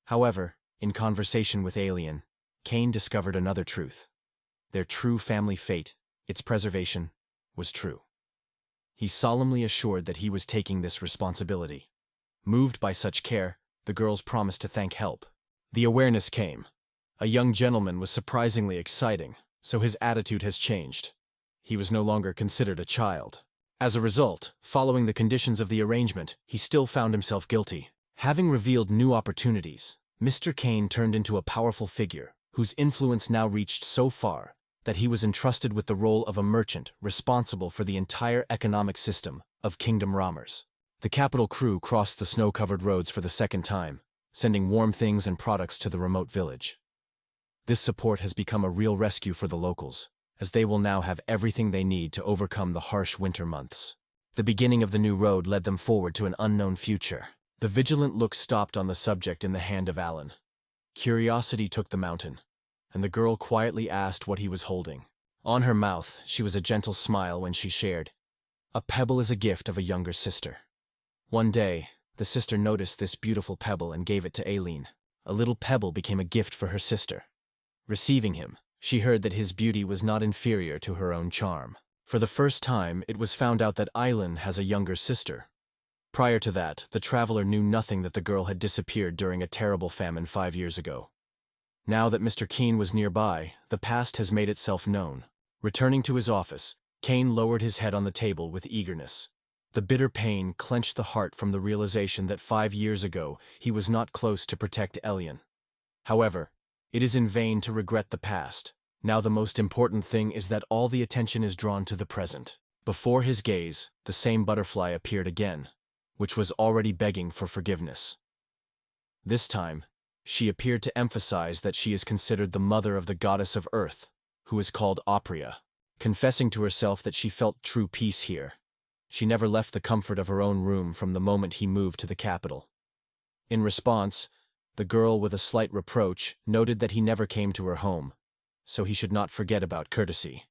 Speaker 1: However, in conversation with Alien, Kane discovered another truth. Their true family fate, its preservation, was true. He solemnly assured that he was taking this responsibility. Moved by such care, the girls promised to thank help. The awareness came. A young gentleman was surprisingly exciting, so his attitude has changed. He was no longer considered a child. As a result, following the conditions of the arrangement, he still found himself guilty. Having revealed new opportunities, Mr. Kane turned into a powerful figure, whose influence now reached so far that he was entrusted with the role of a merchant responsible for the entire economic system of Kingdom Ramers. The capital crew crossed the snow-covered roads for the second time, sending warm things and products to the remote village. This support has become a real rescue for the locals, as they will now have everything they need to overcome the harsh winter months. The beginning of the new road led them forward to an unknown future. The vigilant look stopped on the subject in the hand of Alan. Curiosity took the mountain, and the girl quietly asked what he was holding. On her mouth, she was a gentle smile when she shared, "A pebble is a gift of a younger sister." One day, the sister noticed this beautiful pebble and gave it to Aileen. A little pebble became a gift for her sister. Receiving him, she heard that his beauty was not inferior to her own charm. For the first time, it was found out that Aileen has a younger sister. Prior to that, the traveler knew nothing that the girl had disappeared during a terrible famine 5 years ago. Now that Mr. Keene was nearby, the past has made itself known. Returning to his office, Kane lowered his head on the table with eagerness. The bitter pain clenched the heart from the realization that 5 years ago he was not close to protect Elian. However, it is in vain to regret the past. Now the most important thing is that all the attention is drawn to the present. Before his gaze, the same butterfly appeared again, which was already begging for forgiveness. This time, she appeared to emphasize that she is considered the mother of the goddess of earth, who is called Opria, confessing to herself that she felt true peace here. She never left the comfort of her own room from the moment he moved to the capital. In response, the girl, with a slight reproach, noted that he never came to her home, so he should not forget about courtesy.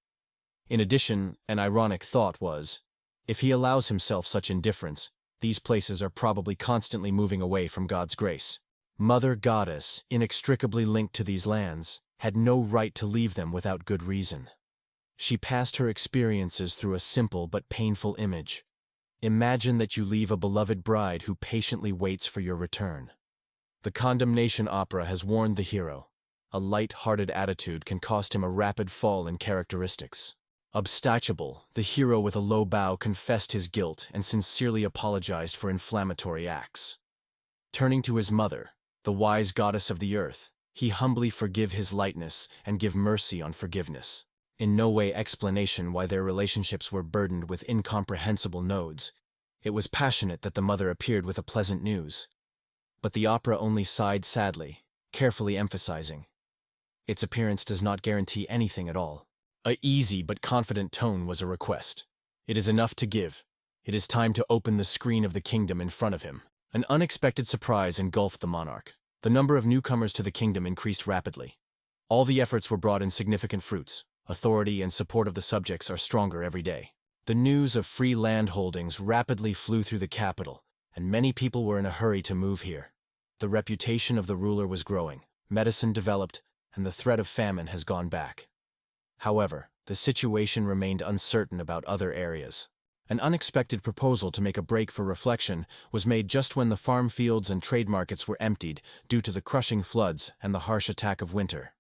Speaker 1: In addition, an ironic thought was, if he allows himself such indifference, these places are probably constantly moving away from God's grace. Mother Goddess, inextricably linked to these lands, had no right to leave them without good reason. She passed her experiences through a simple but painful image. Imagine that you leave a beloved bride who patiently waits for your return. The condemnation opera has warned the hero. A light-hearted attitude can cost him a rapid fall in characteristics. Obstachable, the hero with a low bow confessed his guilt and sincerely apologized for inflammatory acts. Turning to his mother, the wise goddess of the earth, he humbly forgive his lightness and give mercy on forgiveness. In no way explanation why their relationships were burdened with incomprehensible nodes. It was passionate that the mother appeared with a pleasant news. But the opera only sighed sadly, carefully emphasizing, its appearance does not guarantee anything at all. A easy but confident tone was a request. It is enough to give. It is time to open the screen of the kingdom in front of him. An unexpected surprise engulfed the monarch. The number of newcomers to the kingdom increased rapidly. All the efforts were brought in significant fruits. Authority and support of the subjects are stronger every day. The news of free land holdings rapidly flew through the capital, and many people were in a hurry to move here. The reputation of the ruler was growing, medicine developed, and the threat of famine has gone back. However, the situation remained uncertain about other areas. An unexpected proposal to make a break for reflection was made just when the farm fields and trade markets were emptied due to the crushing floods and the harsh attack of winter.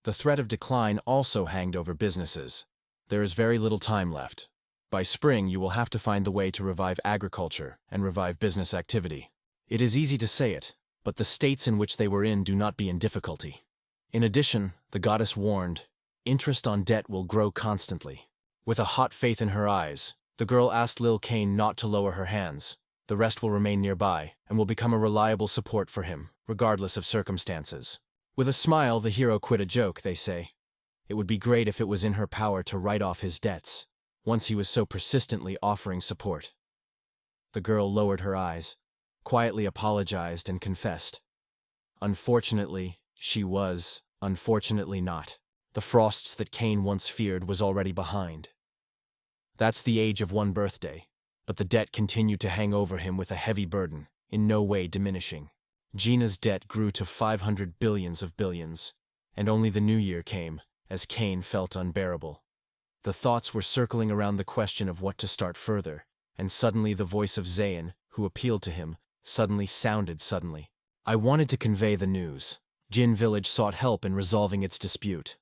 Speaker 1: The threat of decline also hanged over businesses. There is very little time left. By spring, you will have to find the way to revive agriculture and revive business activity. It is easy to say it, but the states in which they were in do not be in difficulty. In addition, the goddess warned, interest on debt will grow constantly. With a hot faith in her eyes, the girl asked Lil Kane not to lower her hands. The rest will remain nearby and will become a reliable support for him, regardless of circumstances. With a smile, the hero quit a joke, they say. It would be great if it was in her power to write off his debts, once he was so persistently offering support. The girl lowered her eyes, quietly apologized and confessed. Unfortunately, she was, unfortunately not. The frosts that Kane once feared was already behind. That's the age of one birthday, but the debt continued to hang over him with a heavy burden, in no way diminishing. Gina's debt grew to 500 billions of billions, and only the new year came, as Kane felt unbearable. The thoughts were circling around the question of what to start further, and suddenly the voice of Zayn, who appealed to him, sounded suddenly. I wanted to convey the news. Jin Village sought help in resolving its dispute.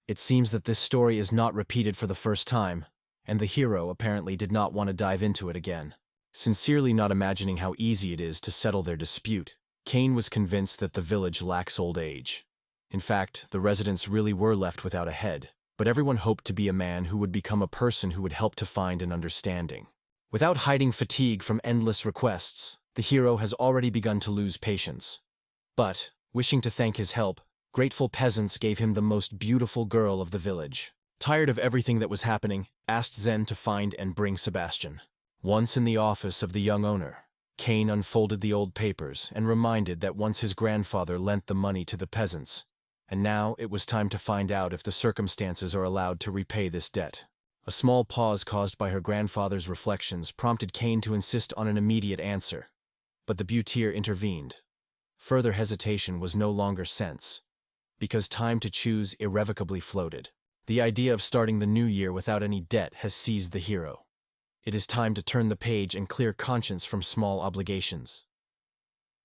Speaker 1: It seems that this story is not repeated for the first time, and the hero apparently did not want to dive into it again. Sincerely not imagining how easy it is to settle their dispute, Kane was convinced that the village lacks old age. In fact, the residents really were left without a head, but everyone hoped to be a man who would become a person who would help to find an understanding. Without hiding fatigue from endless requests, the hero has already begun to lose patience. But, wishing to thank his help, grateful peasants gave him the most beautiful girl of the village. Tired of everything that was happening, asked Zen to find and bring Sebastian. Once in the office of the young owner, Kane unfolded the old papers and reminded that once his grandfather lent the money to the peasants, and now it was time to find out if the circumstances are allowed to repay this debt. A small pause caused by her grandfather's reflections prompted Kane to insist on an immediate answer, but the beauteer intervened. Further hesitation was no longer sense, because time to choose irrevocably floated. The idea of starting the new year without any debt has seized the hero. It is time to turn the page and clear conscience from small obligations.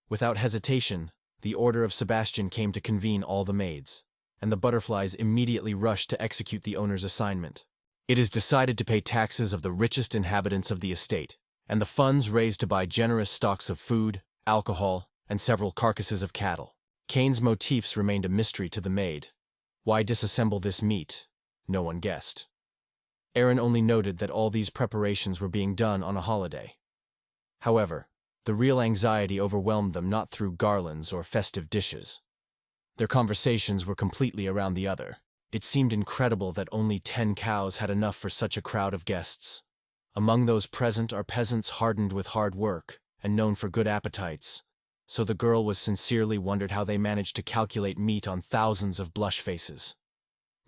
Speaker 1: Without hesitation, the order of Sebastian came to convene all the maids, and the butterflies immediately rushed to execute the owner's assignment. It is decided to pay taxes of the richest inhabitants of the estate, and the funds raised to buy generous stocks of food, alcohol, and several carcasses of cattle. Kane's motifs remained a mystery to the maid. Why disassemble this meat? No one guessed. Aaron only noted that all these preparations were being done on a holiday. However, the real anxiety overwhelmed them not through garlands or festive dishes. Their conversations were completely around the other. It seemed incredible that only 10 cows had enough for such a crowd of guests. Among those present are peasants hardened with hard work and known for good appetites, so the girl was sincerely wondered how they managed to calculate meat on thousands of blush faces.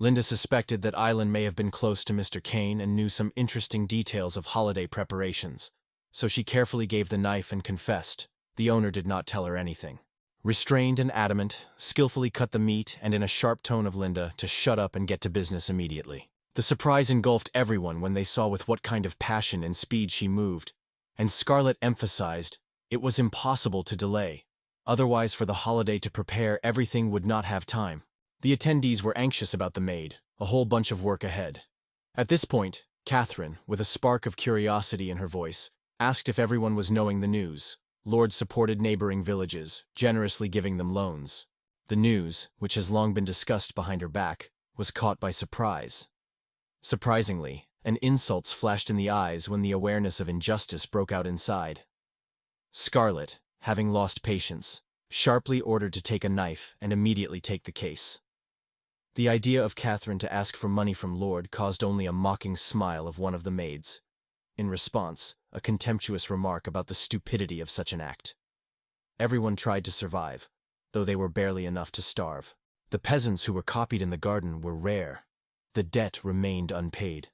Speaker 1: Linda suspected that Island may have been close to Mr. Kane and knew some interesting details of holiday preparations, so she carefully gave the knife and confessed. The owner did not tell her anything. Restrained and adamant, skillfully cut the meat and in a sharp tone of Linda to shut up and get to business immediately. The surprise engulfed everyone when they saw with what kind of passion and speed she moved, and Scarlett emphasized it was impossible to delay. Otherwise, for the holiday to prepare, everything would not have time. The attendees were anxious about the maid, a whole bunch of work ahead. At this point, Catherine, with a spark of curiosity in her voice, asked if everyone was knowing the news. Lord supported neighboring villages, generously giving them loans. The news, which has long been discussed behind her back, was caught by surprise. Surprisingly, an insult flashed in the eyes when the awareness of injustice broke out inside. Scarlett, having lost patience, sharply ordered to take a knife and immediately take the case. The idea of Catherine to ask for money from Lord caused only a mocking smile of one of the maids. In response, a contemptuous remark about the stupidity of such an act. Everyone tried to survive, though they were barely enough to starve. The peasants who were copied in the garden were rare. The debt remained unpaid.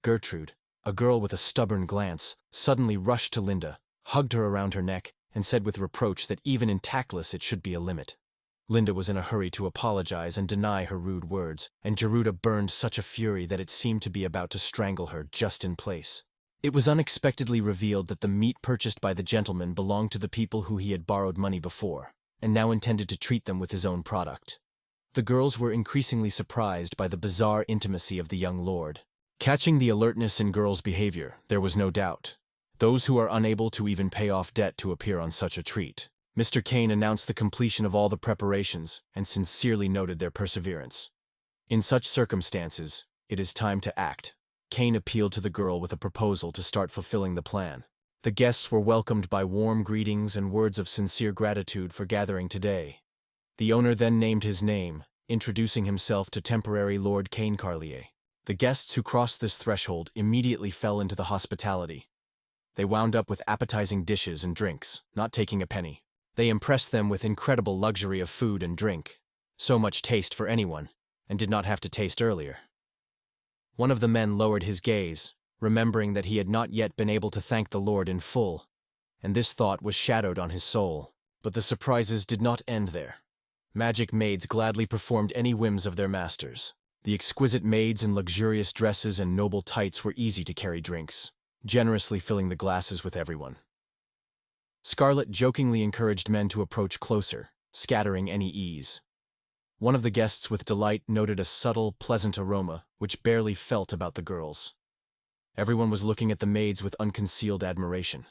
Speaker 1: Gertrude, a girl with a stubborn glance, suddenly rushed to Linda, hugged her around her neck, and said with reproach that even in tactless it should be a limit. Linda was in a hurry to apologize and deny her rude words, and Geruda burned such a fury that it seemed to be about to strangle her just in place. It was unexpectedly revealed that the meat purchased by the gentleman belonged to the people who he had borrowed money before, and now intended to treat them with his own product. The girls were increasingly surprised by the bizarre intimacy of the young lord. Catching the alertness in girls' behavior, there was no doubt. Those who are unable to even pay off debt to appear on such a treat. Mr. Kane announced the completion of all the preparations and sincerely noted their perseverance. In such circumstances, it is time to act. Kane appealed to the girl with a proposal to start fulfilling the plan. The guests were welcomed by warm greetings and words of sincere gratitude for gathering today. The owner then named his name, introducing himself to temporary Lord Kane Carlier. The guests who crossed this threshold immediately fell into the hospitality. They wound up with appetizing dishes and drinks, not taking a penny. They impressed them with incredible luxury of food and drink. So much taste for anyone, and did not have to taste earlier. One of the men lowered his gaze, remembering that he had not yet been able to thank the Lord in full, and this thought was shadowed on his soul. But the surprises did not end there. Magic maids gladly performed any whims of their masters. The exquisite maids in luxurious dresses and noble tights were easy to carry drinks, generously filling the glasses with everyone. Scarlett jokingly encouraged men to approach closer, scattering any ease. One of the guests with delight noted a subtle, pleasant aroma which barely felt about the girls. Everyone was looking at the maids with unconcealed admiration.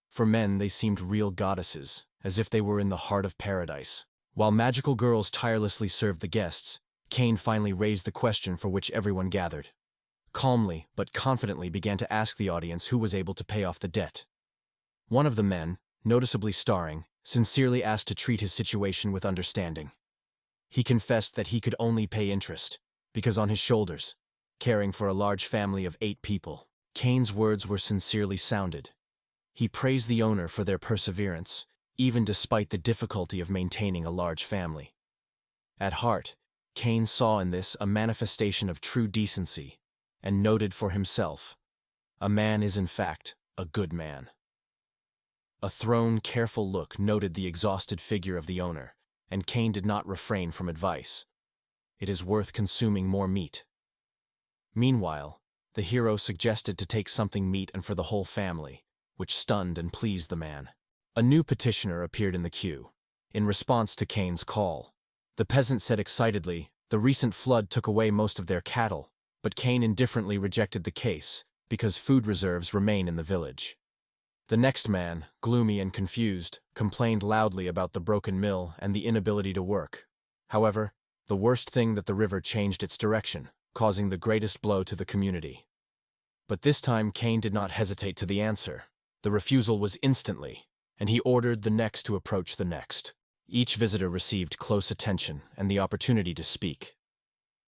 Speaker 1: For men, they seemed real goddesses, as if they were in the heart of paradise. While magical girls tirelessly served the guests, Kane finally raised the question for which everyone gathered. calmly but confidently began to ask the audience who was able to pay off the debt. One of the men, noticeably starring, sincerely asked to treat his situation with understanding. He confessed that he could only pay interest, because on his shoulders, caring for a large family of 8 people. Kane's words were sincerely sounded. He praised the owner for their perseverance, even despite the difficulty of maintaining a large family. At heart, Kane saw in this a manifestation of true decency, and noted for himself, "A man is in fact a good man." A thrown, careful look noted the exhausted figure of the owner, and Kane did not refrain from advice. "It is worth consuming more meat." Meanwhile, the hero suggested to take something meat and for the whole family, which stunned and pleased the man. A new petitioner appeared in the queue. In response to Kane's call, the peasant said excitedly, the recent flood took away most of their cattle, but Kane indifferently rejected the case, because food reserves remain in the village. The next man, gloomy and confused, complained loudly about the broken mill and the inability to work. However, the worst thing that the river changed its direction, causing the greatest blow to the community. But this time Kane did not hesitate to the answer. The refusal was instantly, and he ordered the next to approach the next. Each visitor received close attention and the opportunity to speak.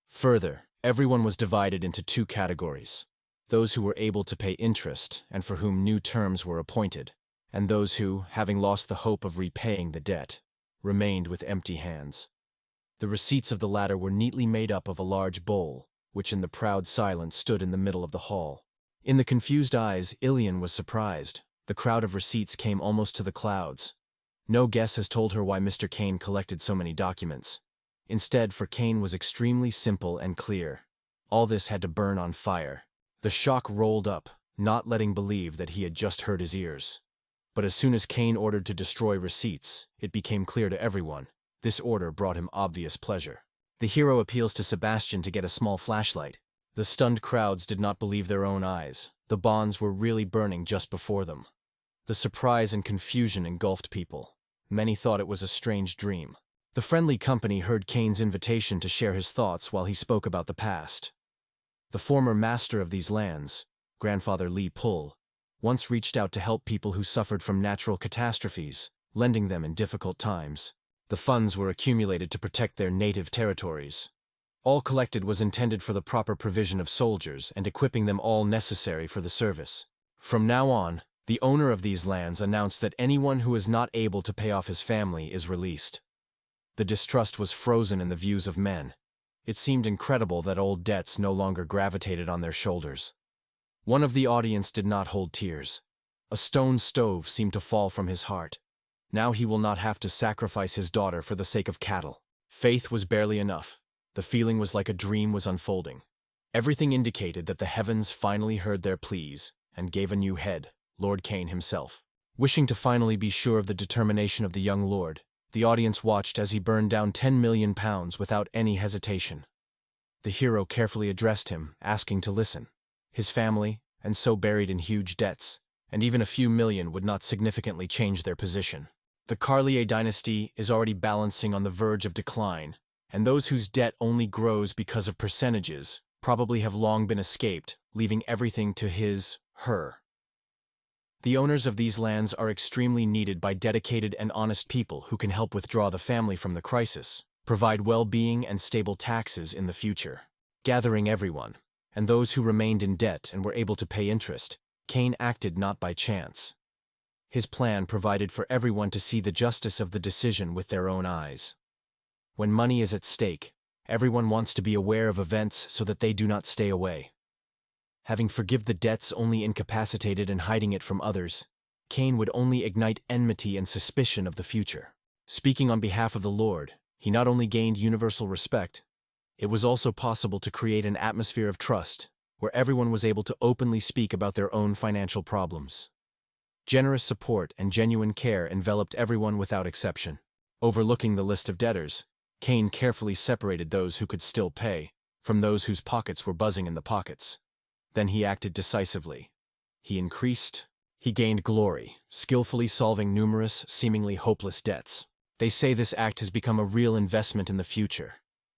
Speaker 1: Further, everyone was divided into 2 categories: those who were able to pay interest and for whom new terms were appointed, and those who, having lost the hope of repaying the debt, remained with empty hands. The receipts of the latter were neatly made up of a large bowl, which in the proud silence stood in the middle of the hall. In the confused eyes, Ilian was surprised. The crowd of receipts came almost to the clouds. No guess has told her why Mr. Kane collected so many documents. Instead, for Kane was extremely simple and clear. All this had to burn on fire. The shock rolled up, not letting believe that he had just hurt his ears. But as soon as Kane ordered to destroy receipts, it became clear to everyone. This order brought him obvious pleasure. The hero appeals to Sebastian to get a small flashlight. The stunned crowds did not believe their own eyes. The bonds were really burning just before them. The surprise and confusion engulfed people. Many thought it was a strange dream. The friendly company heard Kane's invitation to share his thoughts while he spoke about the past. The former master of these lands, Grandfather Li Pul, once reached out to help people who suffered from natural catastrophes, lending them in difficult times. The funds were accumulated to protect their native territories. All collected was intended for the proper provision of soldiers and equipping them all necessary for the service. From now on, the owner of these lands announced that anyone who is not able to pay off his family is released. The distrust was frozen in the views of men. It seemed incredible that old debts no longer gravitated on their shoulders. One of the audience did not hold tears. A stone stove seemed to fall from his heart. Now he will not have to sacrifice his daughter for the sake of cattle. Faith was barely enough. The feeling was like a dream was unfolding. Everything indicated that the heavens finally heard their pleas and gave a new head, Lord Kane himself. Wishing to finally be sure of the determination of the young lord, the audience watched as he burned down £10 million without any hesitation. The hero carefully addressed him, asking to listen. His family, and so buried in huge debts, and even a few million would not significantly change their position. The Carlier dynasty is already balancing on the verge of decline, and those whose debt only grows because of percentages probably have long been escaped, leaving everything to her. The owners of these lands are extremely needed by dedicated and honest people who can help withdraw the family from the crisis, provide well-being and stable taxes in the future. Gathering everyone, and those who remained in debt and were able to pay interest, Kane acted not by chance. His plan provided for everyone to see the justice of the decision with their own eyes. When money is at stake, everyone wants to be aware of events so that they do not stay away. Having forgive the debts only incapacitated and hiding it from others, Kane would only ignite enmity and suspicion of the future. Speaking on behalf of the Lord, he not only gained universal respect, it was also possible to create an atmosphere of trust, where everyone was able to openly speak about their own financial problems. Generous support and genuine care enveloped everyone without exception. Overlooking the list of debtors, Kane carefully separated those who could still pay from those whose pockets were buzzing in the pockets. Then he acted decisively. He gained glory, skillfully solving numerous, seemingly hopeless debts. They say this act has become a real investment in the future.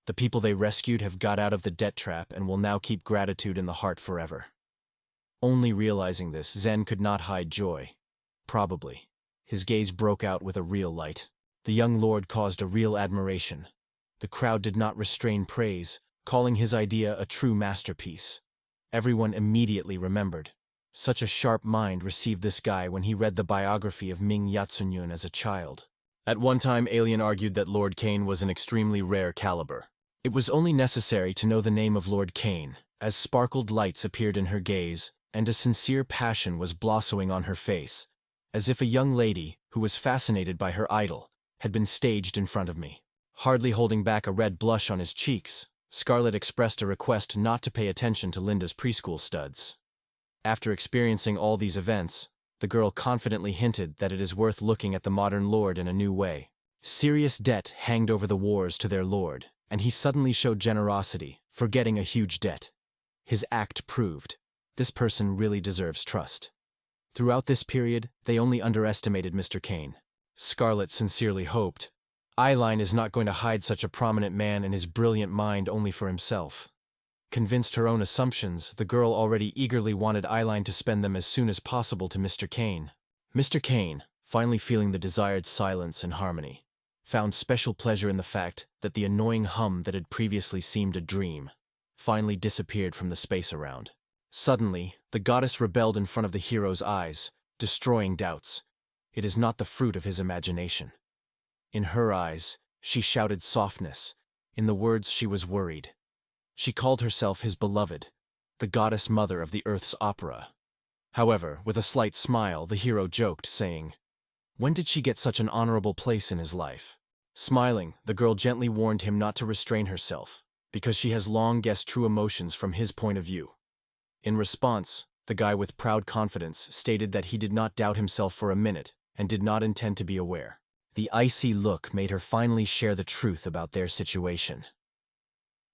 Speaker 1: The people they rescued have got out of the debt trap and will now keep gratitude in the heart forever. Only realizing this, Zen could not hide joy. Probably. His gaze broke out with a real light. The young lord caused a real admiration. The crowd did not restrain praise, calling his idea a true masterpiece. Everyone immediately remembered. Such a sharp mind received this guy when he read the biography of Ming Yatsunyun as a child. At one time, Alien argued that Lord Kane was an extremely rare caliber. It was only necessary to know the name of Lord Kane, as sparkled lights appeared in her gaze, and a sincere passion was blossoming on her face, as if a young lady, who was fascinated by her idol, had been staged in front of me. Hardly holding back a red blush on his cheeks, Scarlett expressed a request not to pay attention to Linda's preschool studs. After experiencing all these events, the girl confidently hinted that it is worth looking at the modern lord in a new way. Serious debt hanged over the wars to their lord, and he suddenly showed generosity, forgetting a huge debt. His act proved, this person really deserves trust. Throughout this period, they only underestimated Mr. Kane. Scarlett sincerely hoped, Eileen is not going to hide such a prominent man and his brilliant mind only for himself. Convinced her own assumptions, the girl already eagerly wanted Eileen to spend them as soon as possible to Mr. Kane. Mr. Kane, finally feeling the desired silence and harmony, found special pleasure in the fact that the annoying hum that had previously seemed a dream finally disappeared from the space around. Suddenly, the goddess rebelled in front of the hero's eyes, destroying doubts. It is not the fruit of his imagination. In her eyes, she shouted softness. In the words, she was worried. She called herself his beloved, the goddess mother of the earth's opera. However, with a slight smile, the hero joked, saying, when did she get such an honorable place in his life? Smiling, the girl gently warned him not to restrain herself, because she has long guessed true emotions from his point of view. In response, the guy with proud confidence stated that he did not doubt himself for a minute and did not intend to be aware. The icy look made her finally share the truth about their situation.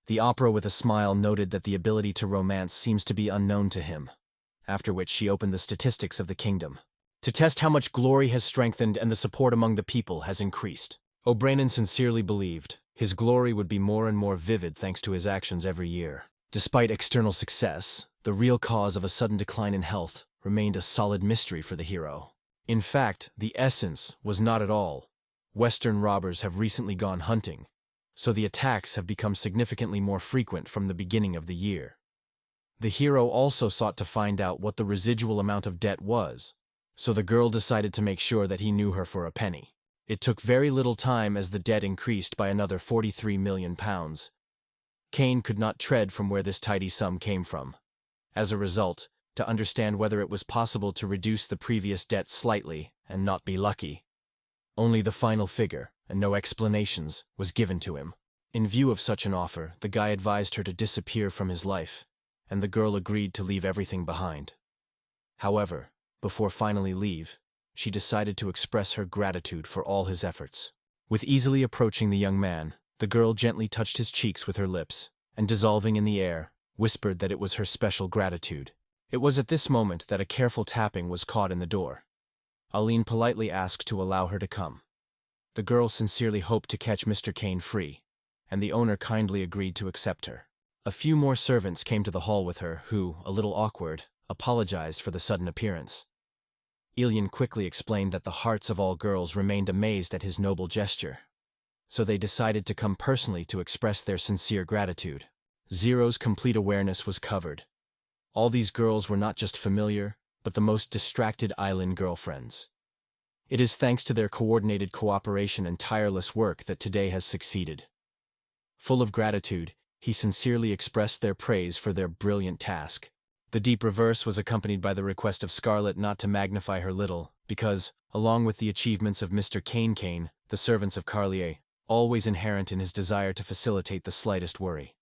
Speaker 1: The opera with a smile noted that the ability to romance seems to be unknown to him, after which she opened the statistics of the kingdom, to test how much glory has strengthened and the support among the people has increased. O'Brien sincerely believed his glory would be more and more vivid thanks to his actions every year. Despite external success, the real cause of a sudden decline in health remained a solid mystery for the hero. In fact, the essence was not at all. Western robbers have recently gone hunting, so the attacks have become significantly more frequent from the beginning of the year. The hero also sought to find out what the residual amount of debt was, so the girl decided to make sure that he knew her for a penny. It took very little time as the debt increased by another £43 million. Kane could not tread from where this tidy sum came from. As a result, to understand whether it was possible to reduce the previous debt slightly and not be lucky, only the final figure, and no explanations, was given to him. In view of such an offer, the guy advised her to disappear from his life, and the girl agreed to leave everything behind. However, before finally leave, she decided to express her gratitude for all his efforts. With easily approaching the young man, the girl gently touched his cheeks with her lips, and dissolving in the air, whispered that it was her special gratitude. It was at this moment that a careful tapping was caught in the door. Aline politely asked to allow her to come. The girl sincerely hoped to catch Mr. Kane free, and the owner kindly agreed to accept her. A few more servants came to the hall with her who, a little awkward, apologized for the sudden appearance. Ilian quickly explained that the hearts of all girls remained amazed at his noble gesture, so they decided to come personally to express their sincere gratitude. Zero's complete awareness was covered. All these girls were not just familiar, but the most distracted island girlfriends. It is thanks to their coordinated cooperation and tireless work that today has succeeded. Full of gratitude, he sincerely expressed their praise for their brilliant task. The deep reverse was accompanied by the request of Scarlett not to magnify her little, because, along with the achievements of Mr. Kane, the servants of Carlier, always inherent in his desire to facilitate the slightest worry.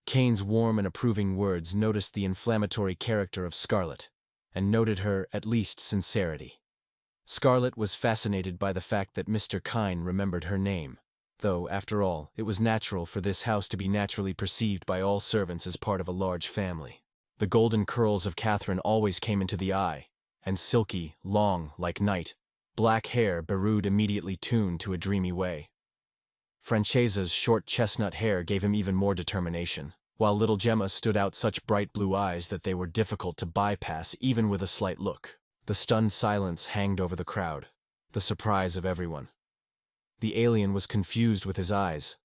Speaker 1: Kane's warm and approving words noticed the inflammatory character of Scarlett, and noted her, at least, sincerity. Scarlett was fascinated by the fact that Mr. Kine remembered her name, though, after all, it was natural for this house to be naturally perceived by all servants as part of a large family. The golden curls of Catherine always came into the eye, and silky, long, like night, black hair Beroud immediately tuned to a dreamy way. Francesa's short chestnut hair gave him even more determination, while little Gemma stood out such bright blue eyes that they were difficult to bypass even with a slight look. The stunned silence hanged over the crowd, the surprise of everyone. The alien was confused with his eyes.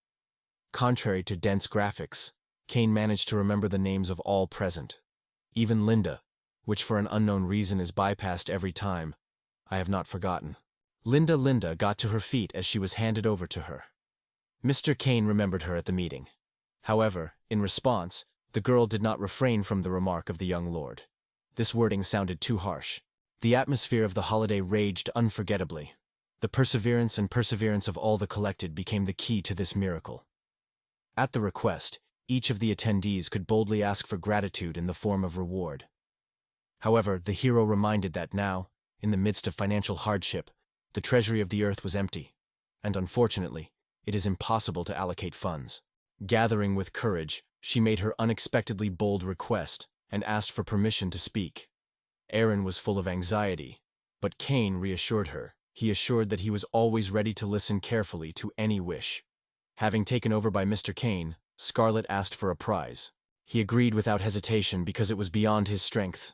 Speaker 1: Contrary to dense graphics, Kane managed to remember the names of all present. Even Linda, which for an unknown reason is bypassed every time, I have not forgotten. Linda got to her feet as she was handed over to her. Mr. Kane remembered her at the meeting. However, in response, the girl did not refrain from the remark of the young lord. This wording sounded too harsh. The atmosphere of the holiday raged unforgettably. The perseverance of all the collected became the key to this miracle. At the request, each of the attendees could boldly ask for gratitude in the form of reward. However, the hero reminded that now, in the midst of financial hardship, the treasury of the earth was empty, and unfortunately, it is impossible to allocate funds. Gathering with courage, she made her unexpectedly bold request and asked for permission to speak. Erin was full of anxiety, but Kane reassured her. He assured that he was always ready to listen carefully to any wish. Having taken over by Mr. Kane, Scarlet asked for a prize. He agreed without hesitation because it was beyond his strength.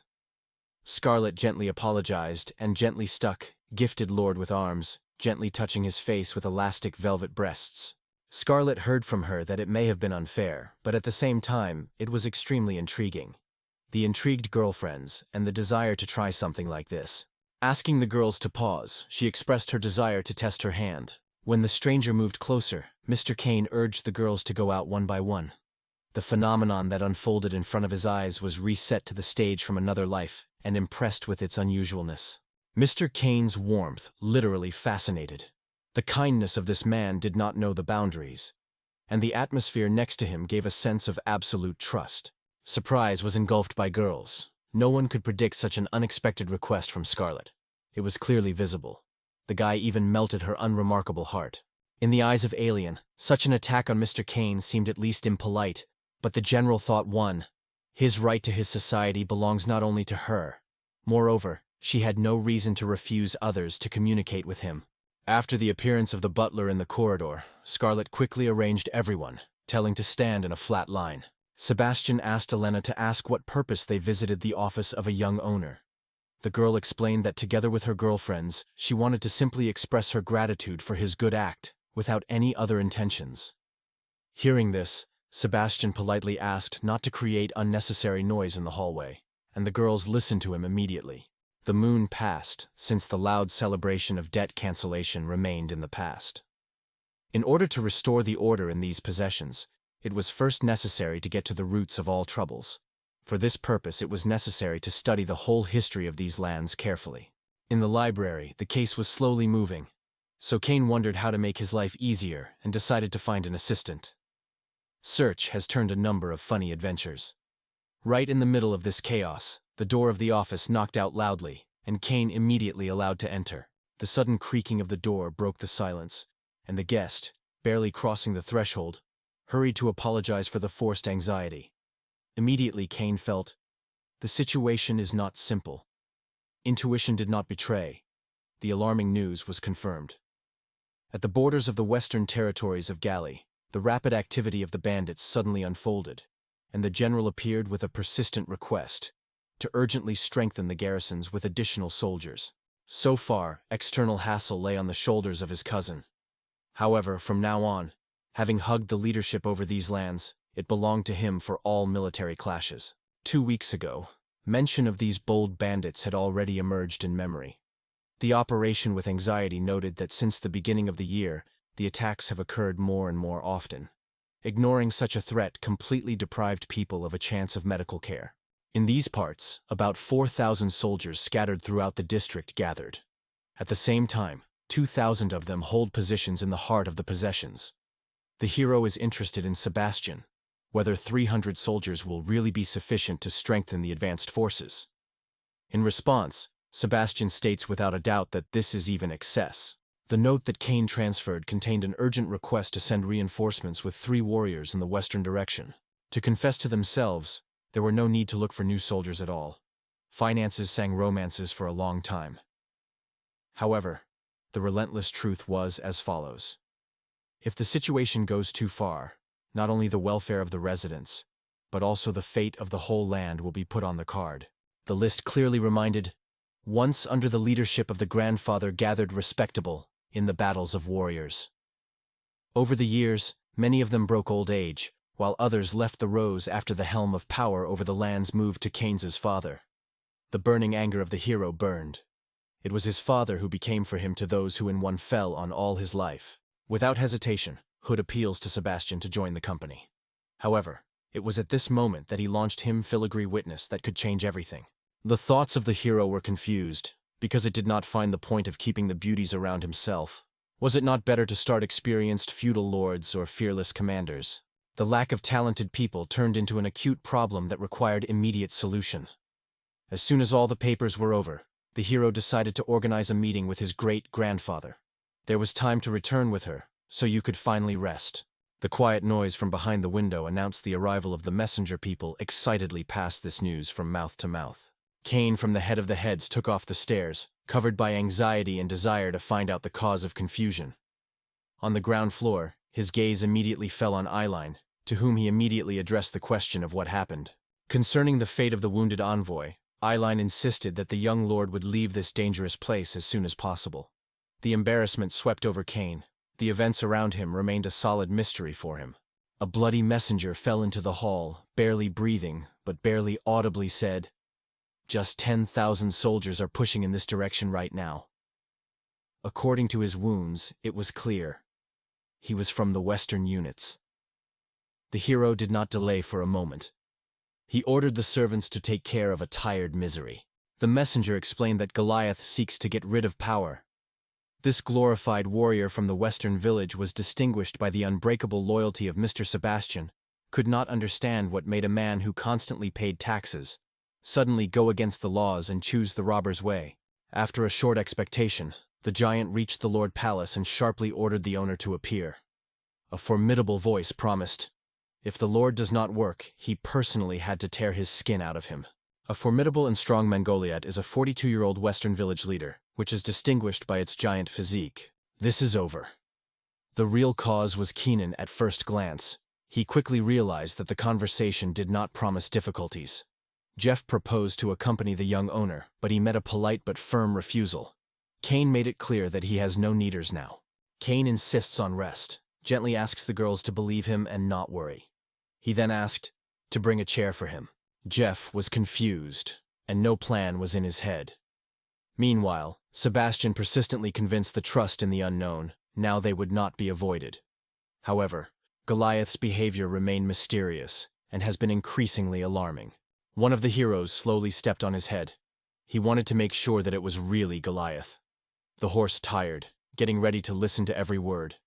Speaker 1: Scarlet gently apologized and gently stuck, gifted Lord with arms, gently touching his face with elastic velvet breasts. Scarlet heard from her that it may have been unfair, but at the same time, it was extremely intriguing. The intrigued girlfriends, and the desire to try something like this. Asking the girls to pause, she expressed her desire to test her hand. When the stranger moved closer, Mr. Kane urged the girls to go out one by one. The phenomenon that unfolded in front of his eyes was reset to the stage from another life, and impressed with its unusualness. Mr. Kane's warmth literally fascinated. The kindness of this man did not know the boundaries, and the atmosphere next to him gave a sense of absolute trust. Surprise was engulfed by girls. No one could predict such an unexpected request from Scarlet. It was clearly visible. The guy even melted her unremarkable heart. In the eyes of Alien, such an attack on Mr. Kane seemed at least impolite, but the general thought won. His right to his society belongs not only to her. Moreover, she had no reason to refuse others to communicate with him. After the appearance of the butler in the corridor, Scarlet quickly arranged everyone, telling to stand in a flat line. Sebastian asked Elena to ask what purpose they visited the office of a young owner. The girl explained that together with her girlfriends, she wanted to simply express her gratitude for his good act, without any other intentions. Hearing this, Sebastian politely asked not to create unnecessary noise in the hallway, and the girls listened to him immediately. The moon passed, since the loud celebration of debt cancellation remained in the past. In order to restore the order in these possessions, it was first necessary to get to the roots of all troubles. For this purpose it was necessary to study the whole history of these lands carefully. In the library, the case was slowly moving, so Kane wondered how to make his life easier and decided to find an assistant. Search has turned a number of funny adventures. Right in the middle of this chaos, the door of the office knocked out loudly, and Kane immediately allowed to enter. The sudden creaking of the door broke the silence, and the guest, barely crossing the threshold, hurried to apologize for the forced anxiety. Immediately Kane felt, the situation is not simple. Intuition did not betray. The alarming news was confirmed. At the borders of the western territories of Gali, the rapid activity of the bandits suddenly unfolded, and the general appeared with a persistent request to urgently strengthen the garrisons with additional soldiers. So far, external hassle lay on the shoulders of his cousin. However, from now on, having hugged the leadership over these lands, it belonged to him for all military clashes. 2 weeks ago, mention of these bold bandits had already emerged in memory. The operation with anxiety noted that since the beginning of the year, the attacks have occurred more and more often. Ignoring such a threat completely deprived people of a chance of medical care. In these parts, about 4,000 soldiers scattered throughout the district gathered. At the same time, 2,000 of them hold positions in the heart of the possessions. The hero is interested in Sebastian, whether 300 soldiers will really be sufficient to strengthen the advanced forces. In response, Sebastian states without a doubt that this is even excess. The note that Kane transferred contained an urgent request to send reinforcements with 3 warriors in the western direction. To confess to themselves, there were no need to look for new soldiers at all. Finances sang romances for a long time. However, the relentless truth was as follows. If the situation goes too far, not only the welfare of the residents, but also the fate of the whole land will be put on the card. The list clearly reminded, once under the leadership of the grandfather gathered respectable in the battles of warriors. Over the years, many of them broke old age, while others left the rows after the helm of power over the lands moved to Kains's father. The burning anger of the hero burned. It was his father who became for him to those who in one fell on all his life. Without hesitation, Hood appeals to Sebastian to join the company. However, it was at this moment that he launched him filigree witness that could change everything. The thoughts of the hero were confused, because it did not find the point of keeping the beauties around himself. Was it not better to start experienced feudal lords or fearless commanders? The lack of talented people turned into an acute problem that required immediate solution. As soon as all the papers were over, the hero decided to organize a meeting with his great-grandfather. There was time to return with her, so you could finally rest. The quiet noise from behind the window announced the arrival of the messenger people excitedly passed this news from mouth to mouth. Cain from the head of the heads took off the stairs, covered by anxiety and desire to find out the cause of confusion. On the ground floor, his gaze immediately fell on Eileen, to whom he immediately addressed the question of what happened. Concerning the fate of the wounded envoy, Eileen insisted that the young lord would leave this dangerous place as soon as possible. The embarrassment swept over Cain. The events around him remained a solid mystery for him. A bloody messenger fell into the hall, barely breathing, but barely audibly said, "Just 10,000 soldiers are pushing in this direction right now." According to his wounds, it was clear. He was from the Western units. The hero did not delay for a moment. He ordered the servants to take care of a tired misery. The messenger explained that Goliath seeks to get rid of power. This glorified warrior from the Western village was distinguished by the unbreakable loyalty of Mr. Sebastian, could not understand what made a man who constantly paid taxes suddenly go against the laws and choose the robber's way. After a short expectation, the giant reached the Lord Palace and sharply ordered the owner to appear. A formidable voice promised, if the Lord does not work, he personally had to tear his skin out of him. A formidable and strong Mongoliad is a 42-year-old Western village leader, which is distinguished by its giant physique. This is over. The real cause was Keenan at first glance. He quickly realized that the conversation did not promise difficulties. Jeff proposed to accompany the young owner, but he met a polite but firm refusal. Cain made it clear that he has no needers now. Cain insists on rest, gently asks the girls to believe him and not worry. He then asked to bring a chair for him. Jeff was confused, and no plan was in his head. Meanwhile, Sebastian persistently convinced the trust in the unknown, now they would not be avoided. However, Goliath's behavior remained mysterious, and has been increasingly alarming. One of the heroes slowly stepped on his head. He wanted to make sure that it was really Goliath. The horse tired, getting ready to listen to every word.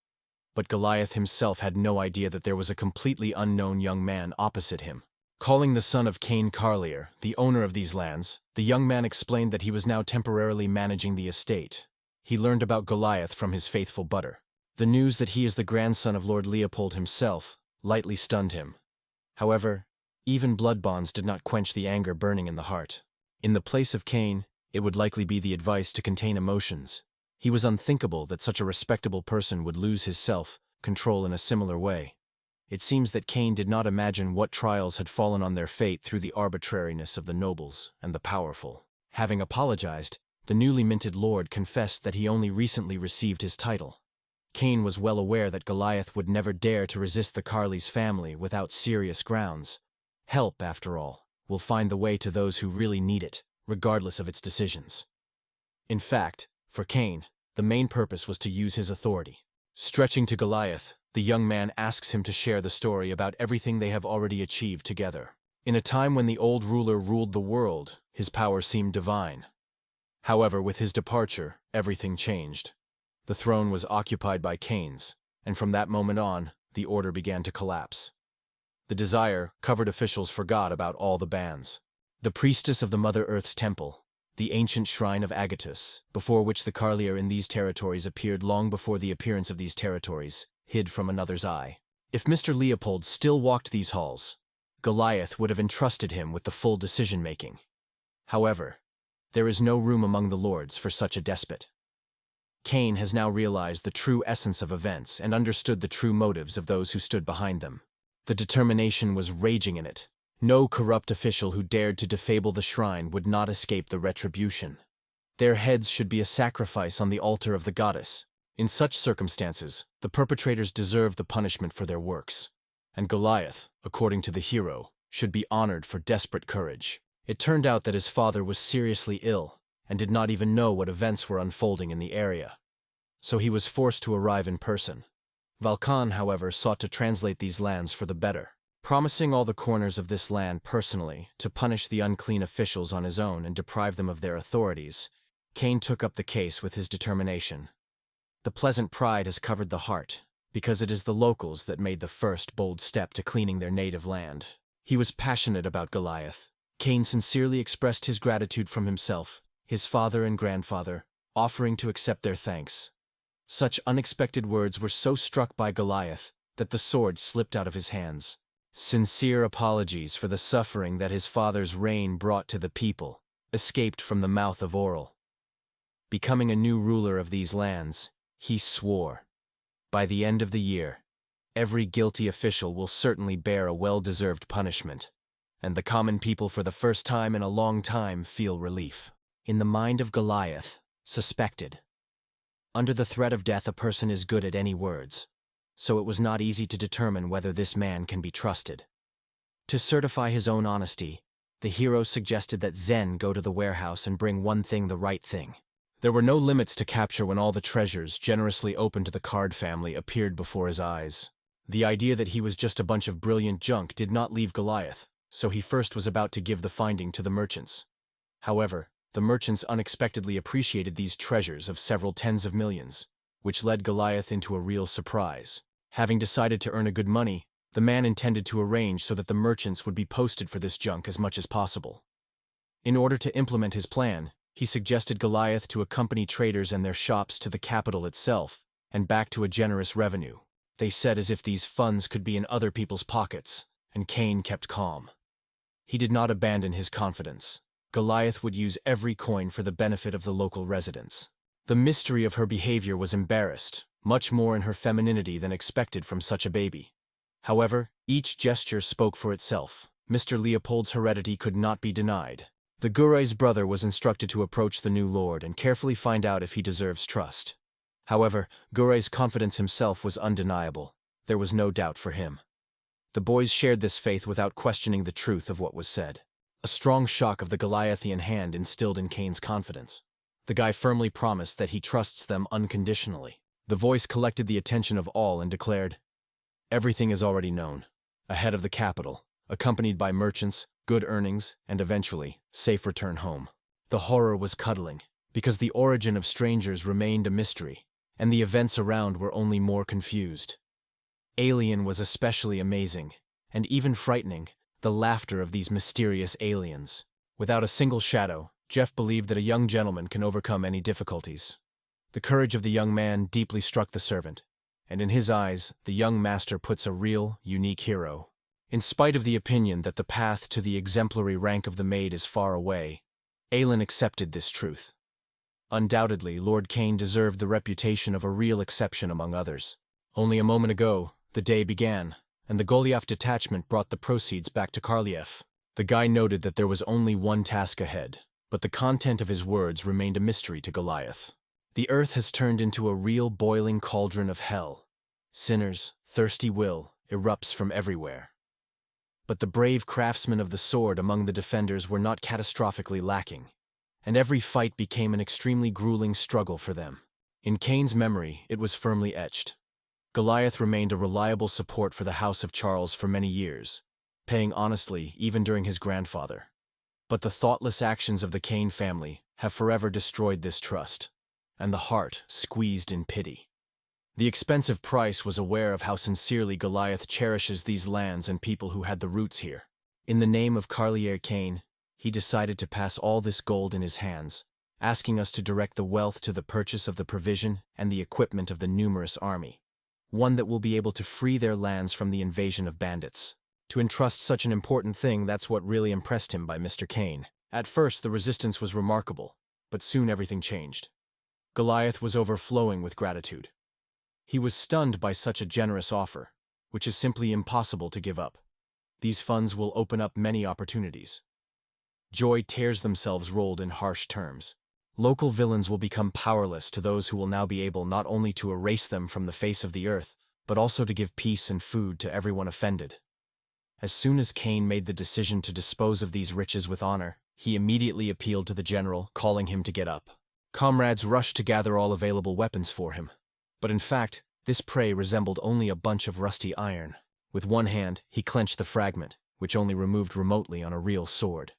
Speaker 1: But Goliath himself had no idea that there was a completely unknown young man opposite him. Calling the son of Cain Carlier, the owner of these lands, the young man explained that he was now temporarily managing the estate. He learned about Goliath from his faithful butter. The news that he is the grandson of Lord Leopold himself lightly stunned him. However, even blood bonds did not quench the anger burning in the heart. In the place of Cain, it would likely be the advice to contain emotions. He was unthinkable that such a respectable person would lose his self-control in a similar way. It seems that Cain did not imagine what trials had fallen on their fate through the arbitrariness of the nobles and the powerful. Having apologized, the newly minted lord confessed that he only recently received his title. Cain was well aware that Goliath would never dare to resist the Carley's family without serious grounds. Help, after all, will find the way to those who really need it, regardless of its decisions. In fact, for Cain, the main purpose was to use his authority. Stretching to Goliath, the young man asks him to share the story about everything they have already achieved together. In a time when the old ruler ruled the world, his power seemed divine. However, with his departure, everything changed. The throne was occupied by Cain's, and from that moment on, the order began to collapse. The desire covered officials forgot about all the bans. The priestess of the Mother Earth's temple, the ancient shrine of Agatus, before which the Carlier in these territories appeared long before the appearance of these territories, hid from another's eye. If Mr. Leopold still walked these halls, Goliath would have entrusted him with the full decision-making. However, there is no room among the lords for such a despot. Cain has now realized the true essence of events and understood the true motives of those who stood behind them. The determination was raging in it. No corrupt official who dared to defable the shrine would not escape the retribution. Their heads should be a sacrifice on the altar of the goddess. In such circumstances, the perpetrators deserve the punishment for their works. And Goliath, according to the hero, should be honored for desperate courage. It turned out that his father was seriously ill and did not even know what events were unfolding in the area. So he was forced to arrive in person. Valkan, however, sought to translate these lands for the better, promising all the corners of this land personally to punish the unclean officials on his own and deprive them of their authorities. Cain took up the case with his determination. The pleasant pride has covered the heart, because it is the locals that made the first bold step to cleaning their native land. He was passionate about Goliath. Cain sincerely expressed his gratitude from himself, his father and grandfather, offering to accept their thanks. Such unexpected words were so struck by Goliath that the sword slipped out of his hands. Sincere apologies for the suffering that his father's reign brought to the people escaped from the mouth of Oral. Becoming a new ruler of these lands, he swore, by the end of the year, every guilty official will certainly bear a well-deserved punishment, and the common people for the first time in a long time feel relief. In the mind of Goliath, suspected. Under the threat of death, a person is good at any words, so it was not easy to determine whether this man can be trusted. To certify his own honesty, the hero suggested that Zen go to the warehouse and bring one thing, the right thing. There were no limits to capture when all the treasures, generously open to the Card family, appeared before his eyes. The idea that he was just a bunch of brilliant junk did not leave Goliath, so he first was about to give the finding to the merchants. However, the merchants unexpectedly appreciated these treasures of several tens of millions, which led Goliath into a real surprise. Having decided to earn a good money, the man intended to arrange so that the merchants would be posted for this junk as much as possible. In order to implement his plan, he suggested Goliath to accompany traders and their shops to the capital itself and back to a generous revenue. They said as if these funds could be in other people's pockets, and Cain kept calm. He did not abandon his confidence. Goliath would use every coin for the benefit of the local residents. The mystery of her behavior was embarrassed, much more in her femininity than expected from such a baby. However, each gesture spoke for itself. Mr. Leopold's heredity could not be denied. The Gurai's brother was instructed to approach the new lord and carefully find out if he deserves trust. However, Gurai's confidence himself was undeniable. There was no doubt for him. The boys shared this faith without questioning the truth of what was said. A strong shock of the Goliathian hand instilled in Cain's confidence. The guy firmly promised that he trusts them unconditionally. The voice collected the attention of all and declared, "Everything is already known. Ahead of the capital, accompanied by merchants, good earnings, and eventually, safe return home." The horror was cuddling, because the origin of strangers remained a mystery, and the events around were only more confused. Alien was especially amazing, and even frightening, the laughter of these mysterious aliens. Without a single shadow, Jeff believed that a young gentleman can overcome any difficulties. The courage of the young man deeply struck the servant, and in his eyes, the young master puts a real, unique hero. In spite of the opinion that the path to the exemplary rank of the maid is far away, Aelin accepted this truth. Undoubtedly, Lord Cain deserved the reputation of a real exception among others. Only a moment ago, the day began, and the Goliath detachment brought the proceeds back to Karliev. The guy noted that there was only one task ahead, but the content of his words remained a mystery to Goliath. The earth has turned into a real boiling cauldron of hell. Sinners, thirsty will, erupts from everywhere. But the brave craftsmen of the sword among the defenders were not catastrophically lacking, and every fight became an extremely grueling struggle for them. In Cain's memory, it was firmly etched. Goliath remained a reliable support for the House of Charles for many years, paying honestly even during his grandfather. But the thoughtless actions of the Cain family have forever destroyed this trust, and the heart squeezed in pity. The expensive price was aware of how sincerely Goliath cherishes these lands and people who had the roots here. In the name of Carlier Cain, he decided to pass all this gold in his hands, asking us to direct the wealth to the purchase of the provision and the equipment of the numerous army, one that will be able to free their lands from the invasion of bandits. To entrust such an important thing, that's what really impressed him by Mr. Cain. At first, the resistance was remarkable, but soon everything changed. Goliath was overflowing with gratitude. He was stunned by such a generous offer, which is simply impossible to give up. These funds will open up many opportunities. Joy tears themselves rolled in harsh terms. Local villains will become powerless to those who will now be able not only to erase them from the face of the earth, but also to give peace and food to everyone offended. As soon as Cain made the decision to dispose of these riches with honor, he immediately appealed to the general, calling him to get up. Comrades rushed to gather all available weapons for him. But in fact, this prey resembled only a bunch of rusty iron. With one hand, he clenched the fragment, which only removed remotely on a real sword.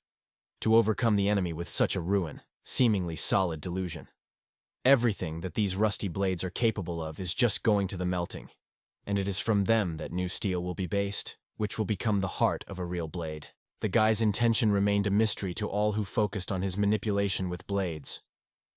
Speaker 1: To overcome the enemy with such a ruin, seemingly solid delusion. Everything that these rusty blades are capable of is just going to the melting, and it is from them that new steel will be based, which will become the heart of a real blade. The guy's intention remained a mystery to all who focused on his manipulation with blades.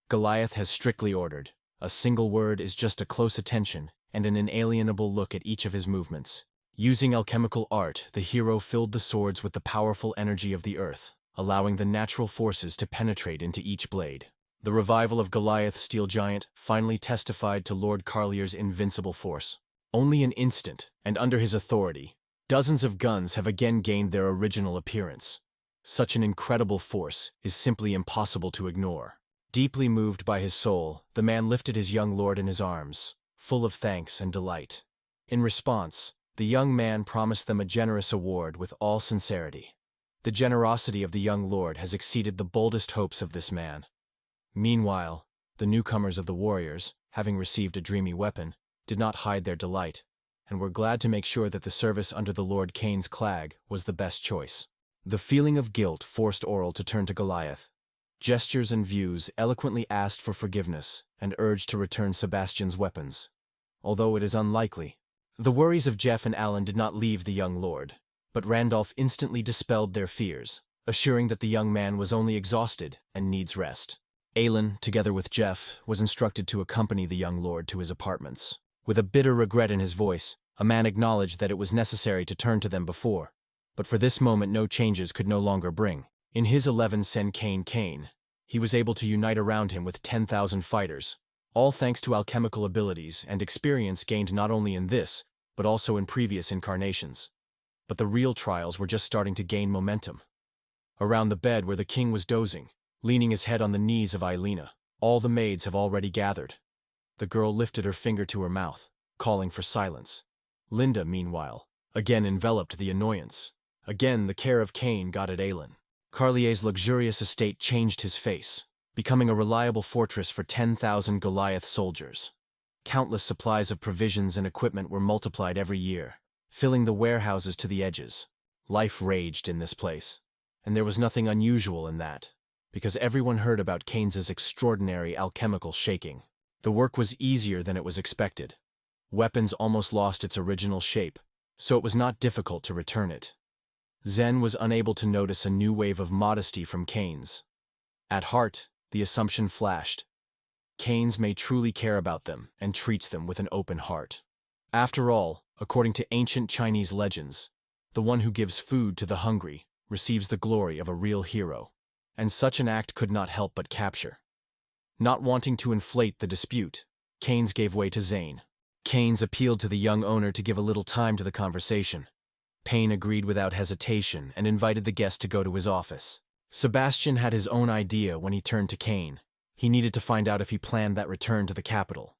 Speaker 1: Goliath has strictly ordered. A single word is just a close attention and an inalienable look at each of his movements. Using alchemical art, the hero filled the swords with the powerful energy of the earth, allowing the natural forces to penetrate into each blade. The revival of Goliath Steel Giant finally testified to Lord Carlier's invincible force. Only an instant, and under his authority, dozens of guns have again gained their original appearance. Such an incredible force is simply impossible to ignore. Deeply moved by his soul, the man lifted his young lord in his arms, full of thanks and delight. In response, the young man promised them a generous award with all sincerity. The generosity of the young lord has exceeded the boldest hopes of this man. Meanwhile, the newcomers of the warriors, having received a dreamy weapon, did not hide their delight, and were glad to make sure that the service under the Lord Cain's clag was the best choice. The feeling of guilt forced Oral to turn to Goliath. Gestures and views eloquently asked for forgiveness and urged to return Sebastian's weapons. Although it is unlikely. The worries of Jeff and Alan did not leave the young lord, but Randolph instantly dispelled their fears, assuring that the young man was only exhausted and needs rest. Alan, together with Jeff, was instructed to accompany the young lord to his apartments. With a bitter regret in his voice, a man acknowledged that it was necessary to turn to them before, but for this moment no changes could no longer bring. In his 11 Sen Cain, he was able to unite around him with 10,000 fighters, all thanks to alchemical abilities and experience gained not only in this, but also in previous incarnations. But the real trials were just starting to gain momentum. Around the bed where the king was dozing, leaning his head on the knees of Eilina, all the maids have already gathered. The girl lifted her finger to her mouth, calling for silence. Linda, meanwhile, again enveloped the annoyance. Again the care of Cain got at Alan. Carlier's luxurious estate changed his face, becoming a reliable fortress for 10,000 Goliath soldiers. Countless supplies of provisions and equipment were multiplied every year, filling the warehouses to the edges. Life raged in this place, and there was nothing unusual in that, because everyone heard about Cain's extraordinary alchemical shaking. The work was easier than it was expected. Weapons almost lost its original shape, so it was not difficult to return it. Zen was unable to notice a new wave of modesty from Cain's. At heart, the assumption flashed. Cain's may truly care about them and treats them with an open heart. After all, according to ancient Chinese legends, the one who gives food to the hungry receives the glory of a real hero, and such an act could not help but capture. Not wanting to inflate the dispute, Cain's gave way to Zane. Cain's appealed to the young owner to give a little time to the conversation. Payne agreed without hesitation and invited the guest to go to his office. Sebastian had his own idea when he turned to Cain. He needed to find out if he planned that return to the capital.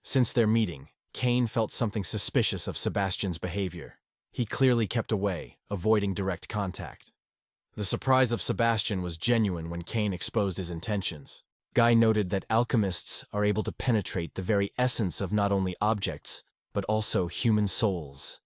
Speaker 1: Since their meeting, Cain felt something suspicious of Sebastian's behavior. He clearly kept away, avoiding direct contact. The surprise of Sebastian was genuine when Cain exposed his intentions. Guy noted that alchemists are able to penetrate the very essence of not only objects, but also human souls.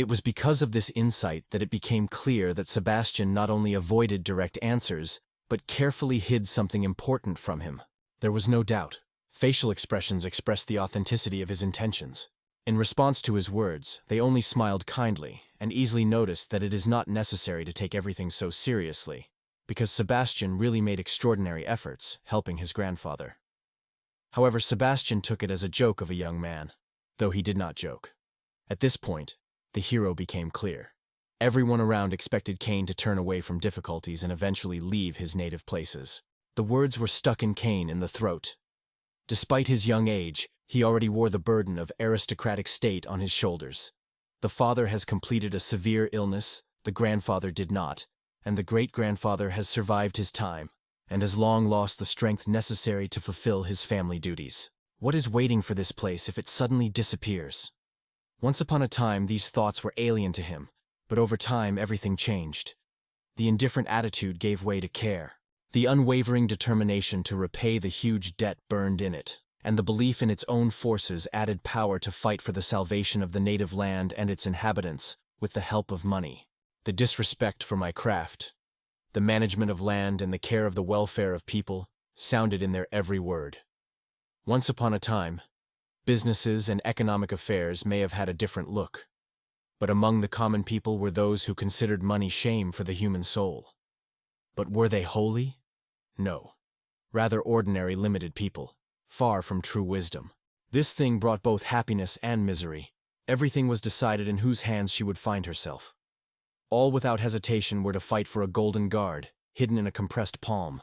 Speaker 1: It was because of this insight that it became clear that Sebastian not only avoided direct answers, but carefully hid something important from him. There was no doubt. Facial expressions expressed the authenticity of his intentions. In response to his words, they only smiled kindly and easily noticed that it is not necessary to take everything so seriously, because Sebastian really made extraordinary efforts helping his grandfather. However, Sebastian took it as a joke of a young man, though he did not joke. At this point, the hero became clear. Everyone around expected Cain to turn away from difficulties and eventually leave his native places. The words were stuck in Cain in the throat. Despite his young age, he already wore the burden of aristocratic state on his shoulders. The father has completed a severe illness, the grandfather did not, and the great-grandfather has survived his time, and has long lost the strength necessary to fulfill his family duties. What is waiting for this place if it suddenly disappears? Once upon a time, these thoughts were alien to him, but over time everything changed. The indifferent attitude gave way to care. The unwavering determination to repay the huge debt burned in it, and the belief in its own forces added power to fight for the salvation of the native land and its inhabitants with the help of money. The disrespect for my craft, the management of land and the care of the welfare of people sounded in their every word. Once upon a time, businesses and economic affairs may have had a different look, but among the common people were those who considered money shame for the human soul. But were they holy? No. Rather ordinary, limited people, far from true wisdom. This thing brought both happiness and misery. Everything was decided in whose hands she would find herself. All without hesitation were to fight for a golden guard, hidden in a compressed palm,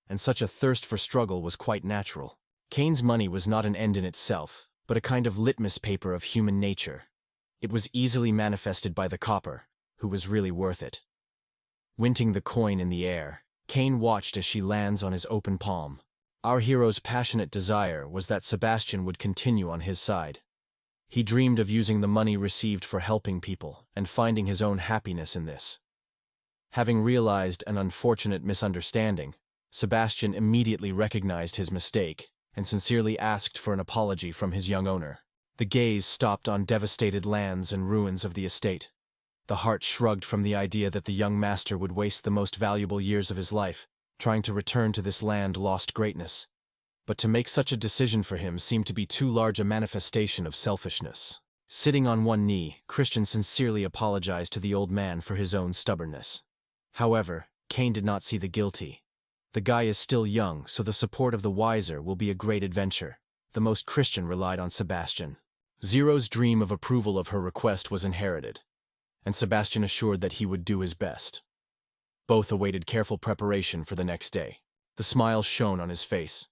Speaker 1: and such a thirst for struggle was quite natural. Cain's money was not an end in itself, but a kind of litmus paper of human nature. It was easily manifested by the copper, who was really worth it. Winting the coin in the air, Cain watched as she lands on his open palm. Our hero's passionate desire was that Sebastian would continue on his side. He dreamed of using the money received for helping people and finding his own happiness in this. Having realized an unfortunate misunderstanding, Sebastian immediately recognized his mistake and sincerely asked for an apology from his young owner. The gaze stopped on devastated lands and ruins of the estate. The heart shrugged from the idea that the young master would waste the most valuable years of his life trying to return to this land-lost greatness. But to make such a decision for him seemed to be too large a manifestation of selfishness. Sitting on one knee, Christian sincerely apologized to the old man for his own stubbornness. However, Cain did not see the guilty. The guy is still young, so the support of the wiser will be a great adventure. The most Christian relied on Sebastian. Zero's dream of approval of her request was inherited, and Sebastian assured that he would do his best. Both awaited careful preparation for the next day. The smile shone on his face.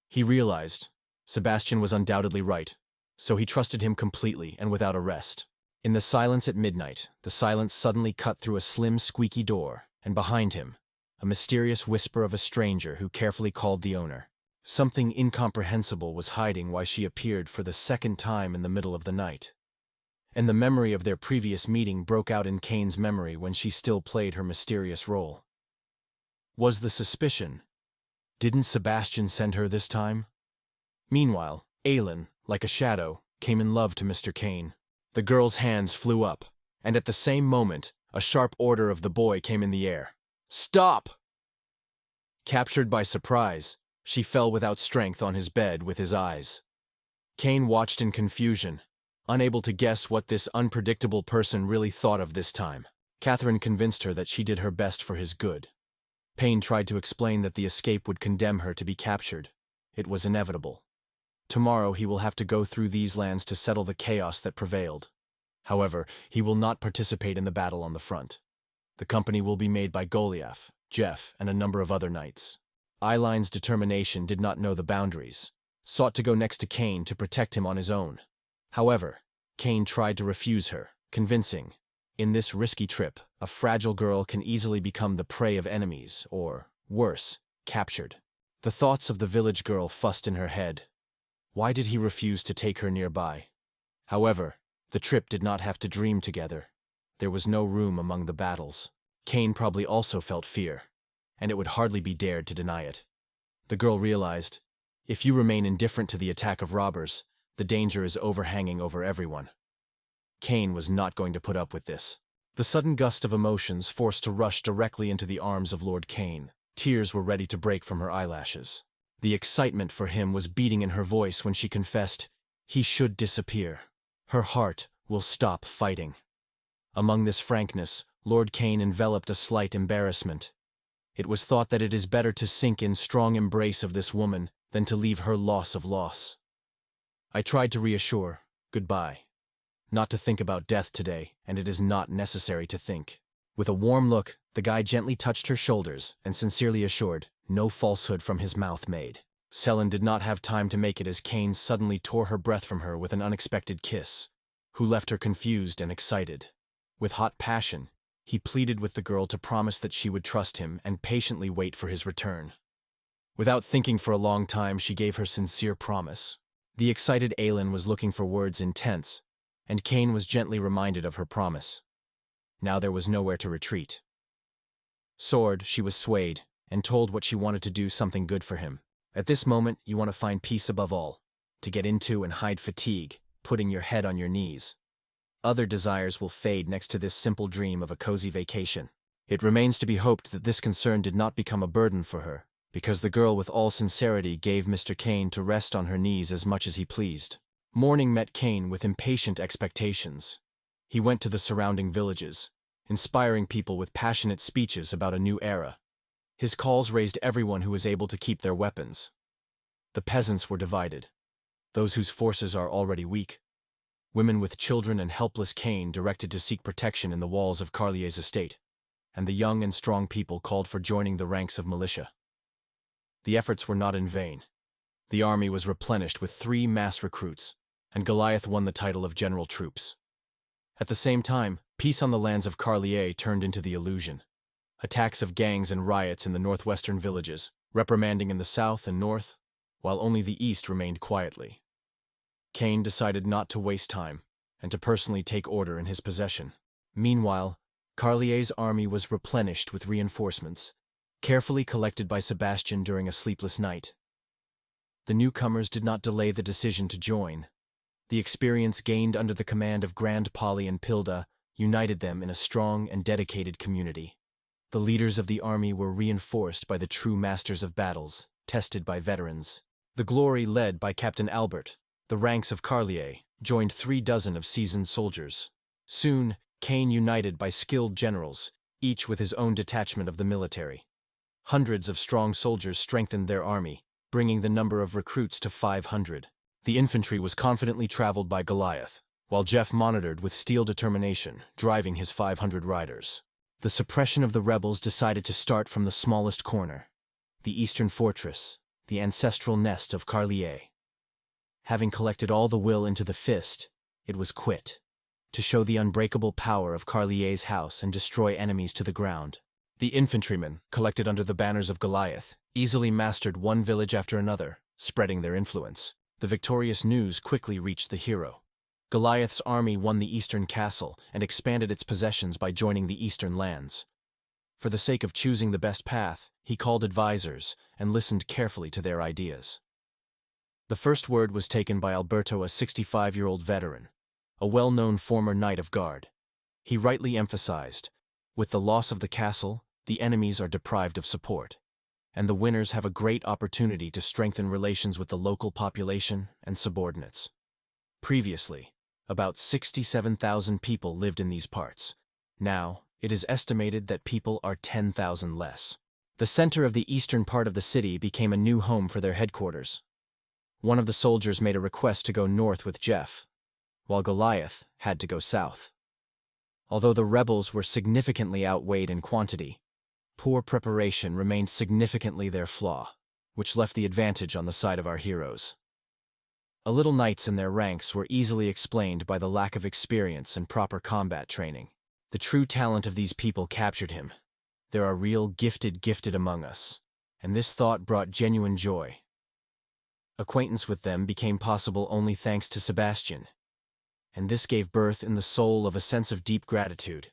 Speaker 1: He realized Sebastian was undoubtedly right, so he trusted him completely and without a rest. In the silence at midnight, the silence suddenly cut through a slim, squeaky door, and behind him, a mysterious whisper of a stranger who carefully called the owner. Something incomprehensible was hiding why she appeared for the second time in the middle of the night. And the memory of their previous meeting broke out in Cain's memory when she still played her mysterious role. Was the suspicion? Didn't Sebastian send her this time? Meanwhile, Aylin, like a shadow, came in love to Mr. Cain. The girl's hands flew up, and at the same moment, a sharp order of the boy came in the air. "Stop!" Captured by surprise, she fell without strength on his bed with his eyes. Cain watched in confusion, unable to guess what this unpredictable person really thought of this time. Catherine convinced her that she did her best for his good. Payne tried to explain that the escape would condemn her to be captured. It was inevitable. Tomorrow he will have to go through these lands to settle the chaos that prevailed. However, he will not participate in the battle on the front. The company will be made by Goliath, Jeff, and a number of other knights. Eilein's determination did not know the boundaries, sought to go next to Cain to protect him on his own. However, Cain tried to refuse her, convincing, in this risky trip, a fragile girl can easily become the prey of enemies, or, worse, captured. The thoughts of the village girl fussed in her head. Why did he refuse to take her nearby? However, the trip did not have to dream together. There was no room among the battles. Cain probably also felt fear, and it would hardly be dared to deny it. The girl realized, if you remain indifferent to the attack of robbers, the danger is overhanging over everyone. Cain was not going to put up with this. The sudden gust of emotions forced to rush directly into the arms of Lord Cain. Tears were ready to break from her eyelashes. The excitement for him was beating in her voice when she confessed, he should disappear. Her heart will stop fighting. Among this frankness, Lord Cain enveloped a slight embarrassment. It was thought that it is better to sink in strong embrace of this woman than to leave her loss of loss. I tried to reassure, goodbye. Not to think about death today, and it is not necessary to think. With a warm look, the guy gently touched her shoulders and sincerely assured, no falsehood from his mouth made. Selin did not have time to make it as Cain suddenly tore her breath from her with an unexpected kiss, who left her confused and excited. With hot passion, he pleaded with the girl to promise that she would trust him and patiently wait for his return. Without thinking for a long time, she gave her sincere promise. The excited Aelin was looking for words intense, and Cain was gently reminded of her promise. Now there was nowhere to retreat. Sword, she was swayed, and told what she wanted to do something good for him. At this moment, you want to find peace above all, to get into and hide fatigue, putting your head on your knees. Other desires will fade next to this simple dream of a cozy vacation. It remains to be hoped that this concern did not become a burden for her, because the girl with all sincerity gave Mr. Cain to rest on her knees as much as he pleased. Morning met Cain with impatient expectations. He went to the surrounding villages, inspiring people with passionate speeches about a new era. His calls raised everyone who was able to keep their weapons. The peasants were divided, those whose forces are already weak. Women with children and helpless Cain directed to seek protection in the walls of Carlier's estate, and the young and strong people called for joining the ranks of militia. The efforts were not in vain. The army was replenished with 3 mass recruits, and Goliath won the title of General Troops. At the same time, peace on the lands of Carlier turned into the illusion. Attacks of gangs and riots in the northwestern villages, reprimanding in the south and north, while only the east remained quietly. Cain decided not to waste time, and to personally take order in his possession. Meanwhile, Carlier's army was replenished with reinforcements, carefully collected by Sebastian during a sleepless night. The newcomers did not delay the decision to join. The experience gained under the command of Grand Polly and Pilda united them in a strong and dedicated community. The leaders of the army were reinforced by the true masters of battles, tested by veterans. The glory led by Captain Albert. The ranks of Carlier joined 36 of seasoned soldiers. Soon, Cain united by skilled generals, each with his own detachment of the military. Hundreds of strong soldiers strengthened their army, bringing the number of recruits to 500. The infantry was confidently traveled by Goliath, while Jeff monitored with steel determination, driving his 500 riders. The suppression of the rebels decided to start from the smallest corner, the eastern fortress, the ancestral nest of Carlier. Having collected all the will into the fist, it was quit, to show the unbreakable power of Carlier's house and destroy enemies to the ground. The infantrymen, collected under the banners of Goliath, easily mastered one village after another, spreading their influence. The victorious news quickly reached the hero. Goliath's army won the eastern castle and expanded its possessions by joining the eastern lands. For the sake of choosing the best path, he called advisors and listened carefully to their ideas. The first word was taken by Alberto, a 65-year-old veteran, a well-known former Knight of Guard. He rightly emphasized, with the loss of the castle, the enemies are deprived of support, and the winners have a great opportunity to strengthen relations with the local population and subordinates. Previously, about 67,000 people lived in these parts. Now, it is estimated that people are 10,000 less. The center of the eastern part of the city became a new home for their headquarters. One of the soldiers made a request to go north with Jeff, while Goliath had to go south. Although the rebels were significantly outweighed in quantity, poor preparation remained significantly their flaw, which left the advantage on the side of our heroes. A little knights in their ranks were easily explained by the lack of experience and proper combat training. The true talent of these people captured him. There are real gifted among us, and this thought brought genuine joy. Acquaintance with them became possible only thanks to Sebastian, and this gave birth in the soul of a sense of deep gratitude.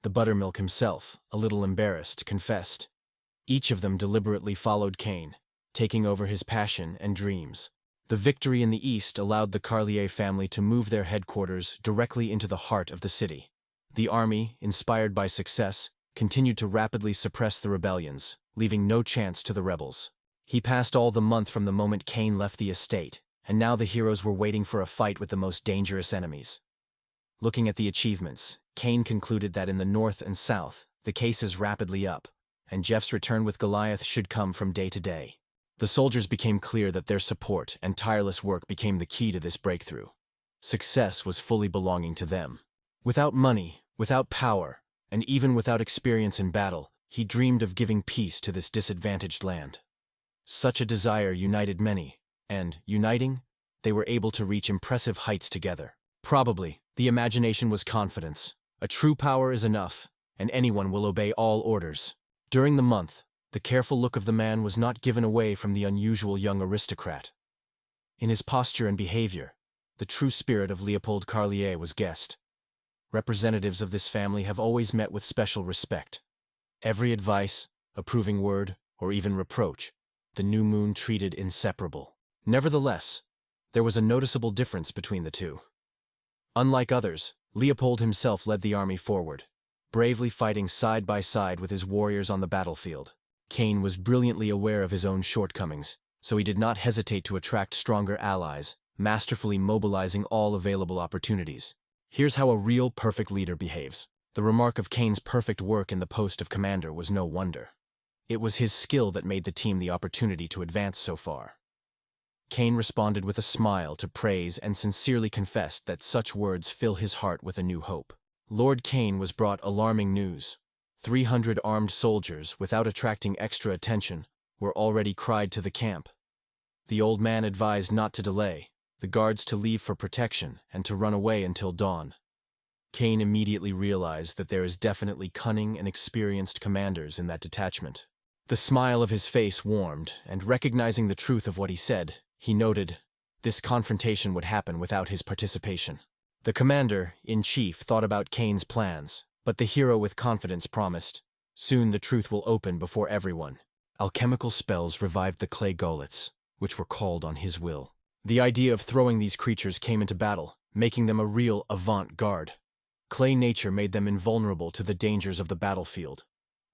Speaker 1: The buttermilk himself, a little embarrassed, confessed. Each of them deliberately followed Cain, taking over his passion and dreams. The victory in the east allowed the Carlier family to move their headquarters directly into the heart of the city. The army, inspired by success, continued to rapidly suppress the rebellions, leaving no chance to the rebels. He passed all the month from the moment Cain left the estate, and now the heroes were waiting for a fight with the most dangerous enemies. Looking at the achievements, Cain concluded that in the north and south, the case is rapidly up, and Jeff's return with Goliath should come from day to day. The soldiers became clear that their support and tireless work became the key to this breakthrough. Success was fully belonging to them. Without money, without power, and even without experience in battle, he dreamed of giving peace to this disadvantaged land. Such a desire united many, and, uniting, they were able to reach impressive heights together. Probably, the imagination was confidence. A true power is enough, and anyone will obey all orders. During the month, the careful look of the man was not given away from the unusual young aristocrat. In his posture and behavior, the true spirit of Leopold Carlier was guessed. Representatives of this family have always met with special respect. Every advice, approving word, or even reproach, the new moon treated inseparable. Nevertheless, there was a noticeable difference between the two. Unlike others, Leopold himself led the army forward, bravely fighting side by side with his warriors on the battlefield. Cain was brilliantly aware of his own shortcomings, so he did not hesitate to attract stronger allies, masterfully mobilizing all available opportunities. Here's how a real perfect leader behaves. The remark of Cain's perfect work in the post of commander was no wonder. It was his skill that made the team the opportunity to advance so far. Cain responded with a smile to praise and sincerely confessed that such words fill his heart with a new hope. Lord Cain was brought alarming news. 300 armed soldiers, without attracting extra attention, were already cried to the camp. The old man advised not to delay, the guards to leave for protection and to run away until dawn. Cain immediately realized that there is definitely cunning and experienced commanders in that detachment. The smile of his face warmed, and recognizing the truth of what he said, he noted, this confrontation would happen without his participation. The commander-in-chief thought about Cain's plans, but the hero with confidence promised, soon the truth will open before everyone. Alchemical spells revived the clay golems, which were called on his will. The idea of throwing these creatures came into battle, making them a real avant-garde. Clay nature made them invulnerable to the dangers of the battlefield.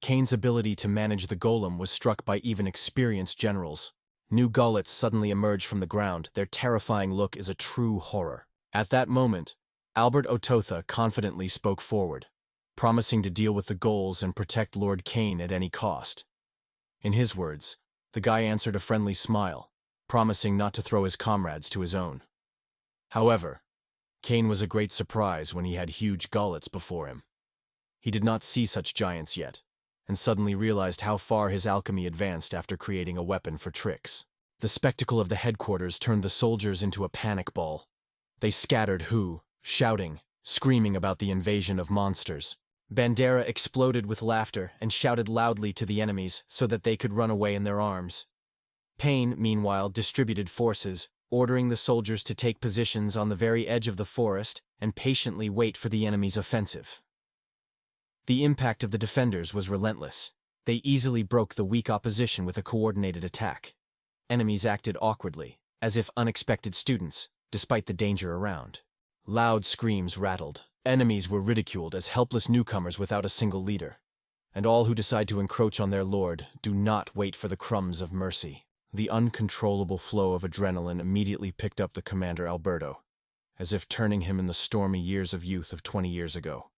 Speaker 1: Cain's ability to manage the golem was struck by even experienced generals. New gullets suddenly emerged from the ground, their terrifying look is a true horror. At that moment, Albert Ototha confidently spoke forward, promising to deal with the goals and protect Lord Cain at any cost. In his words, the guy answered a friendly smile, promising not to throw his comrades to his own. However, Cain was a great surprise when he had huge gullets before him. He did not see such giants yet, and suddenly realized how far his alchemy advanced after creating a weapon for tricks. The spectacle of the headquarters turned the soldiers into a panic ball. They scattered shouting, screaming about the invasion of monsters. Bandera exploded with laughter and shouted loudly to the enemies so that they could run away in their arms. Pain, meanwhile, distributed forces, ordering the soldiers to take positions on the very edge of the forest and patiently wait for the enemy's offensive. The impact of the defenders was relentless. They easily broke the weak opposition with a coordinated attack. Enemies acted awkwardly, as if unexpected students, despite the danger around. Loud screams rattled. Enemies were ridiculed as helpless newcomers without a single leader. And all who decide to encroach on their lord do not wait for the crumbs of mercy. The uncontrollable flow of adrenaline immediately picked up the commander Alberto, as if turning him in the stormy years of youth of 20 years ago.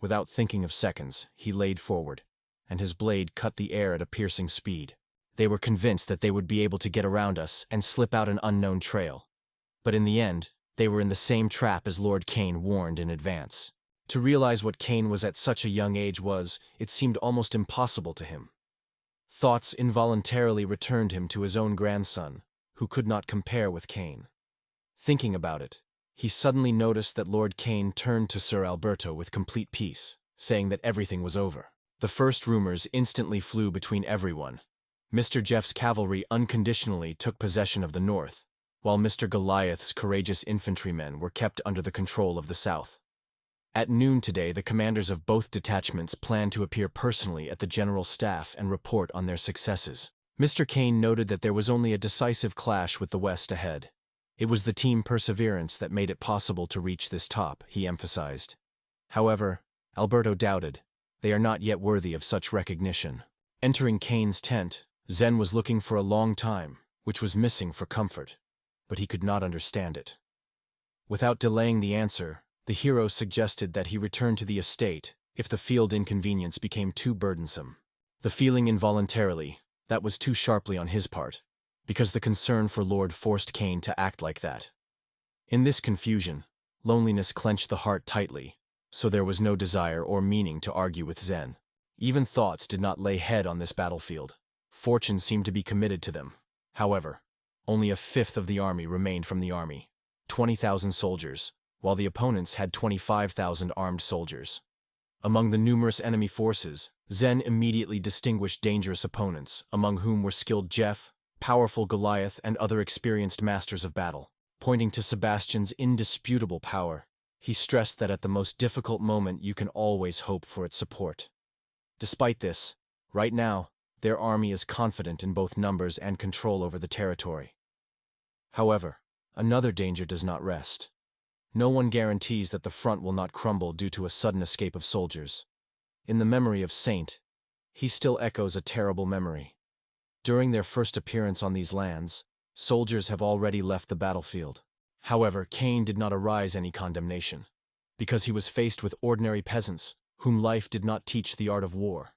Speaker 1: Without thinking of seconds, he laid forward, and his blade cut the air at a piercing speed. They were convinced that they would be able to get around us and slip out an unknown trail. But in the end, they were in the same trap as Lord Cain warned in advance. To realize what Cain was at such a young age it seemed almost impossible to him. Thoughts involuntarily returned him to his own grandson, who could not compare with Cain. Thinking about it, he suddenly noticed that Lord Cain turned to Sir Alberto with complete peace, saying that everything was over. The first rumors instantly flew between everyone. Mr. Jeff's cavalry unconditionally took possession of the north, while Mr. Goliath's courageous infantrymen were kept under the control of the south. At noon today, the commanders of both detachments planned to appear personally at the general staff and report on their successes. Mr. Cain noted that there was only a decisive clash with the west ahead. It was the team perseverance that made it possible to reach this top, he emphasized. However, Alberto doubted. They are not yet worthy of such recognition. Entering Cain's tent, Zen was looking for a long time, which was missing for comfort, but he could not understand it. Without delaying the answer, the hero suggested that he return to the estate if the field inconvenience became too burdensome. The feeling involuntarily, that was too sharply on his part, because the concern for Lord forced Cain to act like that. In this confusion, loneliness clenched the heart tightly, so there was no desire or meaning to argue with Zen. Even thoughts did not lay head on this battlefield. Fortune seemed to be committed to them. However, only a fifth of the army remained from the army, 20,000 soldiers, while the opponents had 25,000 armed soldiers. Among the numerous enemy forces, Zen immediately distinguished dangerous opponents, among whom were skilled Jeff, powerful Goliath, and other experienced masters of battle. Pointing to Sebastian's indisputable power, he stressed that at the most difficult moment you can always hope for its support. Despite this, right now, their army is confident in both numbers and control over the territory. However, another danger does not rest. No one guarantees that the front will not crumble due to a sudden escape of soldiers. In the memory of Saint, he still echoes a terrible memory. During their first appearance on these lands, soldiers have already left the battlefield. However, Cain did not arise any condemnation, because he was faced with ordinary peasants, whom life did not teach the art of war.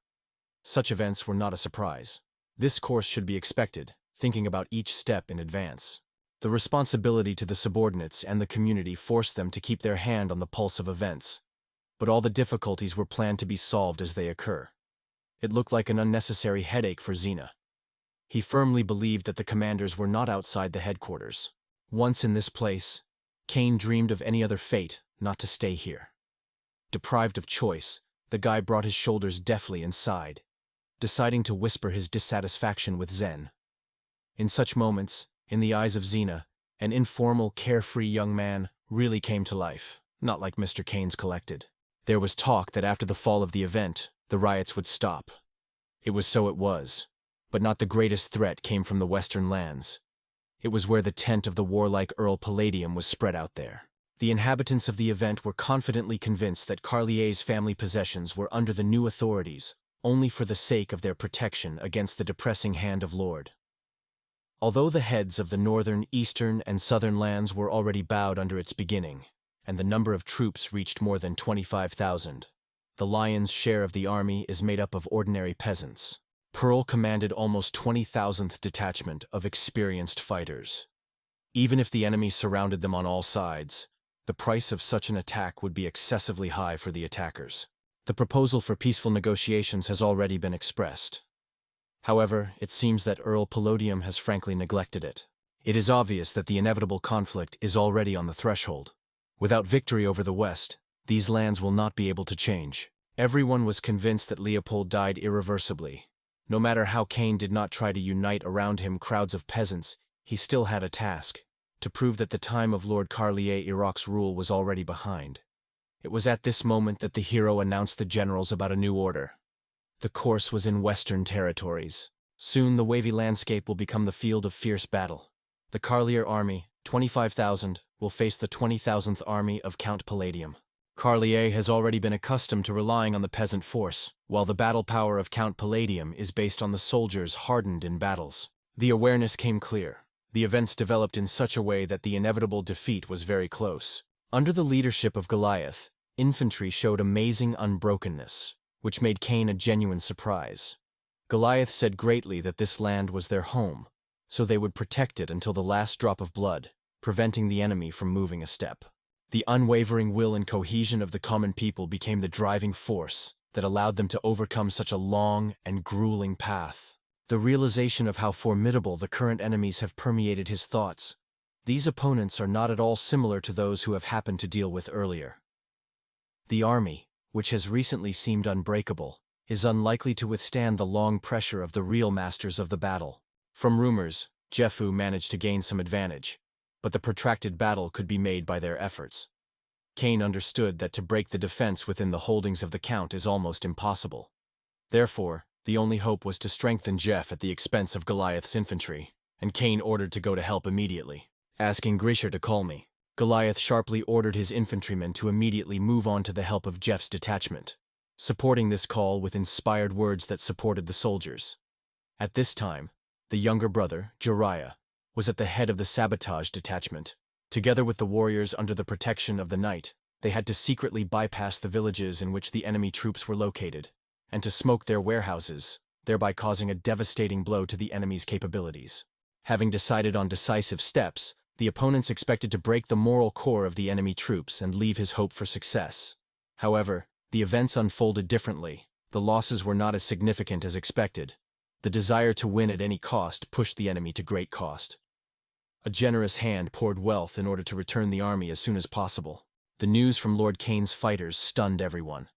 Speaker 1: Such events were not a surprise. This course should be expected, thinking about each step in advance. The responsibility to the subordinates and the community forced them to keep their hand on the pulse of events, but all the difficulties were planned to be solved as they occur. It looked like an unnecessary headache for Xena. He firmly believed that the commanders were not outside the headquarters. Once in this place, Cain dreamed of any other fate not to stay here. Deprived of choice, the guy brought his shoulders deftly inside, deciding to whisper his dissatisfaction with Zen. In such moments, in the eyes of Xena, an informal, carefree young man really came to life, not like Mr. Cain's collected. There was talk that after the fall of the event, the riots would stop. It was, but not the greatest threat came from the western lands. It was where the tent of the warlike Earl Palladium was spread out there. The inhabitants of the event were confidently convinced that Carlier's family possessions were under the new authorities, only for the sake of their protection against the depressing hand of Lord. Although the heads of the northern, eastern, and southern lands were already bowed under its beginning, and the number of troops reached more than 25,000, the lion's share of the army is made up of ordinary peasants. Pearl commanded almost 20,000th detachment of experienced fighters. Even if the enemy surrounded them on all sides, the price of such an attack would be excessively high for the attackers. The proposal for peaceful negotiations has already been expressed. However, it seems that Earl Palladium has frankly neglected it. It is obvious that the inevitable conflict is already on the threshold. Without victory over the West, these lands will not be able to change. Everyone was convinced that Leopold died irreversibly. No matter how Cain did not try to unite around him crowds of peasants, he still had a task: to prove that the time of Lord Carlier Iraq's rule was already behind. It was at this moment that the hero announced the generals about a new order. The course was in western territories. Soon the wavy landscape will become the field of fierce battle. The Carlier army, 25,000, will face the 20,000th army of Count Palladium. Carlier has already been accustomed to relying on the peasant force, while the battle power of Count Palladium is based on the soldiers hardened in battles. The awareness came clear. The events developed in such a way that the inevitable defeat was very close. Under the leadership of Goliath, infantry showed amazing unbrokenness, which made Cain a genuine surprise. Goliath said greatly that this land was their home, so they would protect it until the last drop of blood, preventing the enemy from moving a step. The unwavering will and cohesion of the common people became the driving force that allowed them to overcome such a long and grueling path. The realization of how formidable the current enemies have permeated his thoughts. These opponents are not at all similar to those who have happened to deal with earlier. The army, which has recently seemed unbreakable, is unlikely to withstand the long pressure of the real masters of the battle. From rumors, Jeffu managed to gain some advantage, but the protracted battle could be made by their efforts. Cain understood that to break the defense within the holdings of the Count is almost impossible. Therefore, the only hope was to strengthen Jeff at the expense of Goliath's infantry, and Cain ordered to go to help immediately. Asking Grisha to call me, Goliath sharply ordered his infantrymen to immediately move on to the help of Jeff's detachment, supporting this call with inspired words that supported the soldiers. At this time, the younger brother, Jiraiya, was at the head of the sabotage detachment. Together with the warriors under the protection of the knight, they had to secretly bypass the villages in which the enemy troops were located, and to smoke their warehouses, thereby causing a devastating blow to the enemy's capabilities. Having decided on decisive steps, the opponents expected to break the moral core of the enemy troops and leave his hope for success. However, the events unfolded differently. The losses were not as significant as expected. The desire to win at any cost pushed the enemy to great cost. A generous hand poured wealth in order to return the army as soon as possible. The news from Lord Kane's fighters stunned everyone.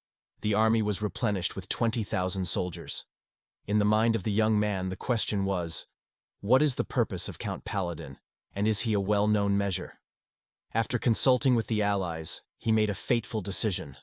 Speaker 1: The army was replenished with 20,000 soldiers. In the mind of the young man, the question was, what is the purpose of Count Paladin, and is he a well-known measure? After consulting with the allies, he made a fateful decision: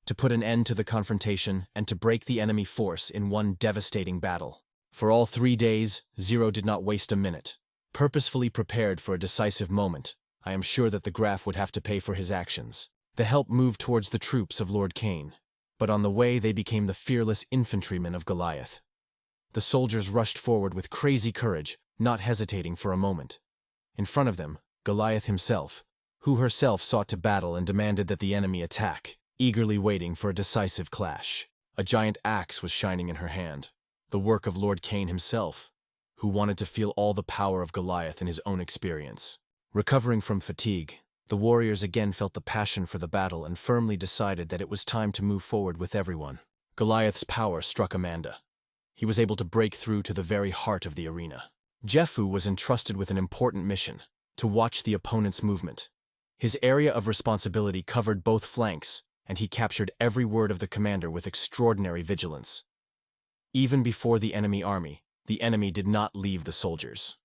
Speaker 1: to put an end to the confrontation and to break the enemy force in one devastating battle. For all 3 days, Zero did not waste a minute. Purposefully prepared for a decisive moment, I am sure that the Graf would have to pay for his actions. The help moved towards the troops of Lord Kane, but on the way they became the fearless infantrymen of Goliath. The soldiers rushed forward with crazy courage, not hesitating for a moment. In front of them, Goliath himself, who herself sought to battle and demanded that the enemy attack, eagerly waiting for a decisive clash. A giant axe was shining in her hand, the work of Lord Kane himself, who wanted to feel all the power of Goliath in his own experience. Recovering from fatigue, the warriors again felt the passion for the battle and firmly decided that it was time to move forward with everyone. Goliath's power struck Amanda. He was able to break through to the very heart of the arena. Jeffu was entrusted with an important mission: to watch the opponent's movement. His area of responsibility covered both flanks, and he captured every word of the commander with extraordinary vigilance. Even before the enemy did not leave the soldiers.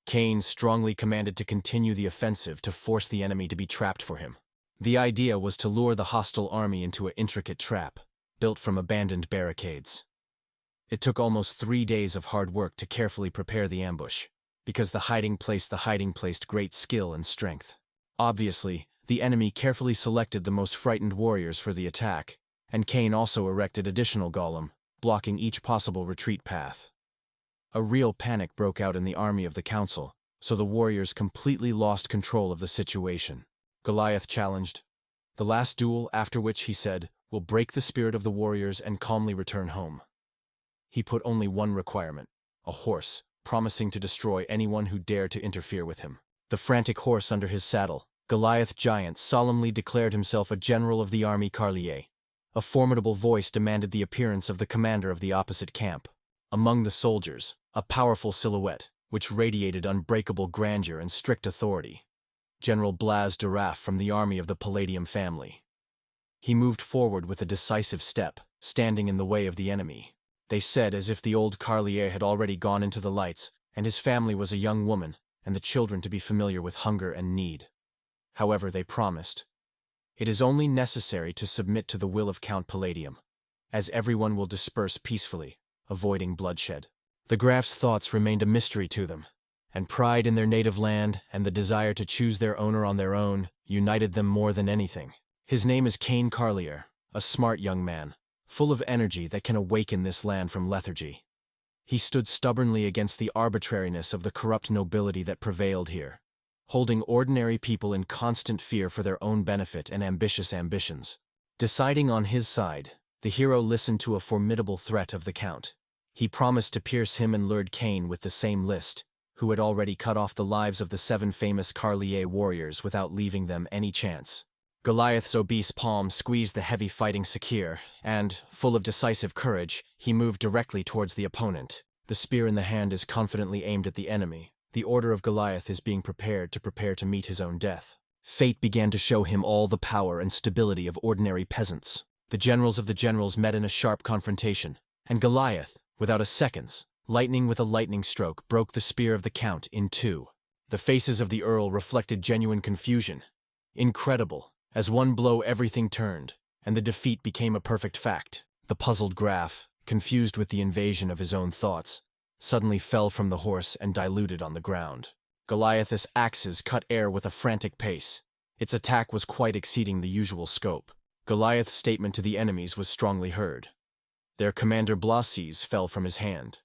Speaker 1: Kane strongly commanded to continue the offensive to force the enemy to be trapped for him. The idea was to lure the hostile army into an intricate trap, built from abandoned barricades. It took almost 3 days of hard work to carefully prepare the ambush, because the hiding placed great skill and strength. Obviously, the enemy carefully selected the most frightened warriors for the attack, and Kane also erected additional golem, blocking each possible retreat path. A real panic broke out in the army of the council, so the warriors completely lost control of the situation. Goliath challenged the last duel, after which he said, "We'll break the spirit of the warriors and calmly return home." He put only one requirement: a horse, promising to destroy anyone who dared to interfere with him. The frantic horse under his saddle, Goliath Giant solemnly declared himself a general of the army Carlier. A formidable voice demanded the appearance of the commander of the opposite camp. Among the soldiers, a powerful silhouette, which radiated unbreakable grandeur and strict authority. General Blas de Raff from the army of the Palladium family. He moved forward with a decisive step, standing in the way of the enemy. They said as if the old Carlier had already gone into the lights, and his family was a young woman, and the children to be familiar with hunger and need. However, they promised, "It is only necessary to submit to the will of Count Palladium, as everyone will disperse peacefully, avoiding bloodshed." The Graf's thoughts remained a mystery to them, and pride in their native land and the desire to choose their owner on their own united them more than anything. His name is Kane Carlier, a smart young man, full of energy that can awaken this land from lethargy. He stood stubbornly against the arbitrariness of the corrupt nobility that prevailed here, holding ordinary people in constant fear for their own benefit and ambitious ambitions. Deciding on his side, the hero listened to a formidable threat of the Count. He promised to pierce him and Lord Kane with the same list, who had already cut off the lives of the 7 famous Carlier warriors without leaving them any chance. Goliath's obese palm squeezed the heavy fighting secure, and, full of decisive courage, he moved directly towards the opponent. The spear in the hand is confidently aimed at the enemy. The order of Goliath is being prepared to meet his own death. Fate began to show him all the power and stability of ordinary peasants. The generals of the generals met in a sharp confrontation, and Goliath, without a second's, lightning with a lightning stroke, broke the spear of the Count in 2. The faces of the Earl reflected genuine confusion. Incredible. As one blow everything turned, and the defeat became a perfect fact. The puzzled Graf, confused with the invasion of his own thoughts, suddenly fell from the horse and diluted on the ground. Goliath's axes cut air with a frantic pace. Its attack was quite exceeding the usual scope. Goliath's statement to the enemies was strongly heard. Their commander Blasis fell from his hand.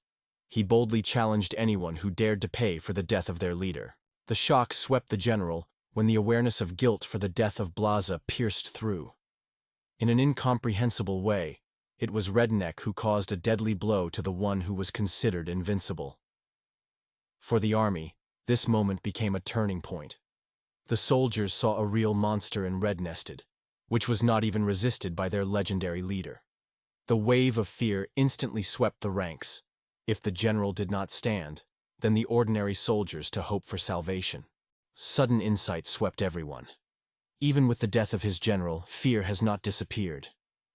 Speaker 1: He boldly challenged anyone who dared to pay for the death of their leader. The shock swept the general when the awareness of guilt for the death of Blaza pierced through. In an incomprehensible way, it was Redneck who caused a deadly blow to the one who was considered invincible. For the army, this moment became a turning point. The soldiers saw a real monster in Red-Nested, which was not even resisted by their legendary leader. The wave of fear instantly swept the ranks, If the general did not stand, then the ordinary soldiers to hope for salvation. Sudden insight swept everyone. Even with the death of his general, fear has not disappeared,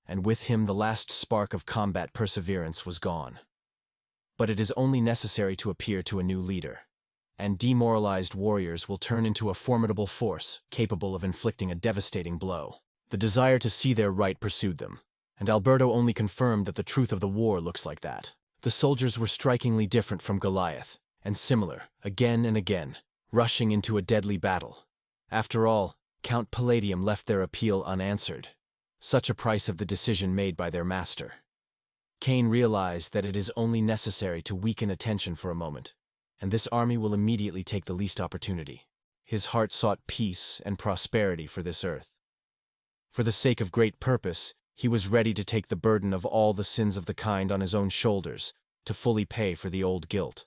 Speaker 1: and with him the last spark of combat perseverance was gone. But it is only necessary to appear to a new leader, and demoralized warriors will turn into a formidable force capable of inflicting a devastating blow. The desire to see their right pursued them, and Alberto only confirmed that the truth of the war looks like that. The soldiers were strikingly different from Goliath, and similar, again and again, rushing into a deadly battle. After all, Count Palladium left their appeal unanswered. Such a price of the decision made by their master. Cain realized that it is only necessary to weaken attention for a moment, and this army will immediately take the least opportunity. His heart sought peace and prosperity for this earth. For the sake of great purpose, he was ready to take the burden of all the sins of the kind on his own shoulders, to fully pay for the old guilt.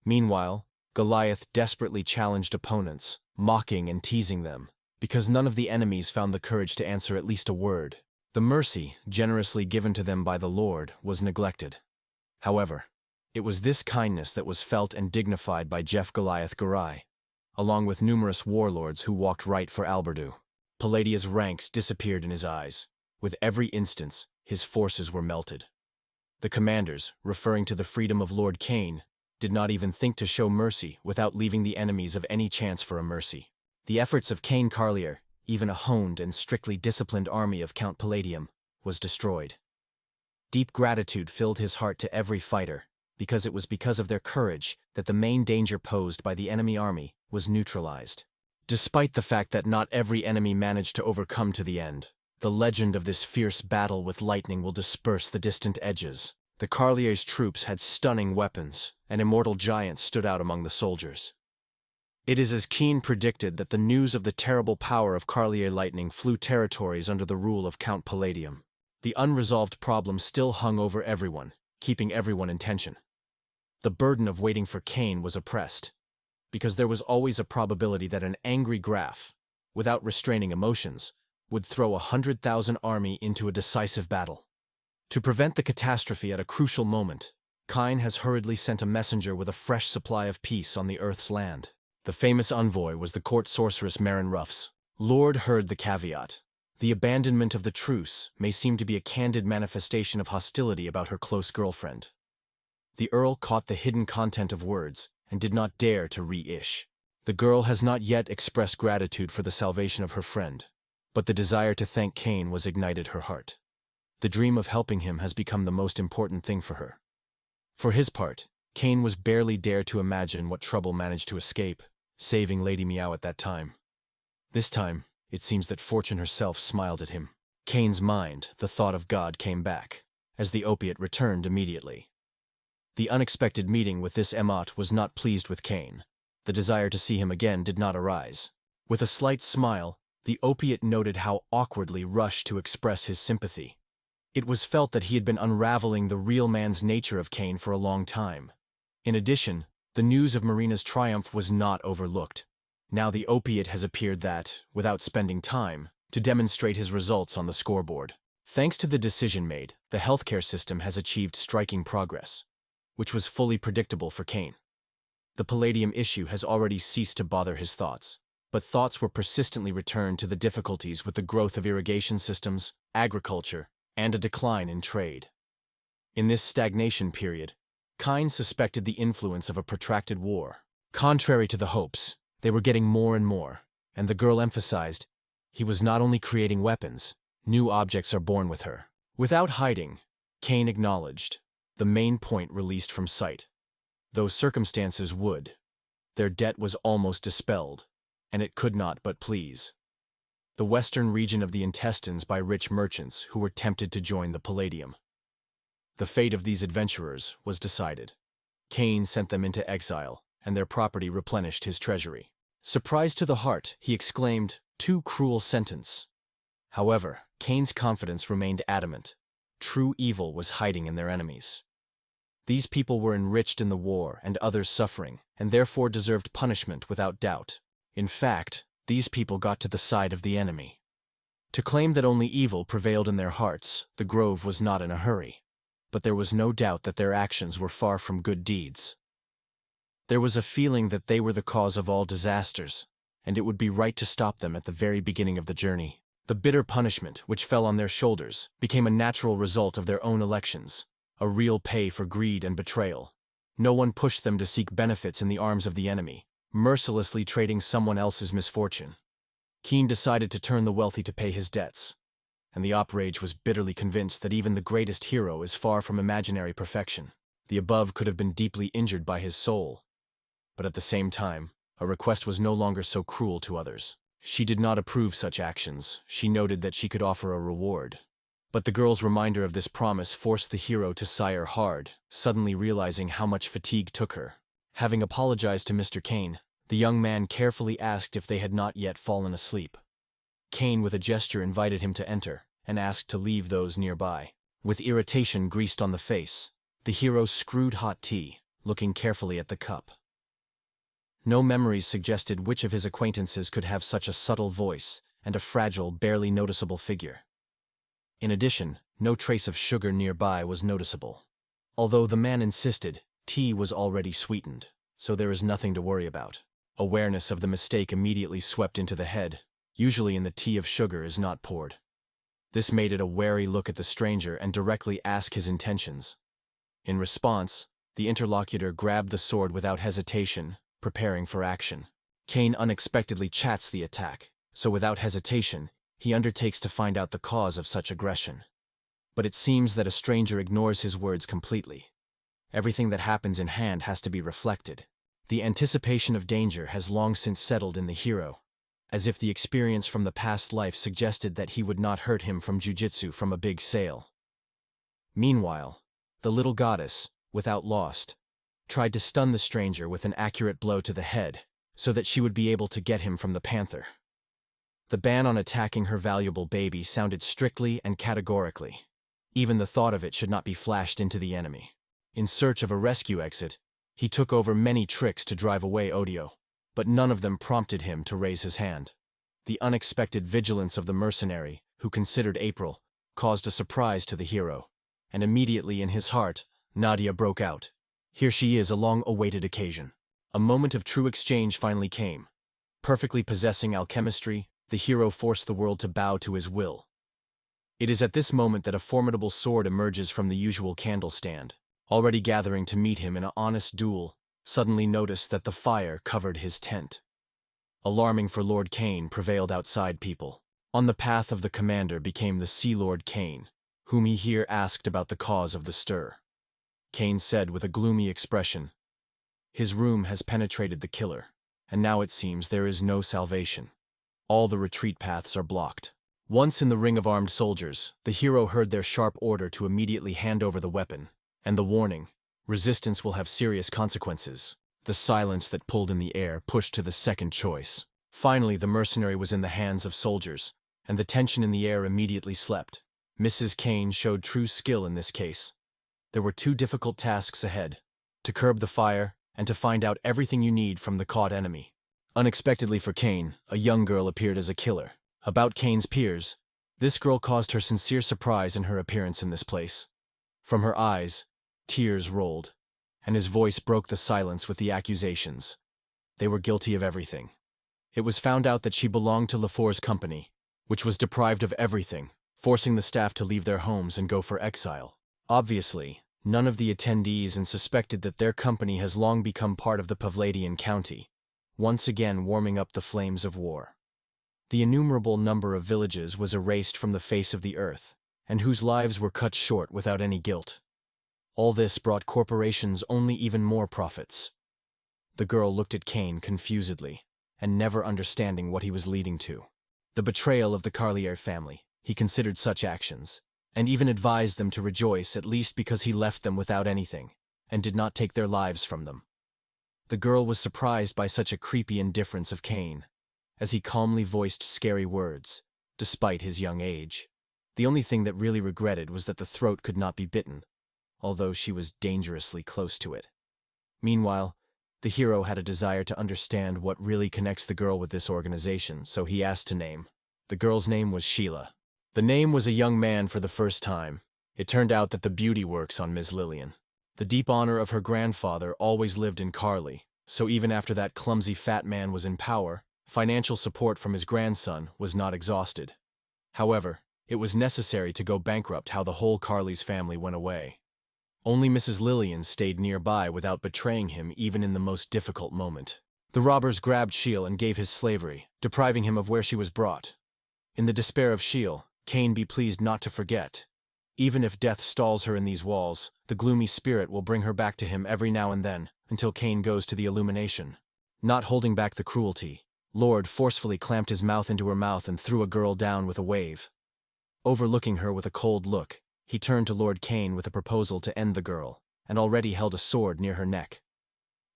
Speaker 1: Meanwhile, Goliath desperately challenged opponents, mocking and teasing them, because none of the enemies found the courage to answer at least a word. The mercy, generously given to them by the Lord, was neglected. However, it was this kindness that was felt and dignified by Jeff Goliath Garai, along with numerous warlords who walked right for Alberto. Palladia's ranks disappeared in his eyes. With every instance, his forces were melted. The commanders, referring to the freedom of Lord Cain, did not even think to show mercy without leaving the enemies of any chance for a mercy. The efforts of Cain Carlier, even a honed and strictly disciplined army of Count Palladium, was destroyed. Deep gratitude filled his heart to every fighter, because it was because of their courage that the main danger posed by the enemy army was neutralized. Despite the fact that not every enemy managed to overcome to the end, the legend of this fierce battle with lightning will disperse the distant edges. The Carlier's troops had stunning weapons, and immortal giants stood out among the soldiers. It is as Keen predicted that the news of the terrible power of Carlier lightning flew territories under the rule of Count Palladium. The unresolved problem still hung over everyone, keeping everyone in tension. The burden of waiting for Cain was oppressed, because there was always a probability that an angry Graf, without restraining emotions, would throw 100,000 army into a decisive battle. To prevent the catastrophe at a crucial moment, Cain has hurriedly sent a messenger with a fresh supply of peace on the Earth's land. The famous envoy was the court sorceress Marin Ruffs. Lord heard the caveat. The abandonment of the truce may seem to be a candid manifestation of hostility about her close girlfriend. The Earl caught the hidden content of words and did not dare to re-ish. The girl has not yet expressed gratitude for the salvation of her friend, but the desire to thank Cain was ignited her heart. The dream of helping him has become the most important thing for her. For his part, Cain was barely dared to imagine what trouble managed to escape, saving Lady Meow at that time. This time, it seems that fortune herself smiled at him. Cain's mind, the thought of God came back, as the opiate returned immediately. The unexpected meeting with this Emot was not pleased with Cain. The desire to see him again did not arise. With a slight smile, the opiate noted how awkwardly rushed to express his sympathy. It was felt that he had been unraveling the real man's nature of Cain for a long time. In addition, the news of Marina's triumph was not overlooked. Now the opiate has appeared that, without spending time, to demonstrate his results on the scoreboard. Thanks to the decision made, the healthcare system has achieved striking progress, which was fully predictable for Cain. The Palladium issue has already ceased to bother his thoughts, but thoughts were persistently returned to the difficulties with the growth of irrigation systems, agriculture, and a decline in trade. In this stagnation period, Cain suspected the influence of a protracted war. Contrary to the hopes, they were getting more and more, and the girl emphasized, he was not only creating weapons, new objects are born with her. Without hiding, Cain acknowledged, the main point released from sight. Though circumstances would, their debt was almost dispelled, and it could not but please the western region of the intestines by rich merchants who were tempted to join the Palladium. The fate of these adventurers was decided. Cain sent them into exile, and their property replenished his treasury. Surprised to the heart, he exclaimed, "Too cruel sentence." However, Cain's confidence remained adamant. True evil was hiding in their enemies. These people were enriched in the war and others suffering, and therefore deserved punishment without doubt. In fact, these people got to the side of the enemy. To claim that only evil prevailed in their hearts, the Grove was not in a hurry. but there was no doubt that their actions were far from good deeds. There was a feeling that they were the cause of all disasters, and it would be right to stop them at the very beginning of the journey. The bitter punishment, which fell on their shoulders, became a natural result of their own elections, a real pay for greed and betrayal. No one pushed them to seek benefits in the arms of the enemy, mercilessly trading someone else's misfortune. Keen decided to turn the wealthy to pay his debts, and the outrage was bitterly convinced that even the greatest hero is far from imaginary perfection. The above could have been deeply injured by his soul, but at the same time, a request was no longer so cruel to others. She did not approve such actions. She noted that she could offer a reward. But the girl's reminder of this promise forced the hero to sigh hard, suddenly realizing how much fatigue took her. Having apologized to Mr. Kane, the young man carefully asked if they had not yet fallen asleep. Kane with a gesture invited him to enter, and asked to leave those nearby. With irritation greased on the face, the hero screwed hot tea, looking carefully at the cup. No memories suggested which of his acquaintances could have such a subtle voice and a fragile, barely noticeable figure. In addition, no trace of sugar nearby was noticeable. Although the man insisted, tea was already sweetened, so there is nothing to worry about. Awareness of the mistake immediately swept into the head. Usually in the tea of sugar is not poured. This made it a wary look at the stranger and directly ask his intentions. In response, the interlocutor grabbed the sword without hesitation, preparing for action. Kane unexpectedly chats the attack, so without hesitation, he undertakes to find out the cause of such aggression. But it seems that a stranger ignores his words completely. Everything that happens in hand has to be reflected. The anticipation of danger has long since settled in the hero, as if the experience from the past life suggested that he would not hurt him from jujitsu from a big sale. Meanwhile, the little goddess, without lost, tried to stun the stranger with an accurate blow to the head, so that she would be able to get him from the panther. The ban on attacking her valuable baby sounded strictly and categorically. Even the thought of it should not be flashed into the enemy. In search of a rescue exit, he took over many tricks to drive away Odio, but none of them prompted him to raise his hand. The unexpected vigilance of the mercenary, who considered April, caused a surprise to the hero, and immediately in his heart, Nadia broke out. Here she is, a long-awaited occasion. A moment of true exchange finally came. Perfectly possessing alchemistry, the hero forced the world to bow to his will. It is at this moment that a formidable sword emerges from the usual candle stand. Already gathering to meet him in an honest duel, suddenly noticed that the fire covered his tent. Alarming for Lord Kane prevailed outside people. On the path of the commander became the Sea Lord Kane, whom he here asked about the cause of the stir. Kane said with a gloomy expression, "His room has penetrated the killer, and now it seems there is no salvation. All the retreat paths are blocked." Once in the ring of armed soldiers, the hero heard their sharp order to immediately hand over the weapon, and the warning, "Resistance will have serious consequences." The silence that pulled in the air pushed to the second choice. Finally, the mercenary was in the hands of soldiers, and the tension in the air immediately slept. Mrs. Kane showed true skill in this case. There were two difficult tasks ahead: to curb the fire and to find out everything you need from the caught enemy. Unexpectedly for Kane, a young girl appeared as a killer. About Kane's peers, this girl caused her sincere surprise in her appearance in this place. From her eyes, tears rolled, and his voice broke the silence with the accusations. They were guilty of everything. It was found out that she belonged to Lafour's company, which was deprived of everything, forcing the staff to leave their homes and go for exile. Obviously, none of the attendees suspected that their company has long become part of the Pavladian county, once again warming up the flames of war. The innumerable number of villages was erased from the face of the earth, and whose lives were cut short without any guilt. All this brought corporations only even more profits. The girl looked at Kane confusedly, and never understanding what he was leading to. The betrayal of the Carlier family, he considered such actions, and even advised them to rejoice, at least because he left them without anything, and did not take their lives from them. The girl was surprised by such a creepy indifference of Kane, as he calmly voiced scary words, despite his young age. The only thing that really regretted was that the throat could not be bitten, although she was dangerously close to it. Meanwhile, the hero had a desire to understand what really connects the girl with this organization, so he asked to name. The girl's name was Sheila. The name was a young man for the first time. It turned out that the beauty works on Ms. Lillian. The deep honor of her grandfather always lived in Carly, so even after that clumsy fat man was in power, financial support from his grandson was not exhausted. However, it was necessary to go bankrupt how the whole Carly's family went away. Only Mrs. Lillian stayed nearby without betraying him even in the most difficult moment. The robbers grabbed Sheil and gave his slavery, depriving him of where she was brought. In the despair of Sheil, Cain be pleased not to forget. Even if death stalls her in these walls, the gloomy spirit will bring her back to him every now and then, until Cain goes to the illumination. Not holding back the cruelty, Lord forcefully clamped his mouth into her mouth and threw a girl down with a wave. Overlooking her with a cold look, he turned to Lord Cain with a proposal to end the girl, and already held a sword near her neck.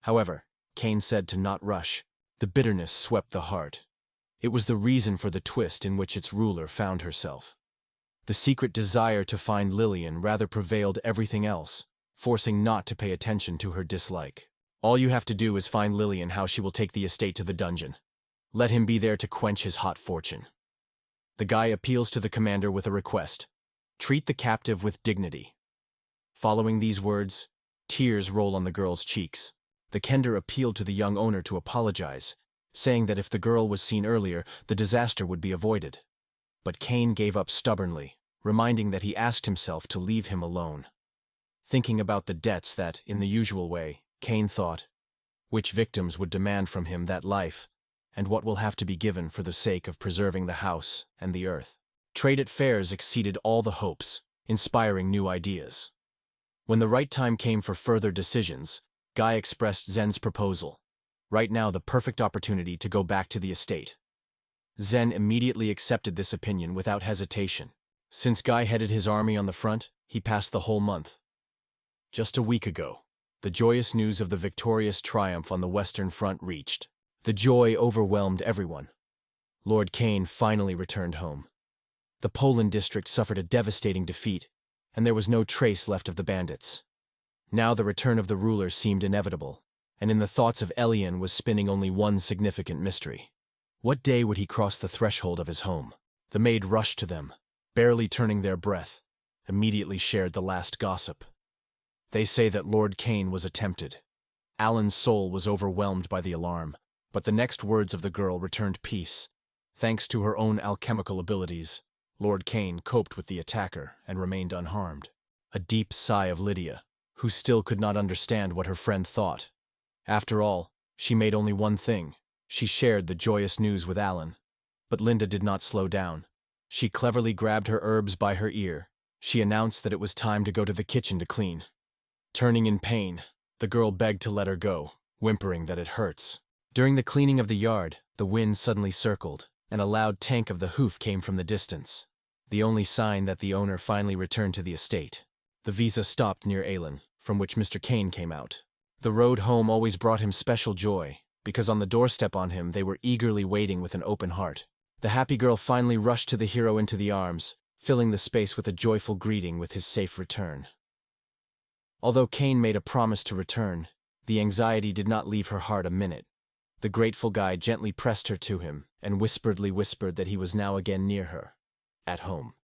Speaker 1: However, Cain said to not rush. The bitterness swept the heart. It was the reason for the twist in which its ruler found herself. The secret desire to find Lillian rather prevailed everything else, forcing not to pay attention to her dislike. All you have to do is find Lillian how she will take the estate to the dungeon. Let him be there to quench his hot fortune. The guy appeals to the commander with a request. Treat the captive with dignity. Following these words, tears roll on the girl's cheeks. The Kender appealed to the young owner to apologize, saying that if the girl was seen earlier, the disaster would be avoided. But Cain gave up stubbornly, reminding that he asked himself to leave him alone. Thinking about the debts that, in the usual way, Cain thought, which victims would demand from him that life, and what will have to be given for the sake of preserving the house and the earth. Trade at fairs exceeded all the hopes, inspiring new ideas. When the right time came for further decisions, Guy expressed Zen's proposal. Right now the perfect opportunity to go back to the estate. Zen immediately accepted this opinion without hesitation. Since Guy headed his army on the front, he passed the whole month. Just a week ago, the joyous news of the victorious triumph on the Western Front reached. The joy overwhelmed everyone. Lord Cain finally returned home. The Poland district suffered a devastating defeat, and there was no trace left of the bandits. Now the return of the ruler seemed inevitable, and in the thoughts of Elian was spinning only one significant mystery. What day would he cross the threshold of his home? The maid rushed to them, barely turning their breath, immediately shared the last gossip. They say that Lord Cain was attempted. Alan's soul was overwhelmed by the alarm, but the next words of the girl returned peace. Thanks to her own alchemical abilities, Lord Cain coped with the attacker and remained unharmed. A deep sigh of Lydia, who still could not understand what her friend thought. After all, she made only one thing. She shared the joyous news with Alan. But Linda did not slow down. She cleverly grabbed her herbs by her ear. She announced that it was time to go to the kitchen to clean. Turning in pain, the girl begged to let her go, whimpering that it hurts. During the cleaning of the yard, the wind suddenly circled, and a loud tank of the hoof came from the distance. The only sign that the owner finally returned to the estate. The visa stopped near Alan, from which Mr. Cain came out. The road home always brought him special joy, because on the doorstep on him they were eagerly waiting with an open heart. The happy girl finally rushed to the hero into the arms, filling the space with a joyful greeting with his safe return. Although Cain made a promise to return, the anxiety did not leave her heart a minute. The grateful guy gently pressed her to him and whispered that he was now again near her, at home.